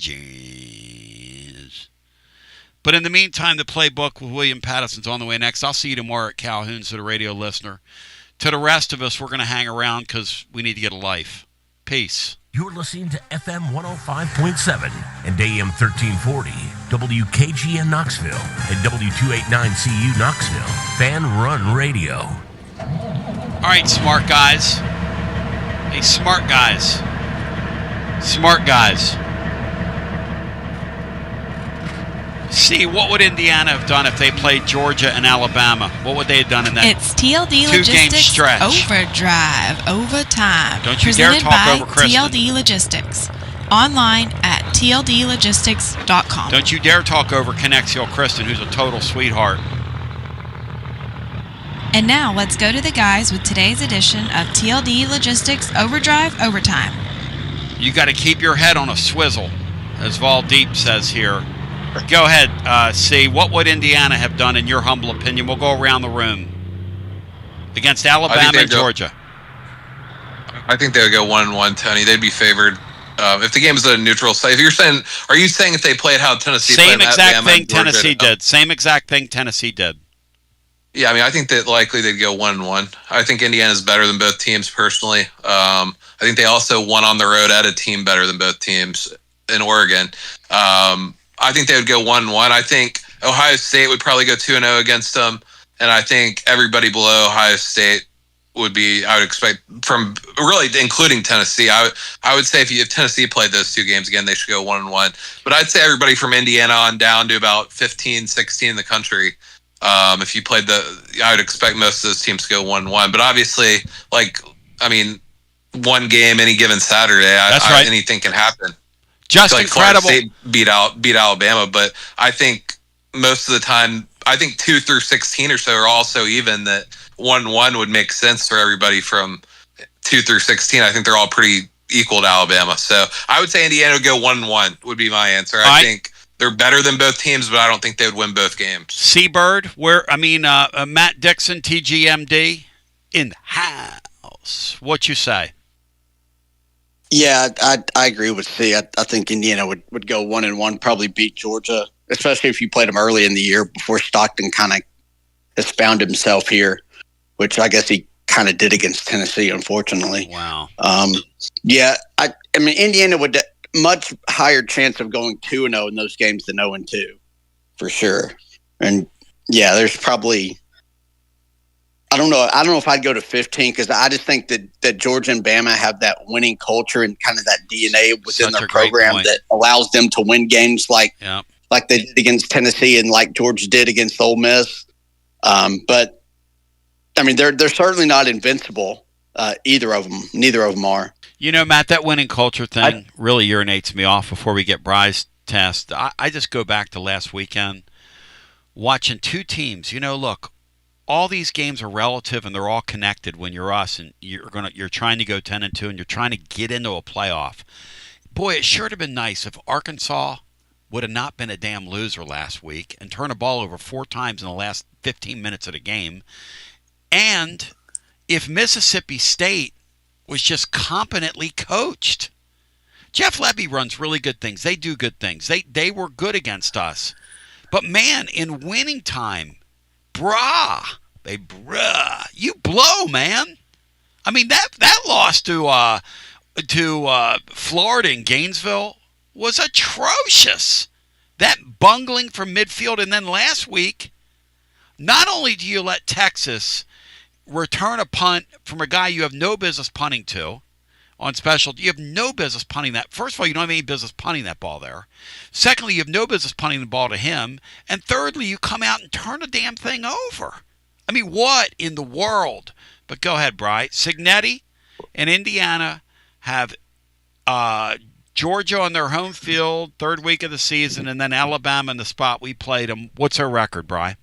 But in the meantime, the playbook with William Patterson's on the way next. I'll see you tomorrow at Calhoun's to the radio listener. To the rest of us, we're going to hang around because we need to get a life. Peace. You're listening to FM 105.7 and AM 1340, WKGN Knoxville, and W289CU Knoxville, Fan Run Radio. All right, smart guys. Hey, smart guys. Smart guys. See, what would Indiana have done if they played Georgia and Alabama? What would they have done in that It's TLD 2-game Logistics stretch? Overdrive, Overtime. Don't you dare presented talk by over Kristen. TLD Logistics. Online at tldlogistics.com. Don't you dare talk over Connexial Kristen, who's a total sweetheart. And now let's go to the guys with today's edition of TLD Logistics Overdrive Overtime. You got to keep your head on a swizzle, as Vol Deep says here. Go ahead, C. What would Indiana have done, in your humble opinion? We'll go around the room. Against Alabama and Georgia. I think they would go 1-1, Tony. They'd be favored. If the game is at a neutral site. Are you saying if they played how Tennessee played? Same exact thing Tennessee did. Same exact thing Tennessee did. Yeah, I mean, I think that likely they'd go 1-1. I think Indiana's better than both teams personally. I think they also won on the road at a team better than both teams in Oregon. I think they would go 1-1. I think Ohio State would probably go 2-0 against them, and I think everybody below Ohio State would be, I would expect, from really including Tennessee. I would say if Tennessee played those 2 games again, they should go 1-1. But I'd say everybody from Indiana on down to about 15, 16 in the country. If you played I would expect most of those teams to go 1-1. But obviously, one game any given Saturday, right. Anything can happen. Just incredible. Florida State beat Alabama, but I think most of the time, I think 2 through 16 or so are also even. That 1-1 would make sense for everybody from 2 through 16. I think they're all pretty equal to Alabama. So I would say Indiana would go 1-1 would be my answer. I think they're better than both teams, but I don't think they would win both games. Seabird, Matt Dixon, TGMD, in the house. What you say? Yeah, I agree with C. I think Indiana would go 1-1, probably beat Georgia, especially if you played them early in the year before Stockton kind of has found himself here, which I guess he kind of did against Tennessee, unfortunately. Wow. Yeah, I mean, Indiana would much higher chance of going 2-0 in those games than 0-2, for sure. And Yeah, there's probably. I don't know. I don't know if I'd go to 15 because I just think that Georgia and Bama have that winning culture and kind of that DNA within their program that allows them to win games like they did against Tennessee and like Georgia did against Ole Miss. But I mean, they're certainly not invincible. Either of them. Neither of them are. You know, Matt, that winning culture thing really urinates me off before we get Bry's test. I just go back to last weekend watching two teams. You know, look. All these games are relative, and they're all connected. When you're us, and you're trying to go 10-2, and you're trying to get into a playoff. Boy, it sure would have been nice if Arkansas would have not been a damn loser last week and turned the ball over 4 times in the last 15 minutes of the game, and if Mississippi State was just competently coached. Jeff Lebby runs really good things. They do good things. They were good against us, but man, in winning time. You blow, man. I mean that loss to Florida and Gainesville was atrocious. That bungling from midfield, and then last week, not only do you let Texas return a punt from a guy you have no business punting to on special, you have no business punting that. First of all, you don't have any business punting that ball there. Secondly, you have no business punting the ball to him. And thirdly, you come out and turn the damn thing over. I mean, what in the world? But go ahead, Bry. Signetti and Indiana have Georgia on their home field, third week of the season, and then Alabama in the spot we played them. What's their record, Bry?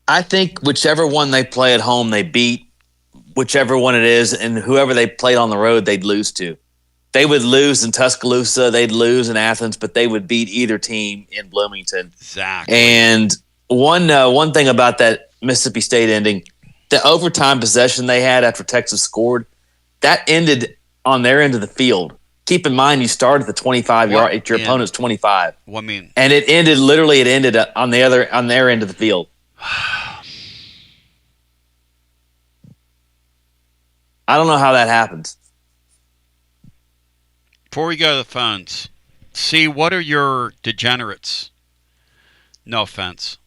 I think whichever one they play at home, they beat. Whichever one it is, and whoever they played on the road, they'd lose to. They would lose in Tuscaloosa, they'd lose in Athens, but they would beat either team in Bloomington. Exactly. And one thing about that Mississippi State ending, the overtime possession they had after Texas scored, that ended on their end of the field. Keep in mind, you start at the 25-yard at your opponent's 25. What I mean? And it ended on their end of the field. I don't know how that happens. Before we go to the phones, see, what are your degenerates? No offense.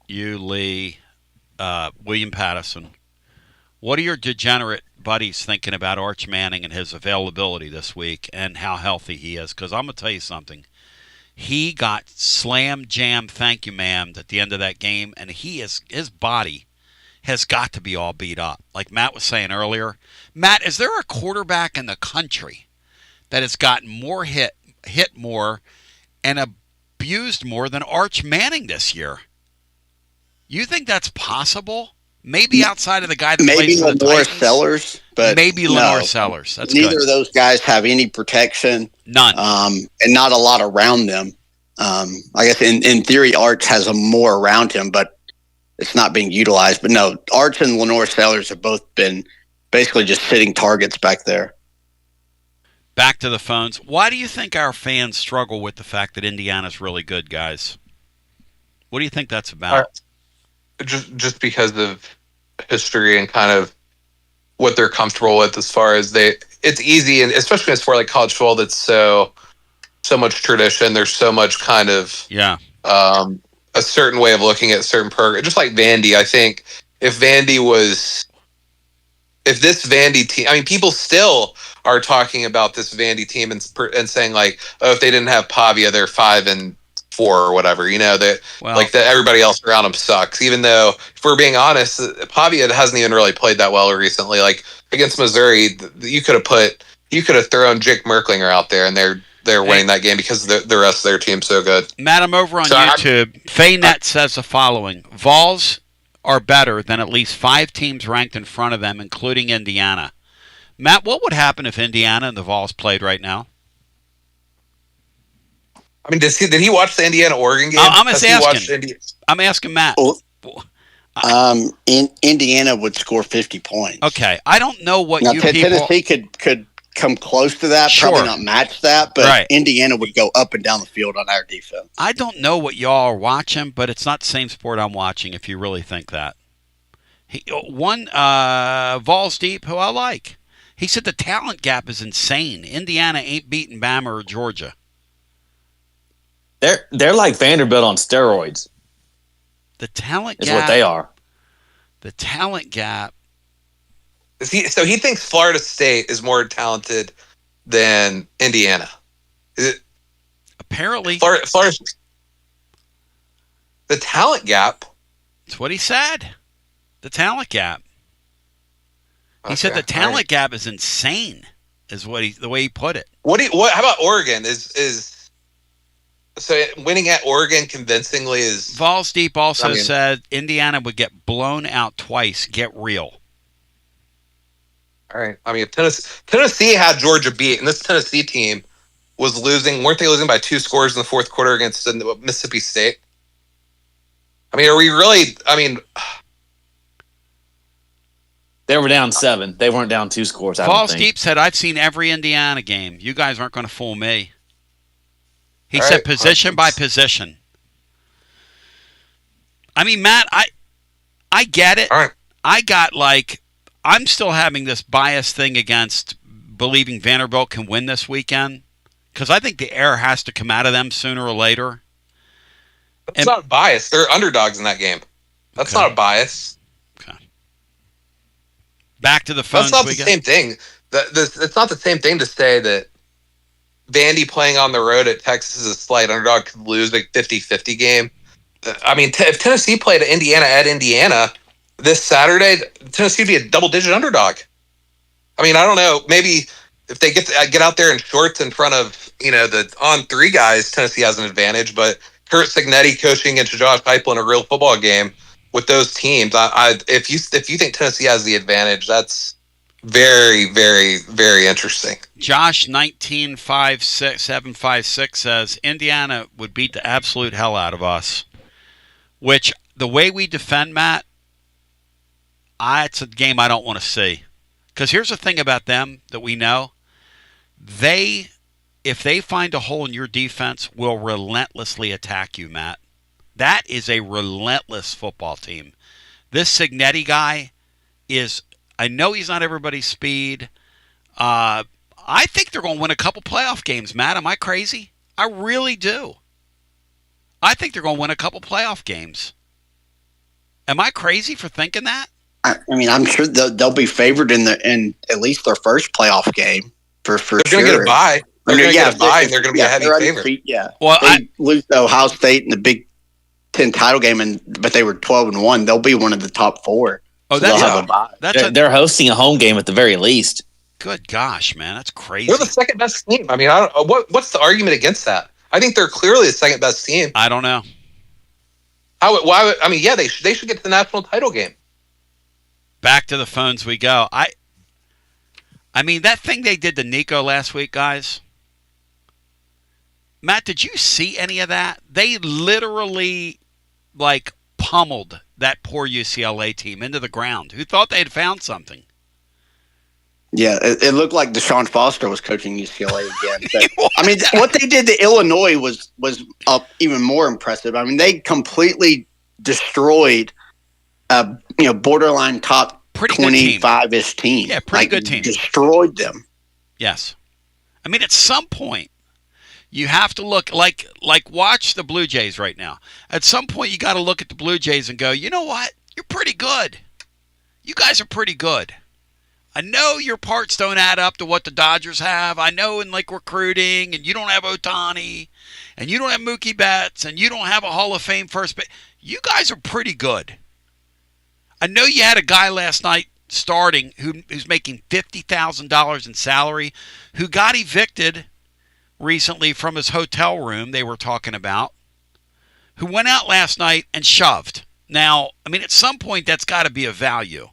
You, Lee, William Pattison. What are your degenerate buddies thinking about Arch Manning and his availability this week and how healthy he is? Because I'm going to tell you something. He got slam jam, thank you, ma'am, at the end of that game, and his body has got to be all beat up. Like Matt was saying earlier. Matt, is there a quarterback in the country that has gotten more hit more, and abused more than Arch Manning this year? You think that's possible? Maybe outside of the guy that plays for the Lenore Titans? Sellers, but maybe Lenore Sellers. That's neither good. of those guys have any protection. None. And not a lot around them. I guess in theory, Arch has more around him, but it's not being utilized. But no, Arch and Lenore Sellers have both been basically just sitting targets back there. Back to the phones. Why do you think our fans struggle with the fact that Indiana's really good, guys? What do you think that's about? Just because of history and kind of what they're comfortable with as far as it's easy, and especially as for like college football, that's so much tradition. There's so much kind of a certain way of looking at certain program. Just like Vandy, I think if this Vandy team, I mean, people still are talking about this Vandy team and saying like, oh, if they didn't have Pavia, they're 5-4 or whatever. You know that everybody else around them sucks. Even though, if we're being honest, Pavia hasn't even really played that well recently. Like against Missouri, you could have thrown Jake Merklinger out there, and they're winning that game because the rest of their team's so good. Matt, I'm over on YouTube. Faynet says the following: Vols are better than at least 5 teams ranked in front of them, including Indiana. Matt, what would happen if Indiana and the Vols played right now? I mean, did he watch the Indiana-Oregon game? I'm asking Matt. Indiana would score 50 points. Okay, I don't know what now, you people... Tennessee could come close to that, probably not match that, but Indiana would go up and down the field on our defense. I don't know what y'all are watching, but it's not the same sport I'm watching, if you really think that. Vols Deep, who I like, he said the talent gap is insane. Indiana ain't beating Bama or Georgia. They're like Vanderbilt on steroids. The talent is gap what they are. The talent gap. So he thinks Florida State is more talented than Indiana. Is it? Apparently. Florida, the talent gap. That's what he said. The talent gap. He said the talent gap is insane, is the way he put it. How about Oregon? So winning at Oregon convincingly is... Vols Deep also said Indiana would get blown out twice. Get real. All right. I mean, if Tennessee had Georgia beat, and this Tennessee team was losing, weren't they losing by 2 scores in the fourth quarter against Mississippi State? I mean, are we really... I mean... They were down 7. They weren't down 2 scores, I don't Vols think. Deep said, I've seen every Indiana game. You guys aren't going to fool me. He said position by position. I mean, Matt, I get it. I got I'm still having this bias thing against believing Vanderbilt can win this weekend because I think the air has to come out of them sooner or later. That's not a bias. They're underdogs in that game. That's not a bias. Okay. Back to the phones. That's not the same thing. It's not the same thing to say that Vandy playing on the road at Texas is a slight underdog could lose a 50-50 game. I mean, if Tennessee played at Indiana this Saturday, Tennessee would be a double-digit underdog. I mean, I don't know. Maybe if they get out there in shorts in front of the on-3 guys, Tennessee has an advantage. But Kurt Signetti coaching into Josh Heupel in a real football game with those teams, if you think Tennessee has the advantage, that's very, very, very interesting. Josh 1956756 says Indiana would beat the absolute hell out of us. Which the way we defend, Matt, it's a game I don't want to see. Because here's the thing about them that we know: if they find a hole in your defense, will relentlessly attack you, Matt. That is a relentless football team. This Signetti guy is. I know he's not everybody's speed. I think they're going to win a couple playoff games, Matt. Am I crazy? I really do. I think they're going to win a couple playoff games. Am I crazy for thinking that? I mean, I'm sure they'll be favored in at least their first playoff game for sure. They're going to get a bye. They're going to get a bye, and they're going to be a heavy favorite. Well, they lose to Ohio State in the Big Ten title game, but they were 12-1. They'll be one of the top 4. Oh, so they're hosting a home game at the very least. Good gosh, man, that's crazy. They're the second best team. I mean, what's the argument against that? I think they're clearly the second best team. I don't know. Why? I mean, yeah, they should get to the national title game. Back to the phones we go. I mean, that thing they did to Nico last week, guys. Matt, did you see any of that? They literally pummeled that poor UCLA team into the ground. Who thought they had found something? Yeah, it looked like Deshaun Foster was coaching UCLA again. But, I mean, what they did to Illinois was even more impressive. I mean, they completely destroyed borderline top 25-ish team. Yeah, pretty good team. Destroyed them. Yes. I mean, at some point, you have to look watch the Blue Jays right now. At some point, you got to look at the Blue Jays and go, you know what? You're pretty good. You guys are pretty good. I know your parts don't add up to what the Dodgers have. I know in recruiting, and you don't have Ohtani, and you don't have Mookie Betts, and you don't have a Hall of Fame first base. You guys are pretty good. I know you had a guy last night starting who's making $50,000 in salary, who got evicted recently from his hotel room they were talking about, who went out last night and shoved. Now, I mean, at some point, that's got to be of value.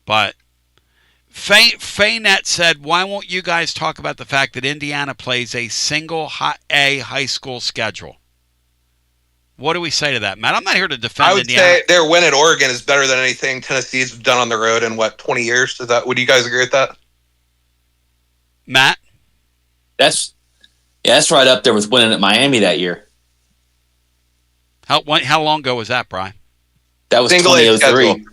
But Faynet said, why won't you guys talk about the fact that Indiana plays a single A high school schedule? What do we say to that, Matt? I'm not here to defend Indiana. I would say their win at Oregon is better than anything Tennessee's done on the road in, 20 years? Would you guys agree with that? Matt? That's right up there with winning at Miami that year. How long ago was that, Brian? That was Single A 2003. schedule.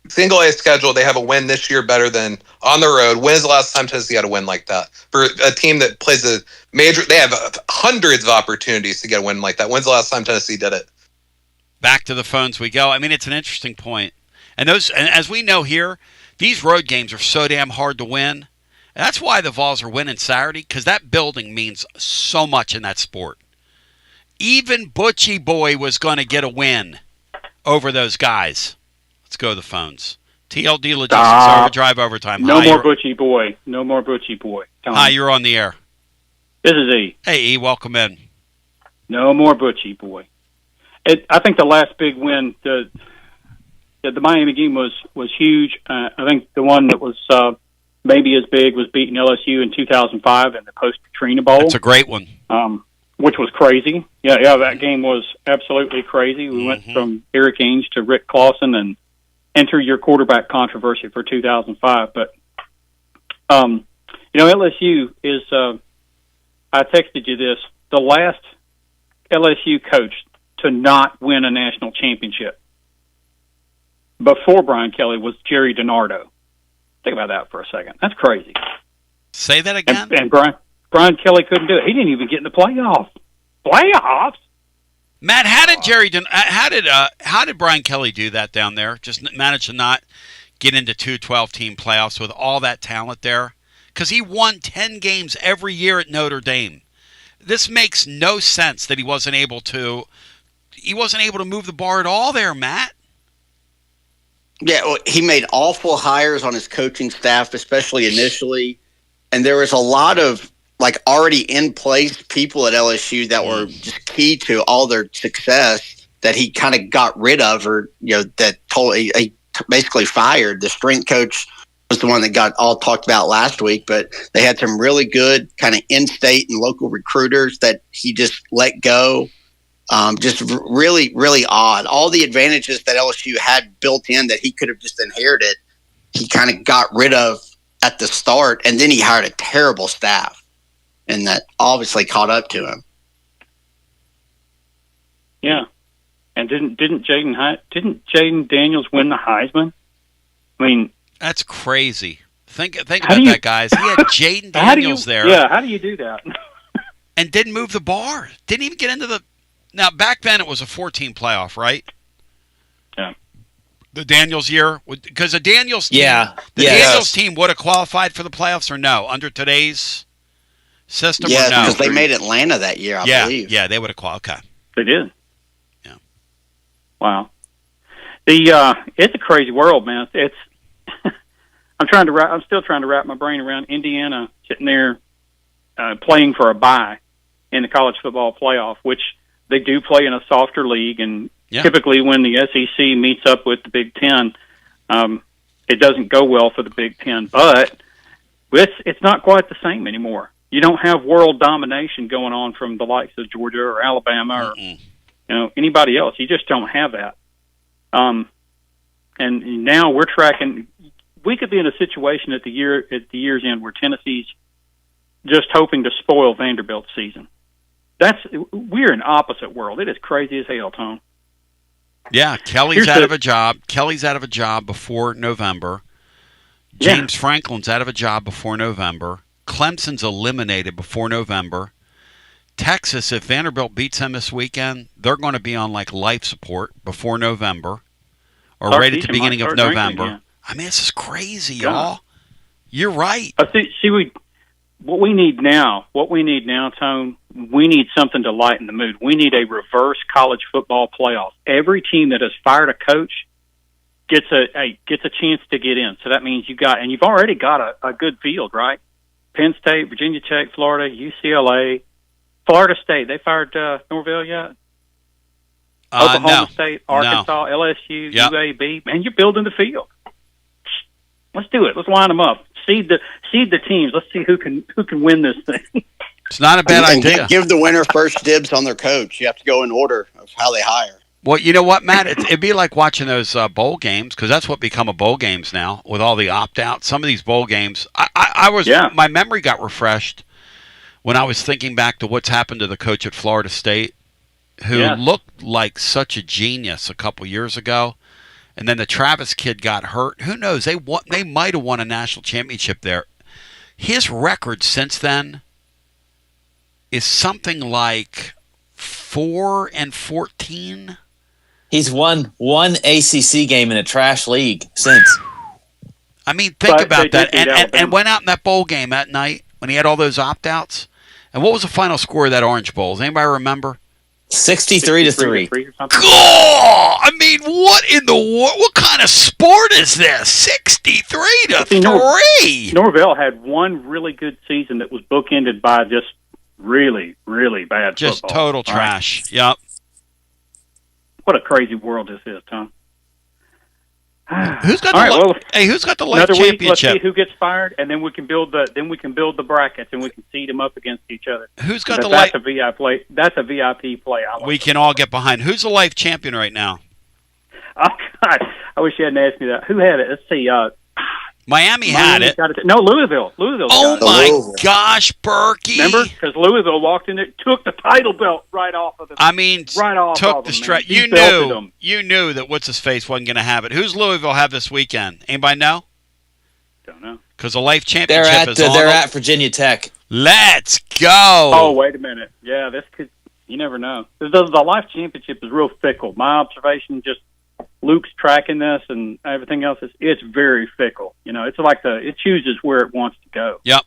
single A schedule, they have a win this year better than on the road. When is the last time Tennessee had a win like that? For a team that plays a major, they have hundreds of opportunities to get a win like that. When's the last time Tennessee did it? Back to the phones we go. I mean, it's an interesting point. And as we know here, these road games are so damn hard to win. And that's why the Vols are winning Saturday, because that building means so much in that sport. Even Butchie Boy was going to get a win over those guys. Let's go to the phones. TLD Logistics Overdrive Overtime. No more Butchie Boy. No more Butchie Boy. Hi, you're on the air. This is E. Hey, E, welcome in. No more Butchie Boy. I think the last big win, the Miami game was huge. I think the one that was maybe as big was beating LSU in 2005 in the post-Katrina Bowl. That's a great one. Which was crazy. Yeah, that game was absolutely crazy. We went from Eric Ainge to Rick Clausen and enter your quarterback controversy for 2005. But, LSU is, I texted you this, the last LSU coach to not win a national championship before Brian Kelly was Jerry DiNardo. Think about that for a second. That's crazy. Say that again? And Brian Kelly couldn't do it. He didn't even get in the playoffs. Playoffs? Matt, how did Brian Kelly do that down there? Just manage to not get into 2 12-team playoffs with all that talent there? Because he won 10 games every year at Notre Dame. This makes no sense that he wasn't able to move the bar at all there, Matt. Yeah, well, he made awful hires on his coaching staff, especially initially. And there was a lot of already in place people at LSU that were just key to all their success that he kind of got rid of, or that he basically fired. The strength coach was the one that got all talked about last week, but they had some really good kind of in-state and local recruiters that he just let go. Just really, really odd. All the advantages that LSU had built in that he could have just inherited, he kind of got rid of at the start, and then he hired a terrible staff. And that obviously caught up to him. Yeah, and didn't Jaden Daniels win the Heisman? I mean, that's crazy. Think about that, guys. He had Jaden Daniels there. Yeah, how do you do that? And didn't move the bar. Didn't even get into the. Now back then it was a 14 playoff, right? Yeah. The Daniels year, because the Daniels team, Daniels team would have qualified for the playoffs or no under today's system? Yeah, or no? because they made Atlanta that year, I believe. Yeah, they would have qualified. Okay. They did. Yeah. Wow. It's a crazy world, man. It's I'm still trying to wrap my brain around Indiana sitting there playing for a bye in the college football playoff, which they do play in a softer league, and typically when the SEC meets up with the Big Ten, it doesn't go well for the Big Ten. But it's not quite the same anymore. You don't have world domination going on from the likes of Georgia or Alabama or anybody else. You just don't have that. And now we're tracking. We could be in a situation at the year's end where Tennessee's just hoping to spoil Vanderbilt's season. We're in opposite world. It is crazy as hell, Tom. Yeah, Kelly's out of a job. Kelly's out of a job before November. James Franklin's out of a job before November. Clemson's eliminated before November. Texas, if Vanderbilt beats them this weekend, they're going to be on life support before November, or right at the beginning of November. I mean, this is crazy, y'all. You're right. What we need now, Tone, we need something to lighten the mood. We need a reverse college football playoff. Every team that has fired a coach gets a chance to get in. So that means you've already got a good field, right? Penn State, Virginia Tech, Florida, UCLA, Florida State. They fired Norvell yet? Oklahoma State, Arkansas, LSU, UAB. Man, you're building the field. Let's do it. Let's line them up. Seed the teams. Let's see who can win this thing. It's not a bad idea. Give the winner first dibs on their coach. You have to go in order of how they hire. Well, you know what, Matt? It'd be like watching those bowl games, because that's what become a bowl games now with all the opt-outs. Some of these bowl games, my memory got refreshed when I was thinking back to what's happened to the coach at Florida State, who looked like such a genius a couple years ago, And then the Travis kid got hurt. Who knows? They might have won a national championship there. His record since then is something like 4-14. He's won one ACC game in a trash league since. I mean, think about that. And went out in that bowl game that night when he had all those opt-outs. And what was the final score of that Orange Bowl? Does anybody remember? 63-3. I mean, what in the world? What kind of sport is this? 63-3. Norvell had one really good season that was bookended by just really, really bad just football. Total trash. Yep. What a crazy world this is, Tom. Who's got who's got the life another championship? Week, let's see who gets fired, and then we can build the brackets, and we can seed them up against each other. Who's got That's a VIP play. That's a VIP play. We can all get behind. Who's the life champion right now? Oh God, I wish you hadn't asked me that. Who had it? Let's see. Miami had it. No, Louisville. Oh my gosh, Berkey! Remember, because Louisville walked in there, took the title belt right off of them. I mean, right off took of the them, straight. man. You knew that what's his face wasn't going to have it. Who's Louisville have this weekend? Anybody know? Don't know. Because the life championship they're at Virginia Tech. Let's go. Oh, wait a minute. Yeah, this could. You never know. The life championship is real fickle. My observation, just Luke's tracking this and everything else, it's very fickle. You know, it's like it chooses where it wants to go. Yep.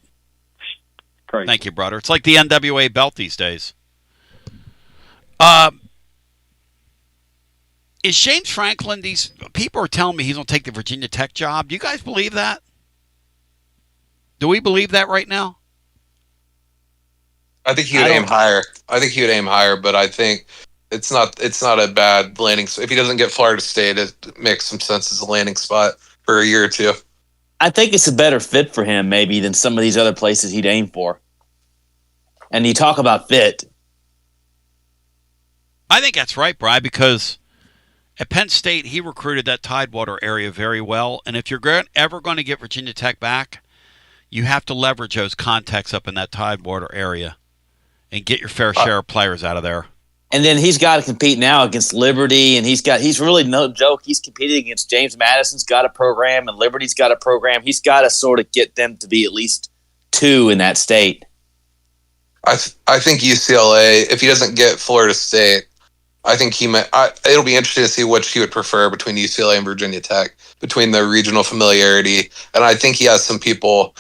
Crazy. Thank you, brother. It's like the NWA belt these days. Is James Franklin, these people are telling me he's going to take the Virginia Tech job. Do you guys believe that? Do we believe that right now? I think he would aim higher. But I think it's not a bad landing. If he doesn't get Florida State, it makes some sense as a landing spot for a year or two. I think it's a better fit for him maybe than some of these other places he'd aim for. And you talk about fit. I think that's right, Bri, because at Penn State, he recruited that Tidewater area very well. And if you're ever going to get Virginia Tech back, you have to leverage those contacts up in that Tidewater area and get your fair share of players out of there. And then he's got to compete now against Liberty, and he's really no joke. He's competing against James Madison's got a program, and Liberty's got a program. He's got to sort of get them to be at least 2 in that state. I think UCLA, if he doesn't get Florida State, I think it'll be interesting to see which he would prefer between UCLA and Virginia Tech, between the regional familiarity. And I think he has some people,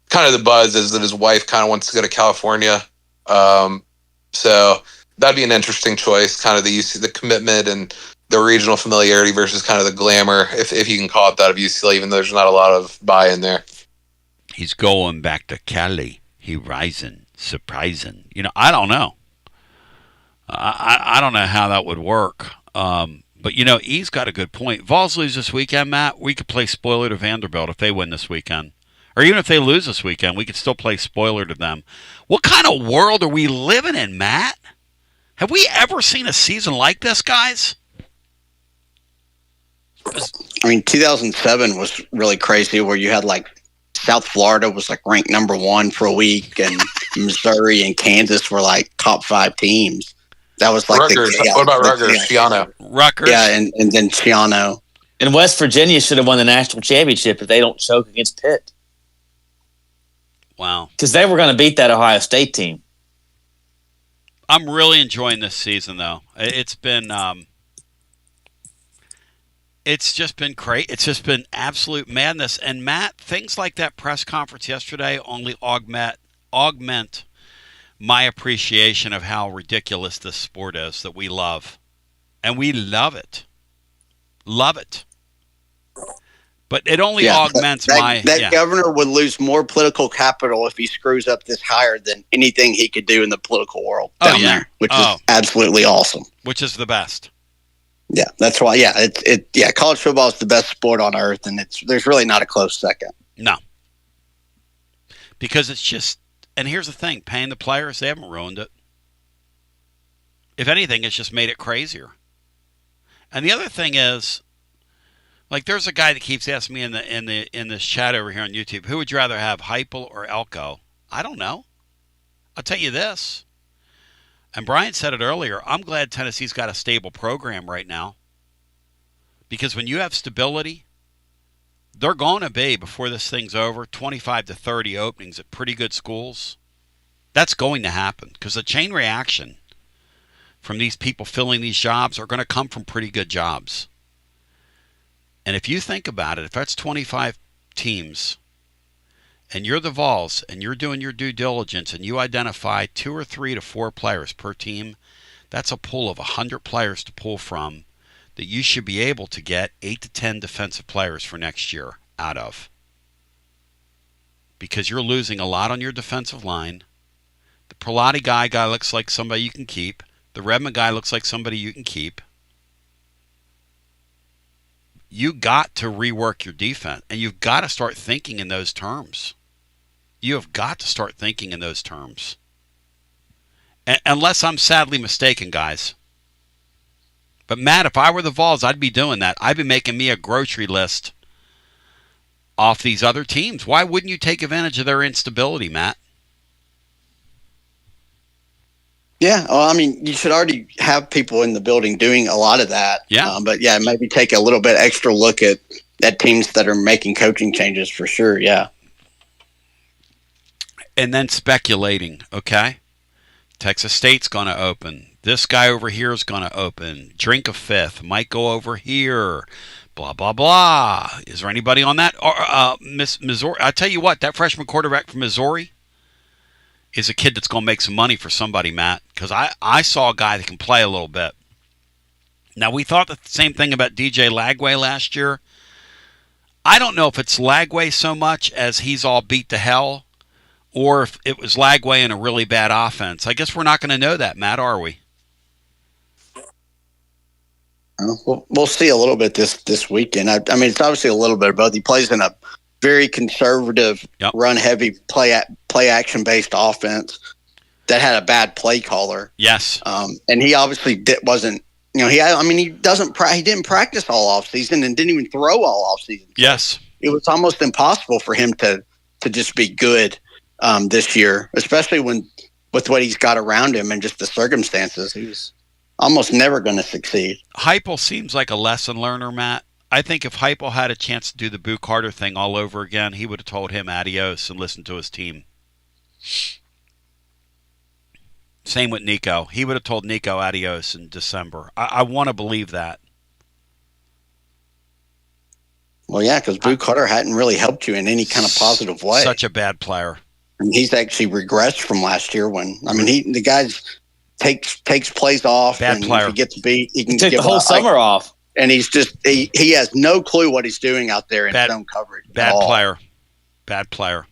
kind of the buzz is that his wife kind of wants to go to California. So that'd be an interesting choice, kind of the commitment and the regional familiarity versus kind of the glamour, if you can call it that, of UCLA, even though there's not a lot of buy-in there. He's going back to Cali. He rising, surprising. You know, I don't know. I don't know how that would work. But, you know, he's got a good point. Vols lose this weekend, Matt. We could play spoiler to Vanderbilt if they win this weekend. Or even if they lose this weekend, we could still play spoiler to them. What kind of world are we living in, Matt? Have we ever seen a season like this, guys? I mean, 2007 was really crazy, where you had like South Florida was like ranked number 1 for a week, and Missouri and Kansas were like top 5 teams. That was like Rutgers. What about Rutgers? Schiano. Rutgers. Yeah, and then Schiano. And West Virginia should have won the national championship if they don't choke against Pitt. Wow. Because they were going to beat that Ohio State team. I'm really enjoying this season, though. It's been, it's just been great. It's just been absolute madness. And Matt, things like that press conference yesterday only augment my appreciation of how ridiculous this sport is that we love, and we love it. But it only augments that governor would lose more political capital if he screws up this hire than anything he could do in the political world down there, which is absolutely awesome. Which is the best. Yeah, that's why. Yeah, college football is the best sport on earth, and there's really not a close second. No, because it's just. And here's the thing: paying the players, they haven't ruined it. If anything, it's just made it crazier. And the other thing is, like, there's a guy that keeps asking me in this chat over here on YouTube, who would you rather have, Heupel or Elko? I don't know. I'll tell you this. And Brian said it earlier. I'm glad Tennessee's got a stable program right now, Because when you have stability, they're going to be, before this thing's over, 25 to 30 openings at pretty good schools. That's going to happen because the chain reaction from these people filling these jobs are going to come from pretty good jobs. And if you think about it, if that's 25 teams and you're the Vols and you're doing your due diligence and you identify 2 or 3 to 4 players per team, that's a pool of 100 players to pull from that you should be able to get 8 to 10 defensive players for next year out of. Because you're losing a lot on your defensive line. The Perlotti guy looks like somebody you can keep. The Redmond guy looks like somebody you can keep. You got to rework your defense, and you've got to start thinking in those terms. You have got to start thinking in those terms. Unless I'm sadly mistaken, guys. But, Matt, if I were the Vols, I'd be doing that. I'd be making me a grocery list off these other teams. Why wouldn't you take advantage of their instability, Matt? Yeah, well, I mean, you should already have people in the building doing a lot of that. Yeah. But, yeah, maybe take a little bit extra look at teams that are making coaching changes for sure, yeah. And then speculating, okay? Texas State's going to open. This guy over here is going to open. Drink a fifth. Might go over here. Blah, blah, blah. Is there anybody on that? Missouri. I tell you what, that freshman quarterback from Missouri is a kid that's going to make some money for somebody, Matt, because I saw a guy that can play a little bit. Now, we thought the same thing about DJ Lagway last year. I don't know if it's Lagway so much as he's all beat to hell, or if it was Lagway in a really bad offense. I guess we're not going to know that, Matt, are we? We'll see a little bit this weekend. I mean, it's obviously a little bit of both. He plays in a very conservative, run-heavy, play-action-based offense that had a bad play caller. Yes. And he obviously wasn't, he didn't practice all offseason and didn't even throw all offseason. Yes. It was almost impossible for him to just be good this year, especially with what he's got around him and just the circumstances. He was almost never going to succeed. Heupel seems like a lesson learner, Matt. I think if Heupel had a chance to do the Boo Carter thing all over again, he would have told him adios and listened to his team. Same with Nico. He would have told Nico adios in December. I want to believe that. Well, yeah, because Boo Carter hadn't really helped you in any kind of positive way. Such a bad player. And he's actually regressed from last year the guy's takes plays off. Bad and player. If he gets beat, he can take the whole summer off. And he's just he has no clue what he's doing out there in zone coverage. Bad player.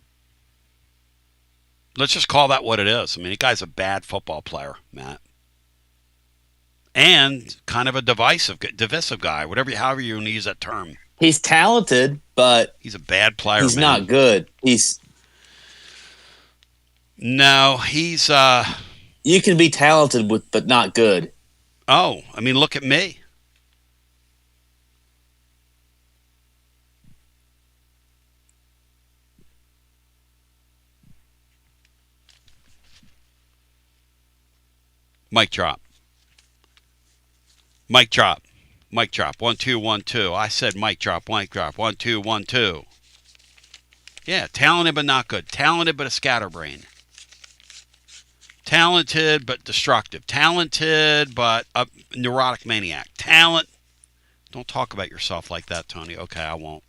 Let's just call that what it is. I mean, the guy's a bad football player, Matt. And kind of a divisive guy, however you want to use that term. He's talented, but he's a bad player. He's not good. He's you can be talented but not good. Oh, I mean, look at me. Mic drop. Mic drop. Mic drop. 1 2 1 2. I said mic drop. Mic drop. 1 2 1 2. Yeah, talented but not good. Talented but a scatterbrain. Talented but destructive. Talented but a neurotic maniac. Don't talk about yourself like that, Tony. Okay, I won't.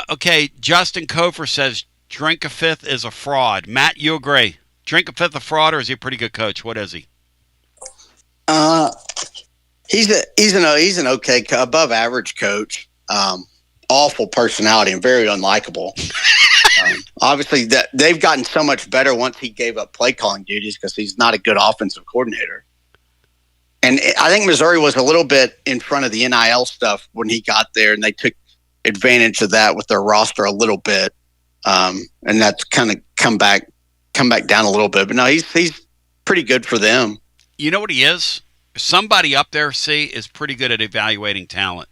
Okay, Justin Kofer says Drink a Fifth is a fraud. Matt, you agree? Drink a Fifth a fraud, or is he a pretty good coach? What is he? He's an okay, above average coach. Awful personality and very unlikable. Obviously, that they've gotten so much better once he gave up play calling duties because he's not a good offensive coordinator. And I think Missouri was a little bit in front of the NIL stuff when he got there, and they took advantage of that with their roster a little bit. And that's kind of come back down a little bit. But no, he's pretty good for them. You know what he is? Somebody up there, is pretty good at evaluating talent.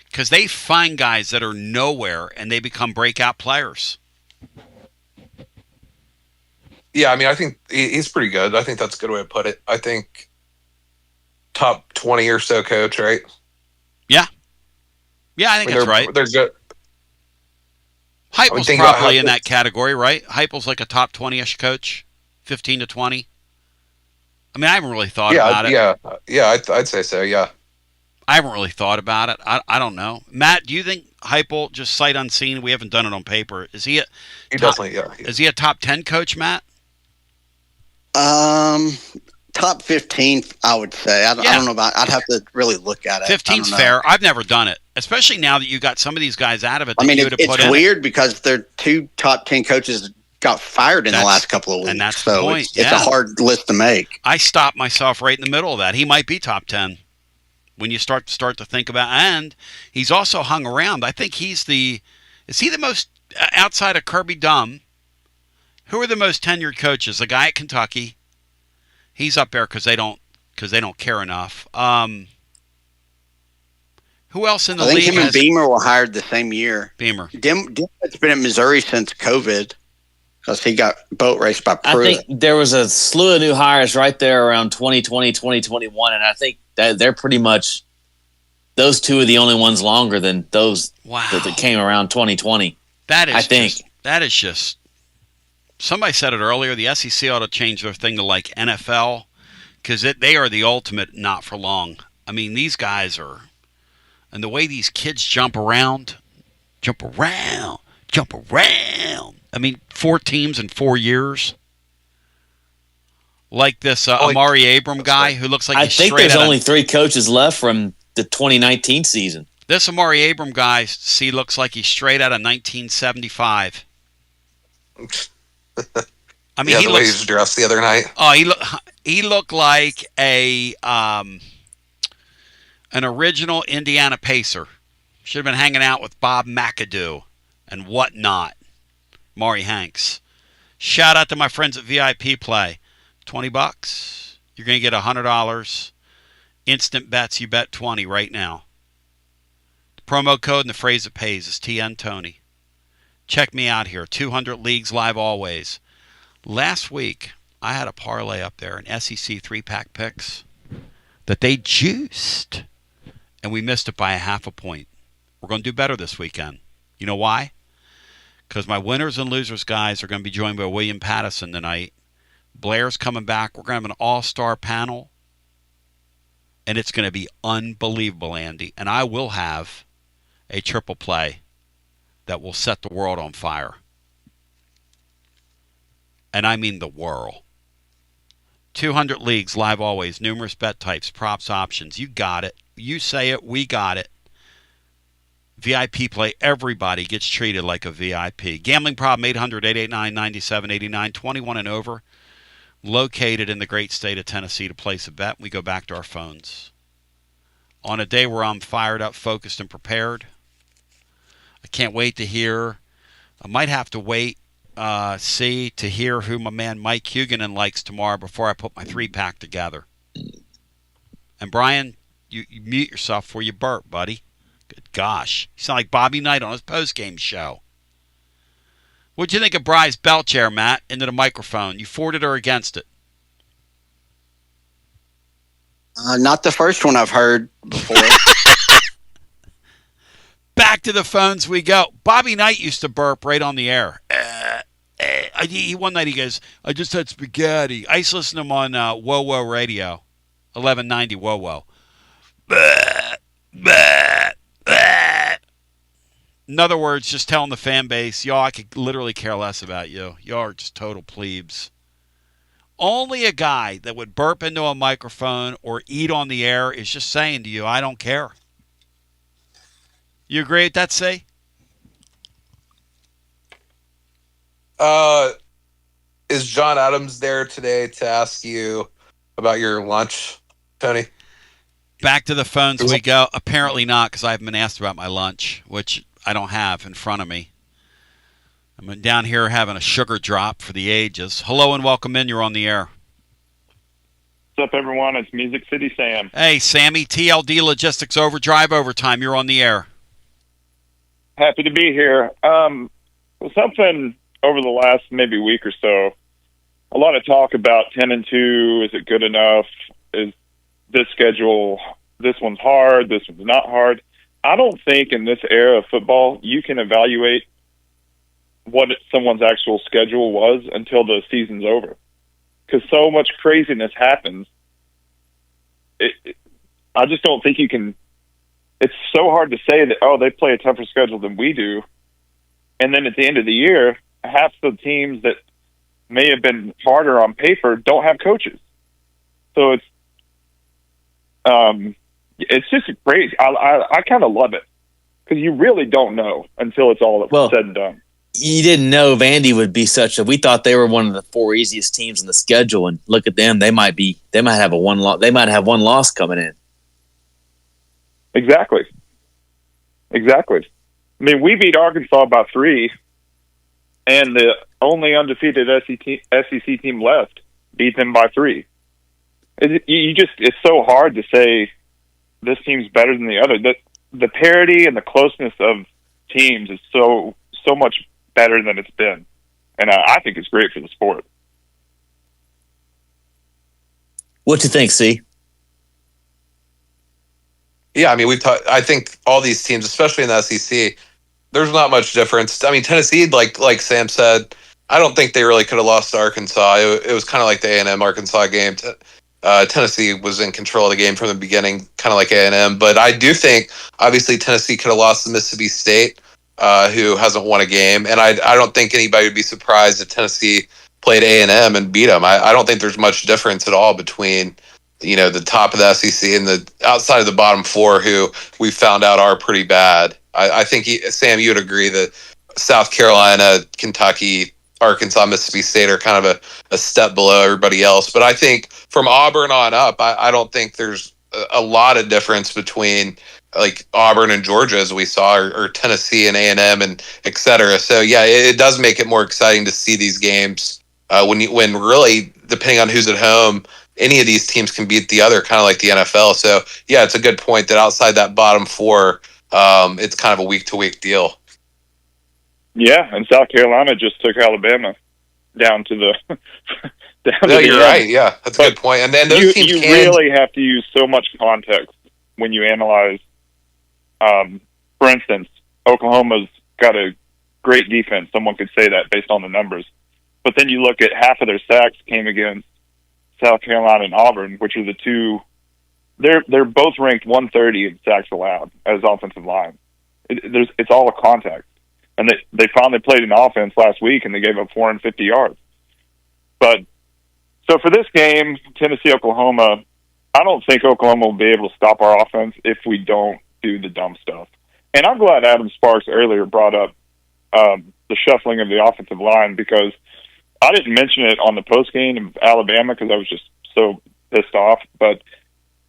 Because they find guys that are nowhere and they become breakout players. Yeah, I mean, I think he's pretty good. I think that's a good way to put it. I think top 20 or so coach, right? Yeah. Yeah, I think that's right. They're good. Heupel's probably in that category, right? Heupel's like a top 20-ish coach, 15 to 20. I mean, I haven't really thought about it. Yeah, I'd say so, yeah. I haven't really thought about it. I don't know. Matt, do you think Heupel, just sight unseen, we haven't done it on paper, is he definitely, yeah. Is he a top 10 coach, Matt? Top 15, I would say. I don't know about. I'd have to really look at it. 15's fair. I've never done it, especially now that you got some of these guys out of it. I mean, it's weird because their 2 top 10 coaches got fired in the last couple of weeks, and that's so the point. It's a hard list to make. I stopped myself right in the middle of that. He might be top 10 when you start to think about. And he's also hung around. I think is he the most outside of Kirby Dunn? Who are the most tenured coaches? The guy at Kentucky. He's up there because they don't care enough. Who else in the league? I think him and Beamer were hired the same year. Beamer. Dimmock's been at Missouri since COVID because he got boat raced by Pruitt. I think there was a slew of new hires right there around 2020, 2021, and I think that they're pretty much those two are the only ones longer than those that came around 2020. That is just. Somebody said it earlier. The SEC ought to change their thing to like NFL because they are the ultimate not for long. I mean, these guys are, and the way these kids jump around. I mean, 4 teams in 4 years. Like this Amari Abram guy who looks like he's straight out. I think there's only 3 coaches left from the 2019 season. This Amari Abram guy, looks like he's straight out of 1975. I mean, the way he was dressed the other night. Oh, he looked like an original Indiana Pacer. Should have been hanging out with Bob McAdoo and whatnot. Maury Hanks. Shout out to my friends at VIP Play. $20. You're going to get $100. Instant bets. You bet 20 right now. The promo code and the phrase that pays is TN Tony. Check me out here. 200 leagues live always. Last week, I had a parlay up there, an SEC 3-pack picks that they juiced, and we missed it by a half a point. We're going to do better this weekend. You know why? Because my winners and losers guys are going to be joined by William Pattison tonight. Blair's coming back. We're going to have an all-star panel, and it's going to be unbelievable, Andy. And I will have a triple play that will set the world on fire. And I mean the world. 200 leagues, live always, numerous bet types, props, options. You got it. You say it, we got it. VIP Play, everybody gets treated like a VIP. Gambling problem, 800-889-9789, 21 and over. Located in the great state of Tennessee to place a bet. We go back to our phones. On a day where I'm fired up, focused, and prepared, I can't wait to hear. I might have to wait, to hear who my man Mike Huguenin likes tomorrow before I put my 3-pack together. And Brian, you mute yourself before you burp, buddy. Good gosh. You sound like Bobby Knight on his post-game show. What'd you think of Bry's belch air, Matt, into the microphone? You for it or against it? Not the first one I've heard before. Back to the phones we go. Bobby Knight used to burp right on the air. One night he goes, I just had spaghetti. I used to listen to him on Whoa Whoa Radio, 1190 Whoa Whoa. In other words, just telling the fan base, y'all, I could literally care less about you. Y'all are just total plebes. Only a guy that would burp into a microphone or eat on the air is just saying to you, I don't care. You agree with that, say? Is John Adams there today to ask you about your lunch, Tony? Back to the phones we go. Apparently not, because I haven't been asked about my lunch, which I don't have in front of me. I'm down here having a sugar drop for the ages. Hello and welcome in. You're on the air. What's up, everyone? It's Music City Sam. Hey, Sammy. TLD Logistics Overdrive Overtime. You're on the air. Happy to be here. Something over the last maybe week or so, a lot of talk about 10-2. Is it good enough? Is this schedule, this one's hard, this one's not hard? I don't think in this era of football you can evaluate what someone's actual schedule was until the season's over, because so much craziness happens. I just don't think you can. It's so hard to say that, oh, they play a tougher schedule than we do, and then at the end of the year, half the teams that may have been harder on paper don't have coaches. So it's just crazy. I kind of love it because you really don't know until it's all said and done. You didn't know Vandy would be we thought they were one of the 4 easiest teams on the schedule, and look at them. They might have one loss coming in. Exactly. I mean, we beat Arkansas by 3, and the only undefeated SEC team left beat them by 3. It's so hard to say this team's better than the other. The parity and the closeness of teams is so much better than it's been, and I think it's great for the sport. What you think, C? Yeah, I mean, I think all these teams, especially in the SEC, there's not much difference. I mean, Tennessee, like Sam said, I don't think they really could have lost to Arkansas. It was kind of like the A&M Arkansas game. Tennessee was in control of the game from the beginning, kind of like A&M. But I do think, obviously, Tennessee could have lost to Mississippi State, who hasn't won a game. And I don't think anybody would be surprised if Tennessee played A&M and beat them. I don't think there's much difference at all between the top of the SEC and the outside of the bottom 4, who we found out are pretty bad. I think, Sam, you would agree that South Carolina, Kentucky, Arkansas, Mississippi State are kind of a step below everybody else. But I think from Auburn on up, I don't think there's a lot of difference between like Auburn and Georgia, as we saw, or Tennessee and A&M and et cetera. So, yeah, it does make it more exciting to see these games when really, depending on who's at home, any of these teams can beat the other, kind of like the NFL. So, yeah, it's a good point that outside that bottom 4, it's kind of a week-to-week deal. Yeah, and South Carolina just took Alabama down to the No, you're right. Yeah, that's a good point. And then those teams really have to use so much context when you analyze. For instance, Oklahoma's got a great defense. Someone could say that based on the numbers. But then you look at half of their sacks came against South Carolina and Auburn, which are the two. They're both ranked 130 in sacks allowed as offensive line. It's all a context. And they finally played an offense last week, and they gave up 450 yards. But so for this game, Tennessee-Oklahoma, I don't think Oklahoma will be able to stop our offense if we don't do the dumb stuff. And I'm glad Adam Sparks earlier brought up the shuffling of the offensive line, because I didn't mention it on the postgame of Alabama because I was just so pissed off. But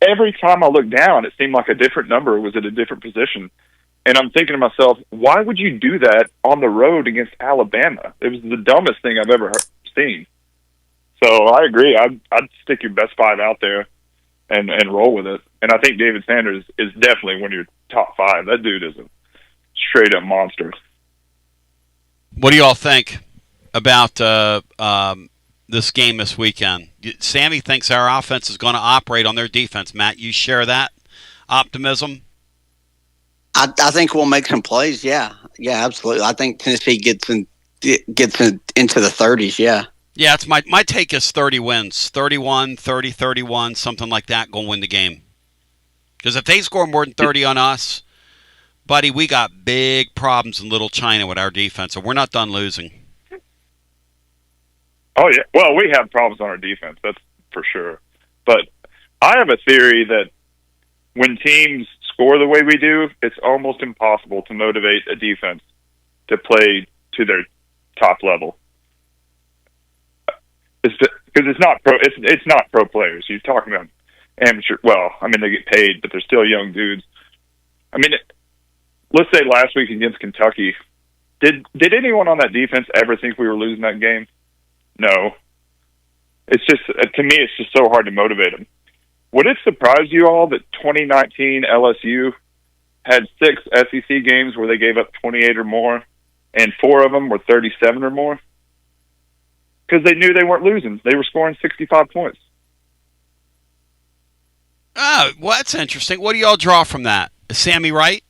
every time I looked down, it seemed like a different number was at a different position. And I'm thinking to myself, why would you do that on the road against Alabama? It was the dumbest thing I've ever seen. So I agree. I'd stick your best 5 out there and roll with it. And I think David Sanders is definitely one of your top 5. That dude is a straight-up monster. What do you all think about this game this weekend? Sammy thinks our offense is going to operate on their defense. Matt, you share that optimism? I think we'll make some plays. Yeah, absolutely. I think Tennessee gets into the 30s. Yeah. Yeah, it's my take is 30 wins, 31, 30, 31, something like that. Going to win the game. Because if they score more than 30 on us, buddy, we got big problems in Little China with our defense, and we're not done losing. Oh yeah, well, we have problems on our defense, that's for sure. But I have a theory that when teams score the way we do, it's almost impossible to motivate a defense to play to their top level. Because it's not pro players. You're talking about amateur. Well, I mean, they get paid, but they're still young dudes. I mean, let's say last week against Kentucky, did anyone on that defense ever think we were losing that game? No. It's just, to me, it's just so hard to motivate them. Would it surprise you all that 2019 LSU had 6 SEC games where they gave up 28 or more, and 4 of them were 37 or more? because they knew they weren't losing. They were scoring 65 points. Oh, well, that's interesting. What do y'all draw from that? Is Sammy right?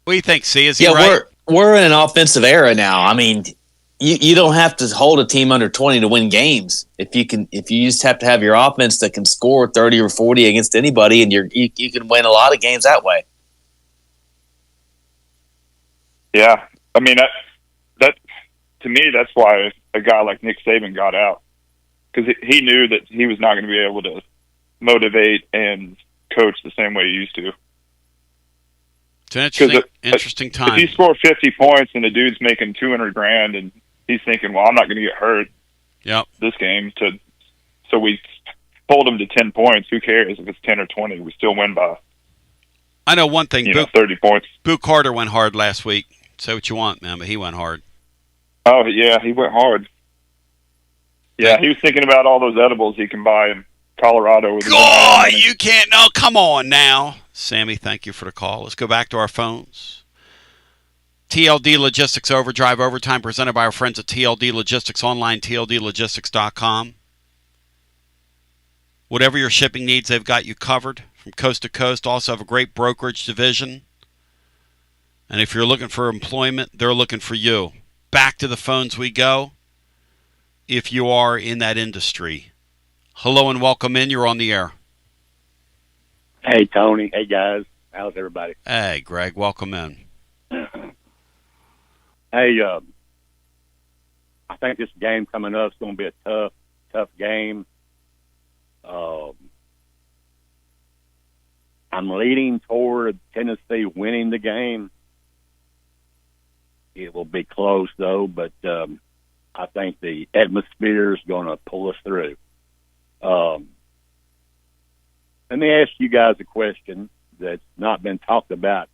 What do you think, C? Is he right? We're in an offensive era now. I mean, you don't have to hold a team under 20 to win games. If you just have to have your offense that can score 30 or 40 against anybody, and you can win a lot of games that way. Yeah, I mean that to me, that's why a guy like Nick Saban got out, because he knew that he was not going to be able to motivate and coach the same way he used to. It's an interesting time. If you score 50 points and the dude's making $200,000 and he's thinking, well, I'm not going to get hurt this game, so we hold him to 10 points. Who cares if it's 10 or 20? We still win by, I know one thing. 30 points. Boo Carter went hard last week. Say what you want, man, but he went hard. Oh, yeah, he went hard. Yeah, he was thinking about all those edibles he can buy in Colorado. God, you can't. No, come on now. Sammy, thank you for the call. Let's go back to our phones. TLD Logistics Overdrive Overtime presented by our friends at TLD Logistics online, tldlogistics.com. Whatever your shipping needs, they've got you covered from coast to coast. Also have a great brokerage division. And if you're looking for employment, they're looking for you. Back to the phones we go if you are in that industry. Hello and welcome in. You're on the air. Hey, Tony. Hey, guys. How's everybody? Hey, Greg. Welcome in. Hey, I think this game coming up is going to be a tough game. I'm leaning toward Tennessee winning the game. It will be close, though, but I think the atmosphere is going to pull us through. Let me ask you guys a question that's not been talked about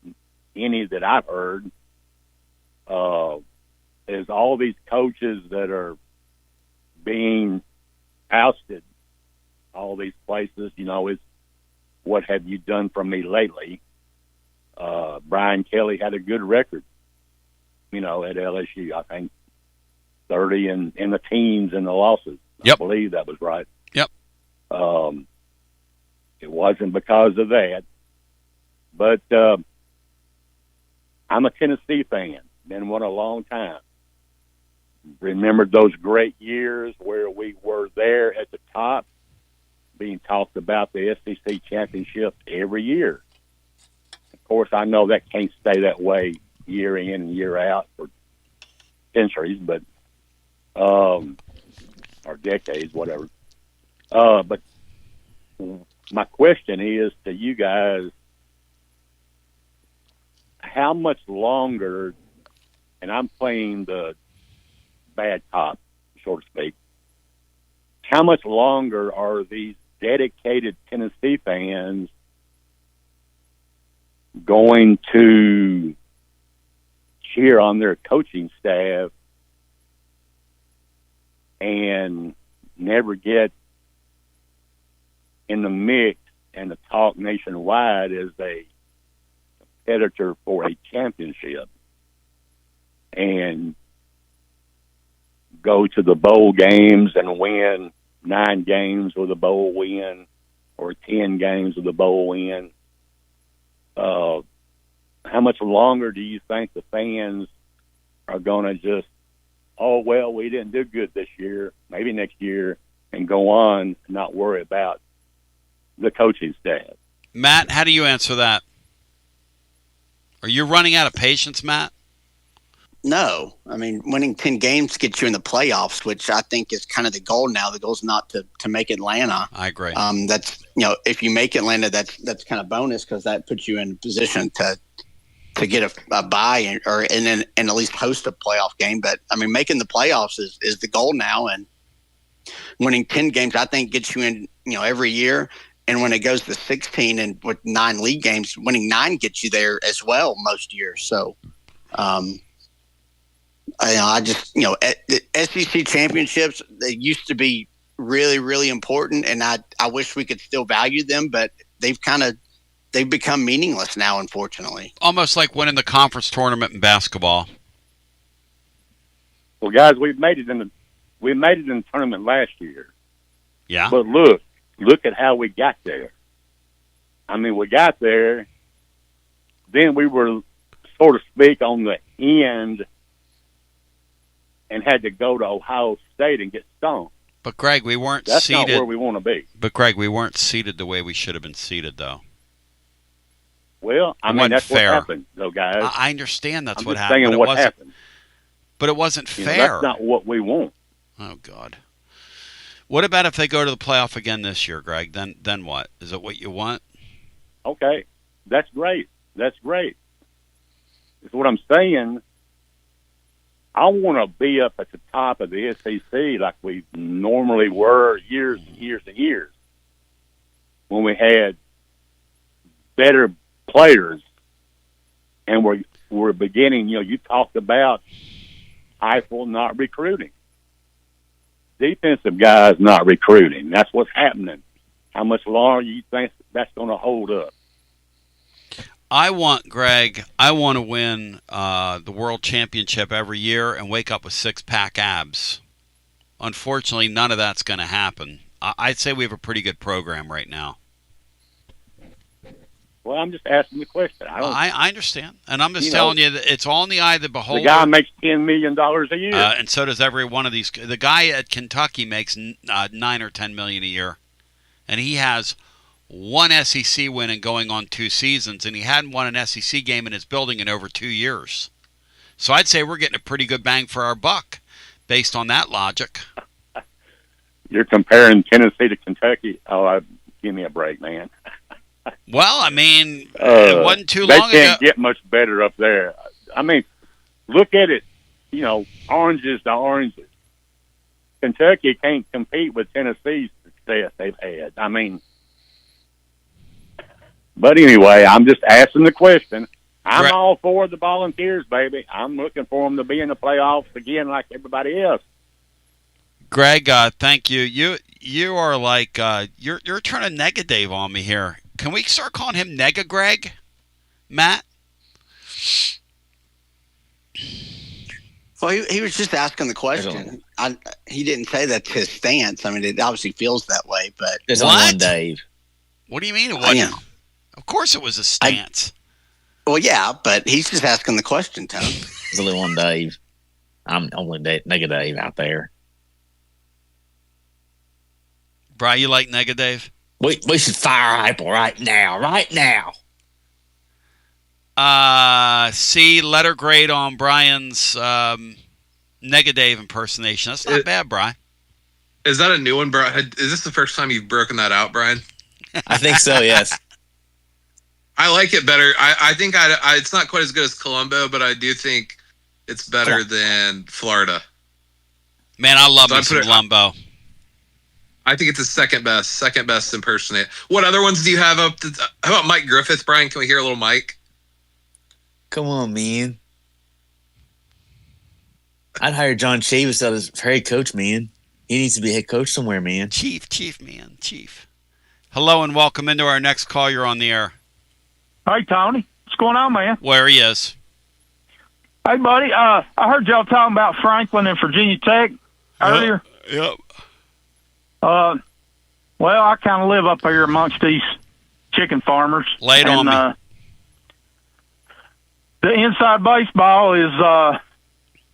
any that I've heard. Is all these coaches that are being ousted, all these places, is what have you done for me lately? Brian Kelly had a good record, at LSU. I think 30 in the teens in the losses. Yep. I believe that was right. Yep. It wasn't because of that, but I'm a Tennessee fan. Been one a long time. Remembered those great years where we were there at the top, being talked about the SEC championship every year. Of course, I know that can't stay that way year in and year out for centuries, but or decades, whatever. But my question is to you guys: how much longer? And I'm playing the bad cop, so to speak. How much longer are these dedicated Tennessee fans going to cheer on their coaching staff and never get in the mix and the talk nationwide as a competitor for a championship and go to the bowl games and win 9 games with a bowl win or 10 games with a bowl win? How much longer do you think the fans are going to just, oh, well, we didn't do good this year, maybe next year, and go on and not worry about the coaching staff? Matt, how do you answer that? Are you running out of patience, Matt? No. I mean, winning 10 games gets you in the playoffs, which I think is kind of the goal now. The goal is not to make Atlanta. I agree. That's, if you make Atlanta, that's kind of bonus because that puts you in a position to get a bye and then at least host a playoff game. But, I mean, making the playoffs is the goal now. And winning 10 games, I think, gets you in, every year. And when it goes to 16 and with 9 league games, winning 9 gets you there as well most years. So, I just, the SEC championships, they used to be really, really important, and I wish we could still value them, but they've become meaningless now, unfortunately. Almost like winning the conference tournament in basketball. Well, guys, we made it in the tournament last year. Yeah. But look at how we got there. I mean, we got there, then we were, so to speak, on the end and had to go to Ohio State and get stoned. But, Greg, we weren't That's seated. not where we want to be. But, Greg, we weren't seated the way we should have been seated, though. Well, I mean, that's fair. what happened, though, guys. I understand that's I'm what just happened. saying what happened. But it wasn't You know, fair. that's not what we want. Oh, God. What about if they go to the playoff again this year, Greg? Then what? Is it what you want? Okay, that's great. That's great. That's what I'm saying. I want to be up at the top of the SEC like we normally were years and years and years when we had better players and we're beginning. You know, you talked about Eiffel not recruiting, defensive guys not recruiting. That's what's happening. How much longer do you think that's going to hold up? I want to win the world championship every year and wake up with six-pack abs. Unfortunately, none of that's going to happen. I'd say we have a pretty good program right now. Well, I'm just asking the question. I understand, and I'm just telling you that it's all in the eye of the beholder. The guy makes $10 million a year, and so does every one of these. The guy at Kentucky makes $9 or $10 million a year, and he has one SEC win and going on 2 seasons, and he hadn't won an SEC game in his building in over 2 years. So I'd say we're getting a pretty good bang for our buck based on that logic. You're comparing Tennessee to Kentucky. Oh, give me a break, man. Well, I mean, it wasn't too long ago. They can't get much better up there. I mean, look at it, you know, oranges to oranges. Kentucky can't compete with Tennessee's success they've had. I mean, but anyway, I'm just asking the question. I'm all for the Volunteers, baby. I'm looking for them to be in the playoffs again like everybody else. Greg, thank you. You are like you're turning Nega Dave on me here. Can we start calling him Nega Greg? Matt? Well, he was just asking the question. He didn't say that's his stance. I mean, it obviously feels that way, but there's only one Dave. What do you mean it wasn't? Of course it was a stance. Well, yeah, but he's just asking the question, Tom. There's only one Dave. I'm only Nega Dave out there. Brian, you like Nega Dave? We should fire Apple right now. Right now. C, letter grade on Brian's Nega Dave impersonation. That's not bad, Brian. Is that a new one, Brian? Is this the first time you've broken that out, Brian? I think so, yes. I like it better. I think it's not quite as good as Colombo, but I do think it's better than Florida. Man, I love me some Colombo. I think it's the second best impersonate. What other ones do you have up? How about Mike Griffith, Brian? Can we hear a little Mike? Come on, man. I'd hire John Chavis as head coach, man. He needs to be head coach somewhere, man. Chief. Hello and welcome into our next call. You're on the air. Hey, Tony. What's going on, man? Where he is. Hey, buddy. I heard y'all talking about Franklin and Virginia Tech earlier. Yep. Well, I kind of live up here amongst these chicken farmers. Lay it on me. The inside baseball is,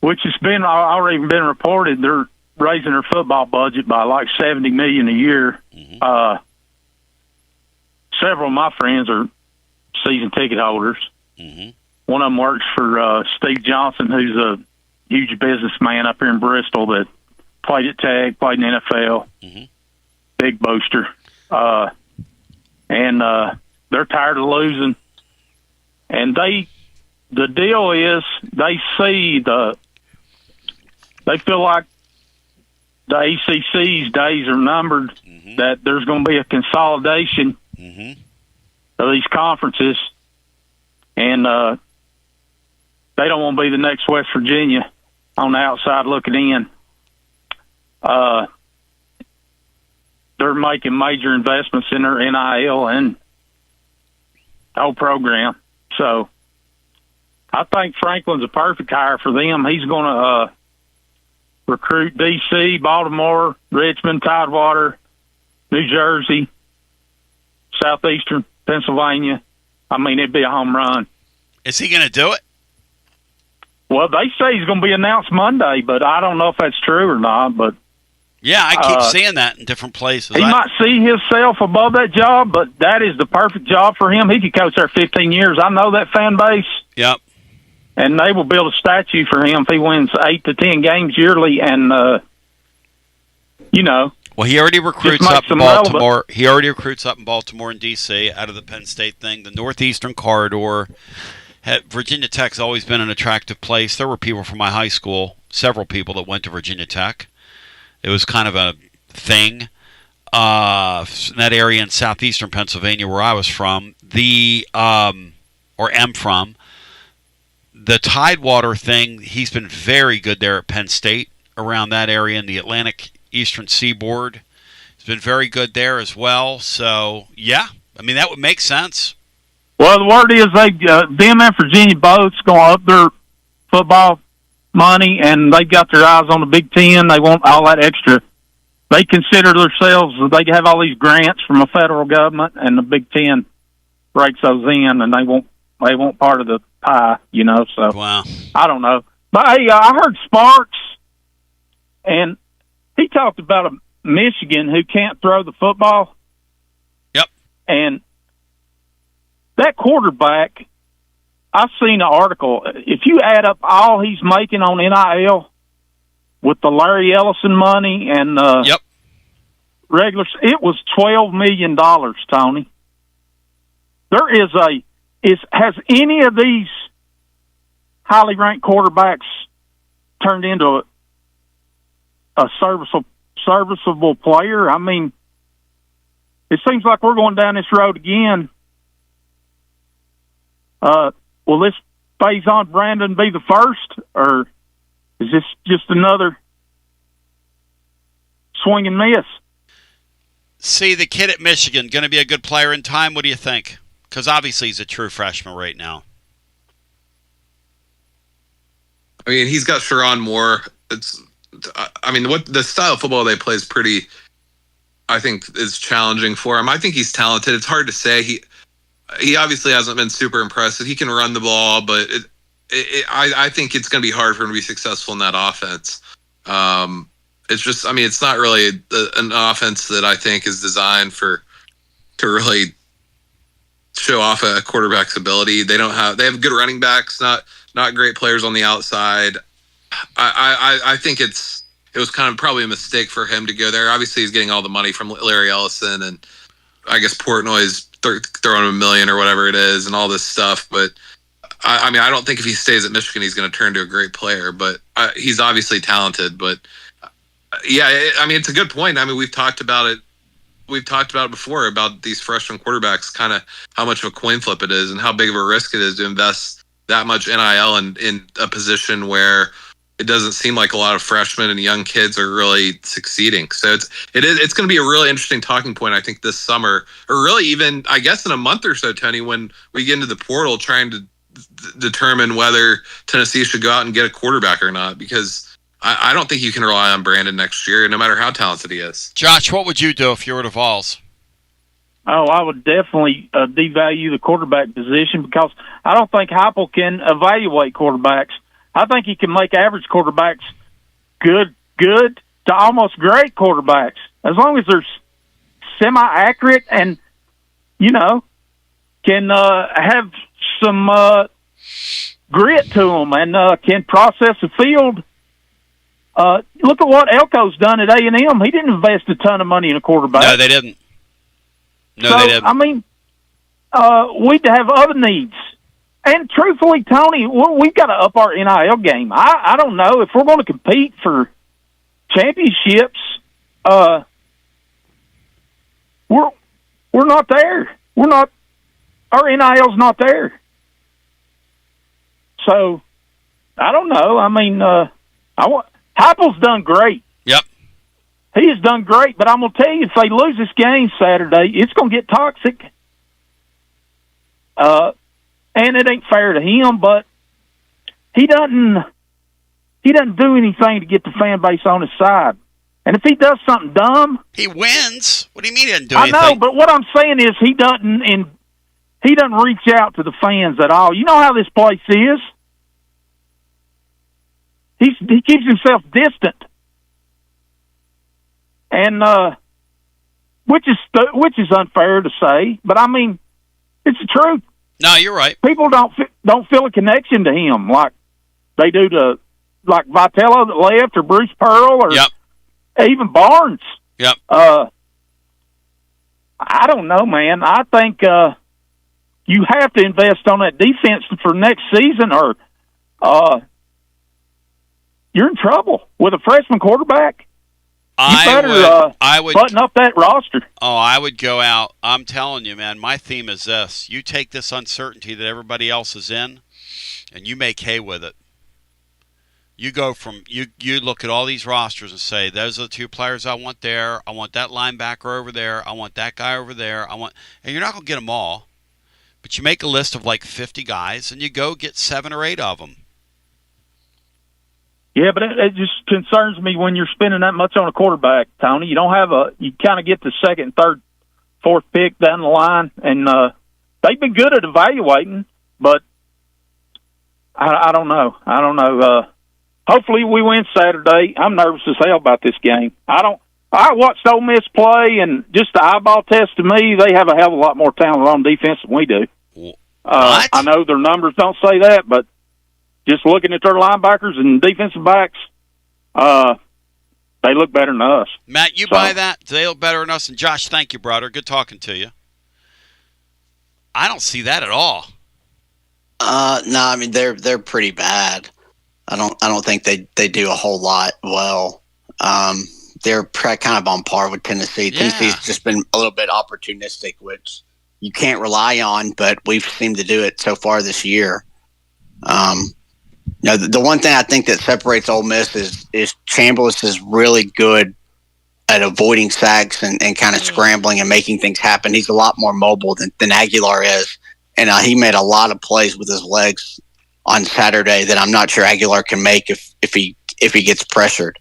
which has been already been reported, they're raising their football budget by like $70 million a year. Mm-hmm. Several of my friends are season ticket holders. Mm-hmm. One of them works for Steve Johnson, who's a huge businessman up here in Bristol that played at Tech, played in the NFL, big booster. And they're tired of losing. And the deal is they feel like the ACC's days are numbered, that there's going to be a consolidation of these conferences, and they don't want to be the next West Virginia on the outside looking in. They're making major investments in their NIL and the whole program. So I think Franklin's a perfect hire for them. He's going to recruit D.C., Baltimore, Richmond, Tidewater, New Jersey, Southeastern Pennsylvania. I mean, it'd be a home run. Is he going to do it? Well, they say he's going to be announced Monday, but I don't know if that's true or not. But yeah, I keep seeing that in different places. He might see himself above that job, but that is the perfect job for him. He could coach there 15 years. I know that fan base. Yep. And they will build a statue for him if he wins 8 to 10 games yearly. And, well, he already recruits up in Baltimore. Relevant. He already recruits up in Baltimore and D.C. out of the Penn State thing, the Northeastern Corridor. Virginia Tech's always been an attractive place. There were people from my high school, several people that went to Virginia Tech. It was kind of a thing in that area in southeastern Pennsylvania where I was from. Or am from. The Tidewater thing, he's been very good there at Penn State around that area in the Atlantic Eastern Seaboard. He's been very good there as well. So, yeah, I mean, that would make sense. Well, the word is them and Virginia both going to up their football money, and they've got their eyes on the Big Ten. They want all that extra. They consider themselves, they have all these grants from the federal government, and the Big Ten breaks those in, and they want part of the pie, so wow. I don't know. But, hey, I heard Sparks, and he talked about a Michigan who can't throw the football. Yep. And that quarterback, I've seen an article. If you add up all he's making on NIL with the Larry Ellison money and regular, it was $12 million, Tony. Has any of these highly ranked quarterbacks turned into a serviceable player? I mean, it seems like we're going down this road again. Will this Faison Brandon be the first, or is this just another swing and miss? See, the kid at Michigan, going to be a good player in time? What do you think? Because obviously he's a true freshman right now. I mean, he's got Sharon Moore. What the style of football they play is pretty, I think, is challenging for him. I think he's talented. It's hard to say. He obviously hasn't been super impressive. He can run the ball, but I think it's going to be hard for him to be successful in that offense. It's just, it's not really an offense that I think is designed to really show off a quarterback's ability. They have good running backs, not great players on the outside. I think it was kind of probably a mistake for him to go there. Obviously, he's getting all the money from Larry Ellison, and I guess Portnoy's throwing him $1 million or whatever it is, and all this stuff. But I don't think if he stays at Michigan, he's going to turn into a great player. But he's obviously talented. But yeah, it's a good point. We've talked about it. We've talked about it before about these freshman quarterbacks, kind of how much of a coin flip it is, and how big of a risk it is to invest that much NIL in a position where it doesn't seem like a lot of freshmen and young kids are really succeeding. So it's going to be a really interesting talking point, I think, this summer, or really even, I guess, in a month or so, Tony, when we get into the portal trying to determine whether Tennessee should go out and get a quarterback or not, because I don't think you can rely on Brandon next year, no matter how talented he is. Josh, what would you do if you were the Vols? Oh, I would definitely devalue the quarterback position, because I don't think Heupel can evaluate quarterbacks. I think he can make average quarterbacks good to almost great quarterbacks, as long as they're semi-accurate and, can have some grit to them and can process the field. Look at what Elko's done at A&M. He didn't invest a ton of money in a quarterback. No, they didn't. They didn't. We'd have other needs. And truthfully, Tony, we've got to up our NIL game. I don't know if we're going to compete for championships. We're not there. We're not. Our NIL's not there. So I don't know. Heupel's done great. Yep. He has done great, but I'm going to tell you, if they lose this game Saturday, it's going to get toxic. And it ain't fair to him, but he doesn't he doesn't do anything to get the fan base on his side. And if he does something dumb, he wins. What do you mean he doesn't do I anything? know, but what I'm saying is he doesn't reach out to the fans at all. You know how this place is. He keeps himself distant, and which is unfair to say, but I mean, it's the truth. No, you're right. People don't feel a connection to him like they do to like Vitello that left, or Bruce Pearl, or even Barnes. Yep. I don't know, man. I think you have to invest on that defense for next season, or you're in trouble with a freshman quarterback. I would button up that roster. Oh, I would go out. I'm telling you, man, my theme is this. You take this uncertainty that everybody else is in, and you make hay with it. You go from you look at all these rosters and say, those are the two players I want there. I want that linebacker over there. I want that guy over there. And you're not going to get them all. But you make a list of like 50 guys, and you go get 7 or 8 of them. Yeah, but it just concerns me when you're spending that much on a quarterback, Tony. You don't have you kind of get the second, third, fourth pick down the line, and they've been good at evaluating, but I don't know. Hopefully we win Saturday. I'm nervous as hell about this game. I watched Ole Miss play, and just the eyeball test to me, they have a hell of a lot more talent on defense than we do. I know their numbers don't say that, but just looking at their linebackers and defensive backs, they look better than us. Matt, you buy that? They look better than us. And Josh, thank you, brother. Good talking to you. I don't see that at all. No, I mean they're pretty bad. I don't think they do a whole lot well. They're kind of on par with Tennessee. Yeah. Tennessee's just been a little bit opportunistic, which you can't rely on, but we've seemed to do it so far this year. The one thing I think that separates Ole Miss is Chambliss is really good at avoiding sacks and kind of scrambling and making things happen. He's a lot more mobile than Aguilar is, and he made a lot of plays with his legs on Saturday that I'm not sure Aguilar can make if he gets pressured.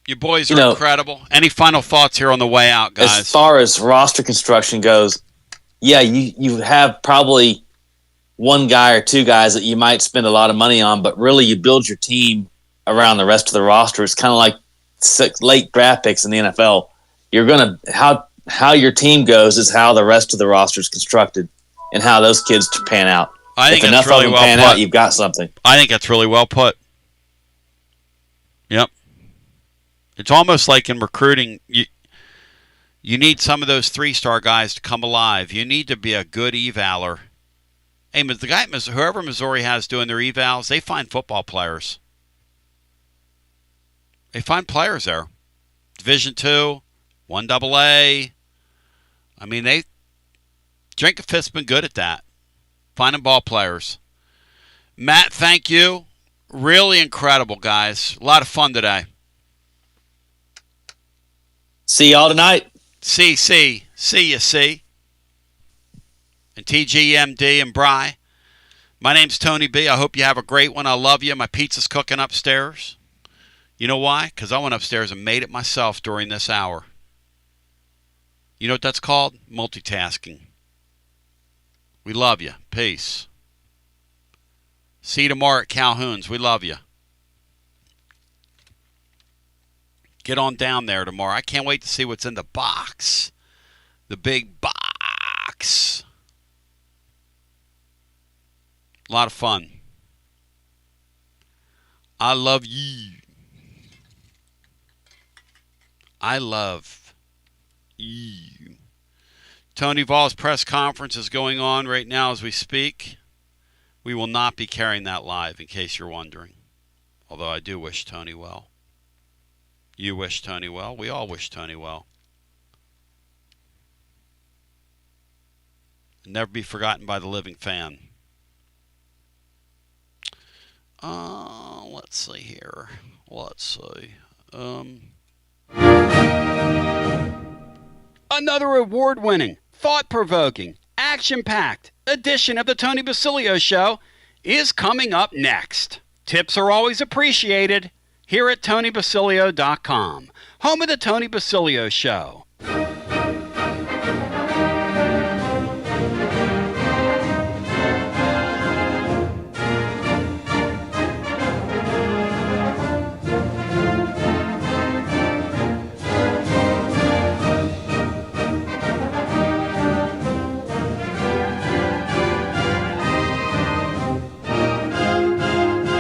You boys are incredible. Any final thoughts here on the way out, guys? As far as roster construction goes, yeah, you have probably one guy or two guys that you might spend a lot of money on, but really you build your team around the rest of the roster. It's kind of like late draft picks in the NFL. You're gonna how your team goes is how the rest of the roster is constructed and how those kids pan out. I think if enough really of them well pan put. out, you've got something. I think that's really well put. Yep. It's almost like in recruiting, you need some of those 3-star guys to come alive. You need to be a good evaler. Hey, the guy, whoever Missouri has doing their evals, they find football players. They find players there. Division II, 1AA. I mean, Drinkoff's been good at that. Finding ball players. Matt, thank you. Really incredible, guys. A lot of fun today. See y'all tonight. See you, see. And TGMD and Bry. My name's Tony B. I hope you have a great one. I love you. My pizza's cooking upstairs. You know why? Because I went upstairs and made it myself during this hour. You know what that's called? Multitasking. We love you. Peace. See you tomorrow at Calhoun's. We love you. Get on down there tomorrow. I can't wait to see what's in the box. The big box. A lot of fun. I love you. I love you. Tony Vols' press conference is going on right now as we speak. We will not be carrying that live, in case you're wondering. Although I do wish Tony well. You wish Tony well. We all wish Tony well. Never be forgotten by the living fan. Let's see here. Let's see. Another award-winning, thought-provoking, action-packed edition of the Tony Basilio Show is coming up next. Tips are always appreciated here at TonyBasilio.com, home of the Tony Basilio Show.